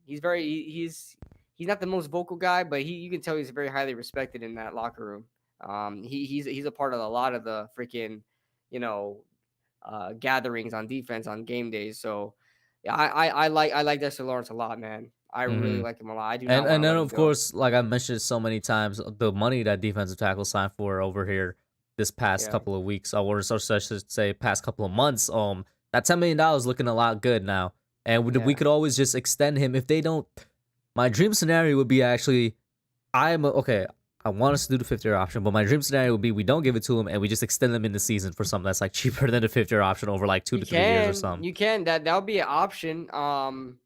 Speaker 2: He's not the most vocal guy, but you can tell he's very highly respected in that locker room. He's a part of a lot of the freaking, gatherings on defense on game days. So yeah, I like Dexter Lawrence a lot, man. I really like him a lot. I do not
Speaker 1: and then of course, like I mentioned so many times, the money that defensive tackle signed for over here this past couple of weeks, or I should say past couple of months, that $10 million looking a lot good now. And we could always just extend him if they don't. My dream scenario would be actually, I'm I want us to do the 5th year option, but my dream scenario would be we don't give it to him and we just extend him in the season for something that's like cheaper than the 5th year option over like 2 to 3 years or something.
Speaker 2: You can. That would be an option.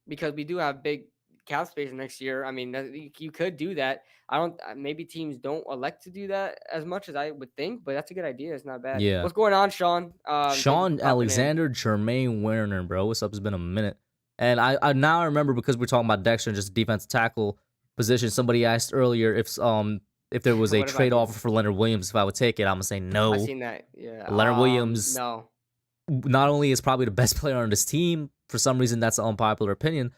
Speaker 2: Because we do have big cap space next year. I mean, you could do that. I don't. Maybe teams don't elect to do that as much as I would think, but that's a good idea. It's not bad.
Speaker 1: Yeah.
Speaker 2: What's going on, Sean? Thank you for
Speaker 1: Sean
Speaker 2: popping in.
Speaker 1: Alexander Jermaine Werner, bro. What's up? It's been a minute. And I now remember because we're talking about Dexter and just defensive tackle position. Somebody asked earlier if there was a
Speaker 2: What if I
Speaker 1: trade
Speaker 2: did?
Speaker 1: offer for Leonard Williams, if I would take it. I'm gonna say no.
Speaker 2: I seen that. Yeah.
Speaker 1: Leonard Williams
Speaker 2: No.
Speaker 1: not only is probably the best player on this team, for some reason that's an unpopular opinion,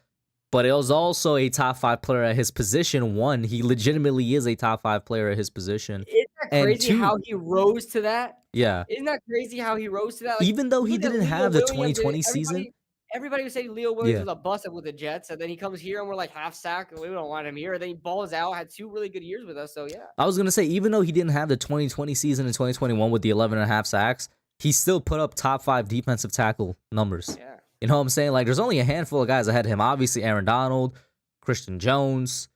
Speaker 1: but it was also a top 5 player at his position. One, he legitimately is a top 5 player at his position.
Speaker 2: Isn't that
Speaker 1: And
Speaker 2: crazy
Speaker 1: two,
Speaker 2: how he rose to that?
Speaker 1: yeah,
Speaker 2: Isn't that crazy how he rose to that? Like,
Speaker 1: even though he
Speaker 2: look at
Speaker 1: didn't
Speaker 2: Leo
Speaker 1: have the
Speaker 2: Williams,
Speaker 1: 2020 season,
Speaker 2: everybody was saying Leo Williams
Speaker 1: yeah.
Speaker 2: was a bust up with the Jets, and then he comes here and we're like half sack. We don't want him here. And then he balls out, had 2 really good years with us. So yeah.
Speaker 1: I was gonna say, even though he didn't have the 2020 season in 2021 with the 11.5 sacks, he still put up top 5 defensive tackle numbers.
Speaker 2: Yeah.
Speaker 1: You know what I'm saying? Like, there's only a handful of guys ahead of him. Obviously, Aaron Donald, Christian Jones,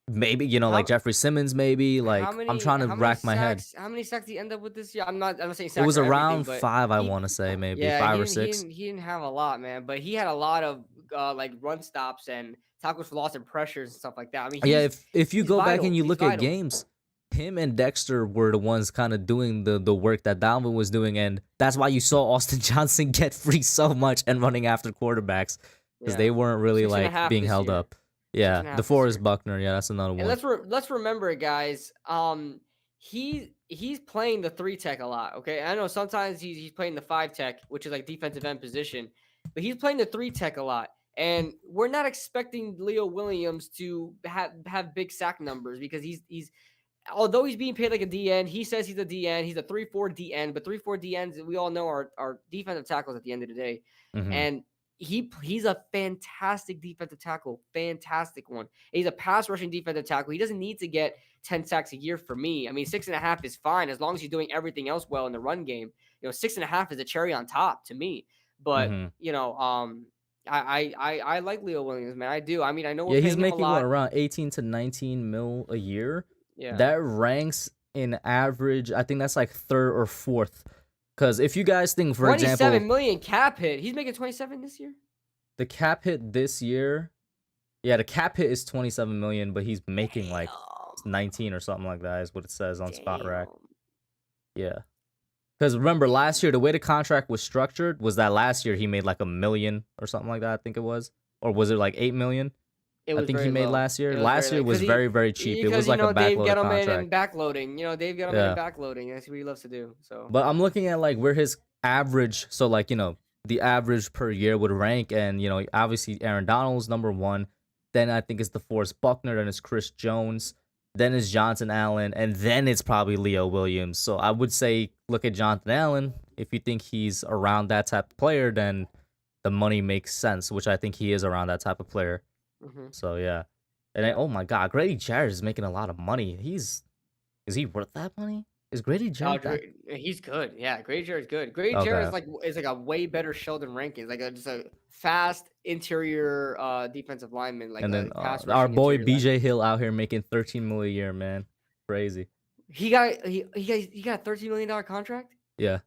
Speaker 1: maybe, like Jeffrey Simmons, maybe. Like, I'm trying to rack my head.
Speaker 2: How many sacks did he end up with this year? I'm not saying sacks.
Speaker 1: It was
Speaker 2: for
Speaker 1: around
Speaker 2: everything,
Speaker 1: 5, I want to say, maybe
Speaker 2: yeah,
Speaker 1: 5 or 6.
Speaker 2: He didn't have a lot, man, but he had a lot of like run stops and tackles for loss and pressures and stuff like that. I mean,
Speaker 1: Yeah, if you go back
Speaker 2: vital.
Speaker 1: and you
Speaker 2: He's
Speaker 1: look at
Speaker 2: vital.
Speaker 1: games, him and Dexter were the ones kind of doing the work that Dalvin was doing, and that's why you saw Austin Johnson get free so much and running after quarterbacs because they weren't really like being held up. Yeah, DeForest Buckner. Yeah, that's another one.
Speaker 2: And let's remember, guys. He's playing the 3 tech a lot. Okay, I know sometimes he's playing the 5 tech, which is like defensive end position, but he's playing the 3 tech a lot. And we're not expecting Leo Williams to have big sack numbers because he's although he's being paid like a DN, he says he's a DN. He's a 3-4 DN, but 3-4 DNs we all know are defensive tackles at the end of the day.
Speaker 1: Mm-hmm.
Speaker 2: And he's a fantastic defensive tackle, fantastic one. He's a pass rushing defensive tackle. He doesn't need to get 10 sacks a year for me. I mean, 6.5 is fine as long as he's doing everything else well in the run game. 6.5 is a cherry on top to me. But I like Leo Williams, man. I do. I mean, I know we're
Speaker 1: he's making
Speaker 2: around
Speaker 1: 18 to 19 mil a year.
Speaker 2: Yeah,
Speaker 1: that ranks in average. I think that's like 3rd or 4th. Because if you guys think, for example,
Speaker 2: 27 million cap hit, he's making 27 this year.
Speaker 1: The cap hit this year, the cap hit is 27 million, but he's making like 19 or something like that. Is what it says on Spot Rack. Yeah. Because remember, last year, the way the contract was structured was that last year he made like $1 million or something like that, I think it was. Or was it like 8 million? I think he made last year. Last year was very, very cheap. It was like a backloaded contract.
Speaker 2: And backloading. Dave Gettleman and backloading. That's what he loves to do. So,
Speaker 1: but I'm looking at like where his average, so like, the average per year would rank. And, obviously Aaron Donald's number 1. Then I think it's DeForest Buckner. Then it's Chris Jones. Then it's Jonathan Allen. And then it's probably Leo Williams. So I would say look at Jonathan Allen. If you think he's around that type of player, then the money makes sense, which I think he is around that type of player.
Speaker 2: Mm-hmm.
Speaker 1: So yeah, and then, oh my God, Grady Jarrett is making a lot of money. Is he worth that money? Is Grady Jarrett?
Speaker 2: He's good. Yeah, Grady Jarrett's good. Grady Jarrett is like a way better Sheldon Rankins, like just a fast interior defensive lineman. Like,
Speaker 1: and then our boy BJ Hill out here making $13 million a year, man, crazy.
Speaker 2: He got a $13 million contract.
Speaker 1: Yeah.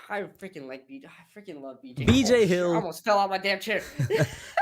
Speaker 2: I freaking like BJ. I freaking love BJ.
Speaker 1: BJ Hill.
Speaker 2: I almost fell out my damn chair.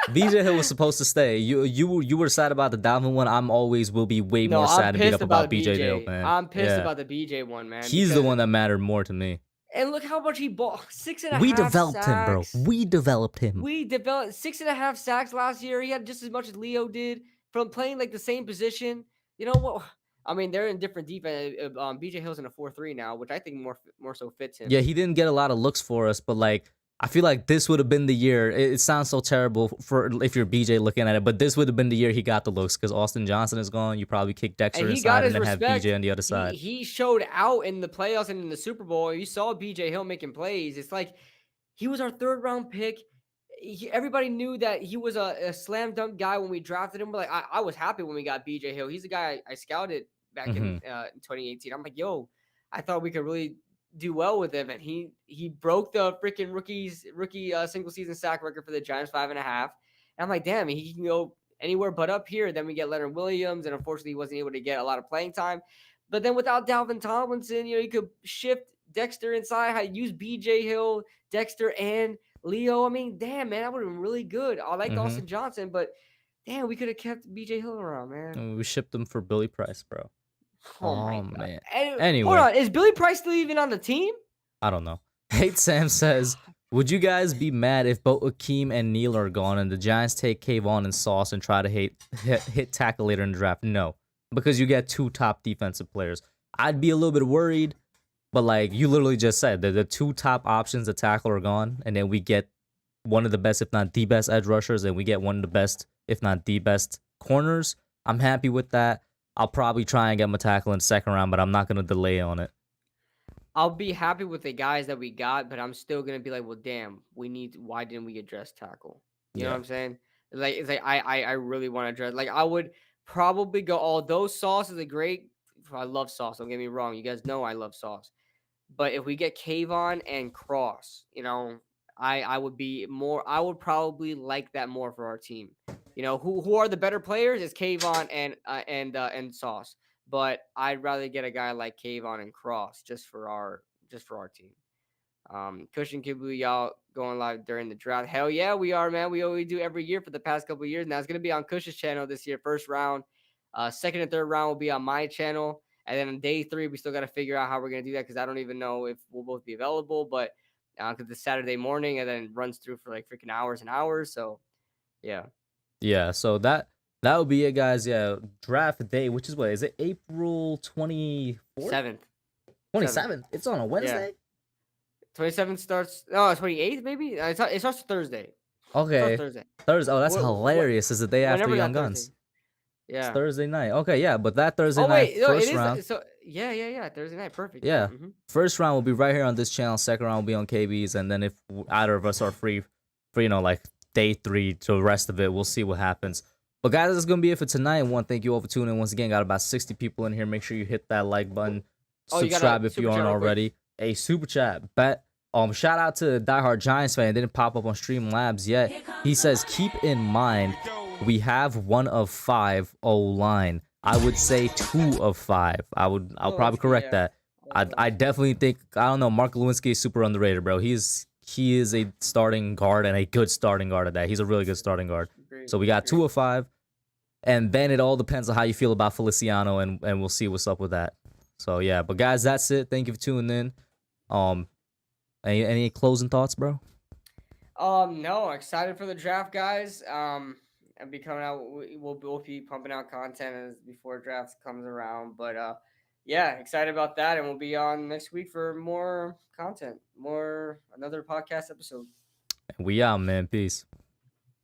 Speaker 1: BJ Hill was supposed to stay. You were sad about the Dalvin one. I'm always will be way more sad and beat up about BJ Hill, man.
Speaker 2: I'm pissed about the BJ one, man.
Speaker 1: He's the one that mattered more to me.
Speaker 2: And look how much he bought. 6.5.
Speaker 1: We developed him, bro. We developed him.
Speaker 2: We developed 6.5 sacks last year. He had just as much as Leo did from playing like the same position. You know what? I mean, they're in different defense. BJ Hill's in a 4-3 now, which I think more so fits him.
Speaker 1: Yeah, he didn't get a lot of looks for us, but like I feel like this would have been the year. It sounds so terrible for if you're BJ looking at it, but this would have been the year he got the looks because Austin Johnson is gone. You probably kick Dexter inside and then have BJ on the other side.
Speaker 2: He showed out in the playoffs and in the Super Bowl. You saw BJ Hill making plays. It's like he was our 3rd round pick. Everybody knew that he was a slam dunk guy when we drafted him. But like I was happy when we got BJ Hill. He's the guy I scouted back in 2018. I'm like, yo, I thought we could really do well with him, and he broke the freaking rookie single season sack record for the Giants, 5.5. And I'm like, damn, he can go anywhere but up here. Then we get Leonard Williams, and unfortunately, he wasn't able to get a lot of playing time. But then without Dalvin Tomlinson, you could shift Dexter inside, use BJ Hill, Dexter, and Leo. I mean, damn, man, that would have been really good. I like Austin Johnson, but damn, we could have kept BJ Hill around, man.
Speaker 1: And we shipped him for Billy Price, bro.
Speaker 2: Oh my God.
Speaker 1: Man.
Speaker 2: Hold
Speaker 1: Anyway,
Speaker 2: on, is Billy Price still even on the team?
Speaker 1: I don't know. Hate Sam says, would you guys be mad if both Akeem and Neal are gone and the Giants take Kayvon and Sauce and try to hit tackle later in the draft? No, because you get 2 top defensive players. I'd be a little bit worried, but like you literally just said, the 2 top options to tackle are gone, and then we get one of the best, if not the best, edge rushers, and we get one of the best, if not the best, corners. I'm happy with that. I'll probably try and get my tackle in the second round, but I'm not going to delay on it.
Speaker 2: I'll be happy with the guys that we got, but I'm still gonna be like, well, damn, why didn't we address tackle? You know what I'm saying? It's like I really want to address. Like I would probably go. Although Sauce is a great, I love Sauce. Don't get me wrong. You guys know I love Sauce. But if we get Kayvon and Cross, I would be more. I would probably like that more for our team. Who are the better players? Is Kayvon and Sauce. But I'd rather get a guy like Kayvon and Cross just for our team. Cush and Kibu, y'all going live during the draft. Hell yeah, we are, man. We always do every year for the past couple of years. Now it's gonna be on Cush's channel this year, first round. Second and third round will be on my channel. And then on day 3, we still got to figure out how we're gonna do that because I don't even know if we'll both be available. But because it's Saturday morning and then it runs through for like freaking hours and hours. So yeah.
Speaker 1: Yeah, so that would be it, guys. Yeah, draft day, which is what is it? April 24th?
Speaker 2: 7th.
Speaker 1: 27th. It's on a Wednesday.
Speaker 2: 27th starts. No, 28th maybe. It starts Thursday.
Speaker 1: Okay.
Speaker 2: Thursday.
Speaker 1: Oh, that's hilarious. It's the day after Young Guns.
Speaker 2: Thursday. Yeah.
Speaker 1: It's Thursday night. Okay, yeah, but that Thursday
Speaker 2: night
Speaker 1: first round.
Speaker 2: So yeah. Thursday night, perfect.
Speaker 1: Yeah. First round will be right here on this channel. Second round will be on KB's, and then if either of us are free for like day 3 to the rest of it, we'll see what happens. But guys, that's gonna be it for tonight. And thank you all for tuning in. Once again, got about 60 people in here. Make sure you hit that like button. Subscribe if you aren't already. A super chat. Bet. Shout out to diehard Giants fan. It didn't pop up on Streamlabs yet. He says, keep in mind, we have 1 of 5 O-line. I would say 2 of 5. I'll probably correct that. I definitely think, I don't know, Mark Lewinsky is super underrated, bro. He is a starting guard and a good starting guard at that. He's a really good starting guard. So we got 2 of 5. And then it all depends on how you feel about Feliciano, and we'll see what's up with that. So yeah, but guys, that's it. Thank you for tuning in. Any closing thoughts, bro?
Speaker 2: No, excited for the draft, guys. And be coming out. We'll be pumping out content before draft comes around. But yeah, excited about that, and we'll be on next week for more content, another podcast episode.
Speaker 1: We out, man. Peace.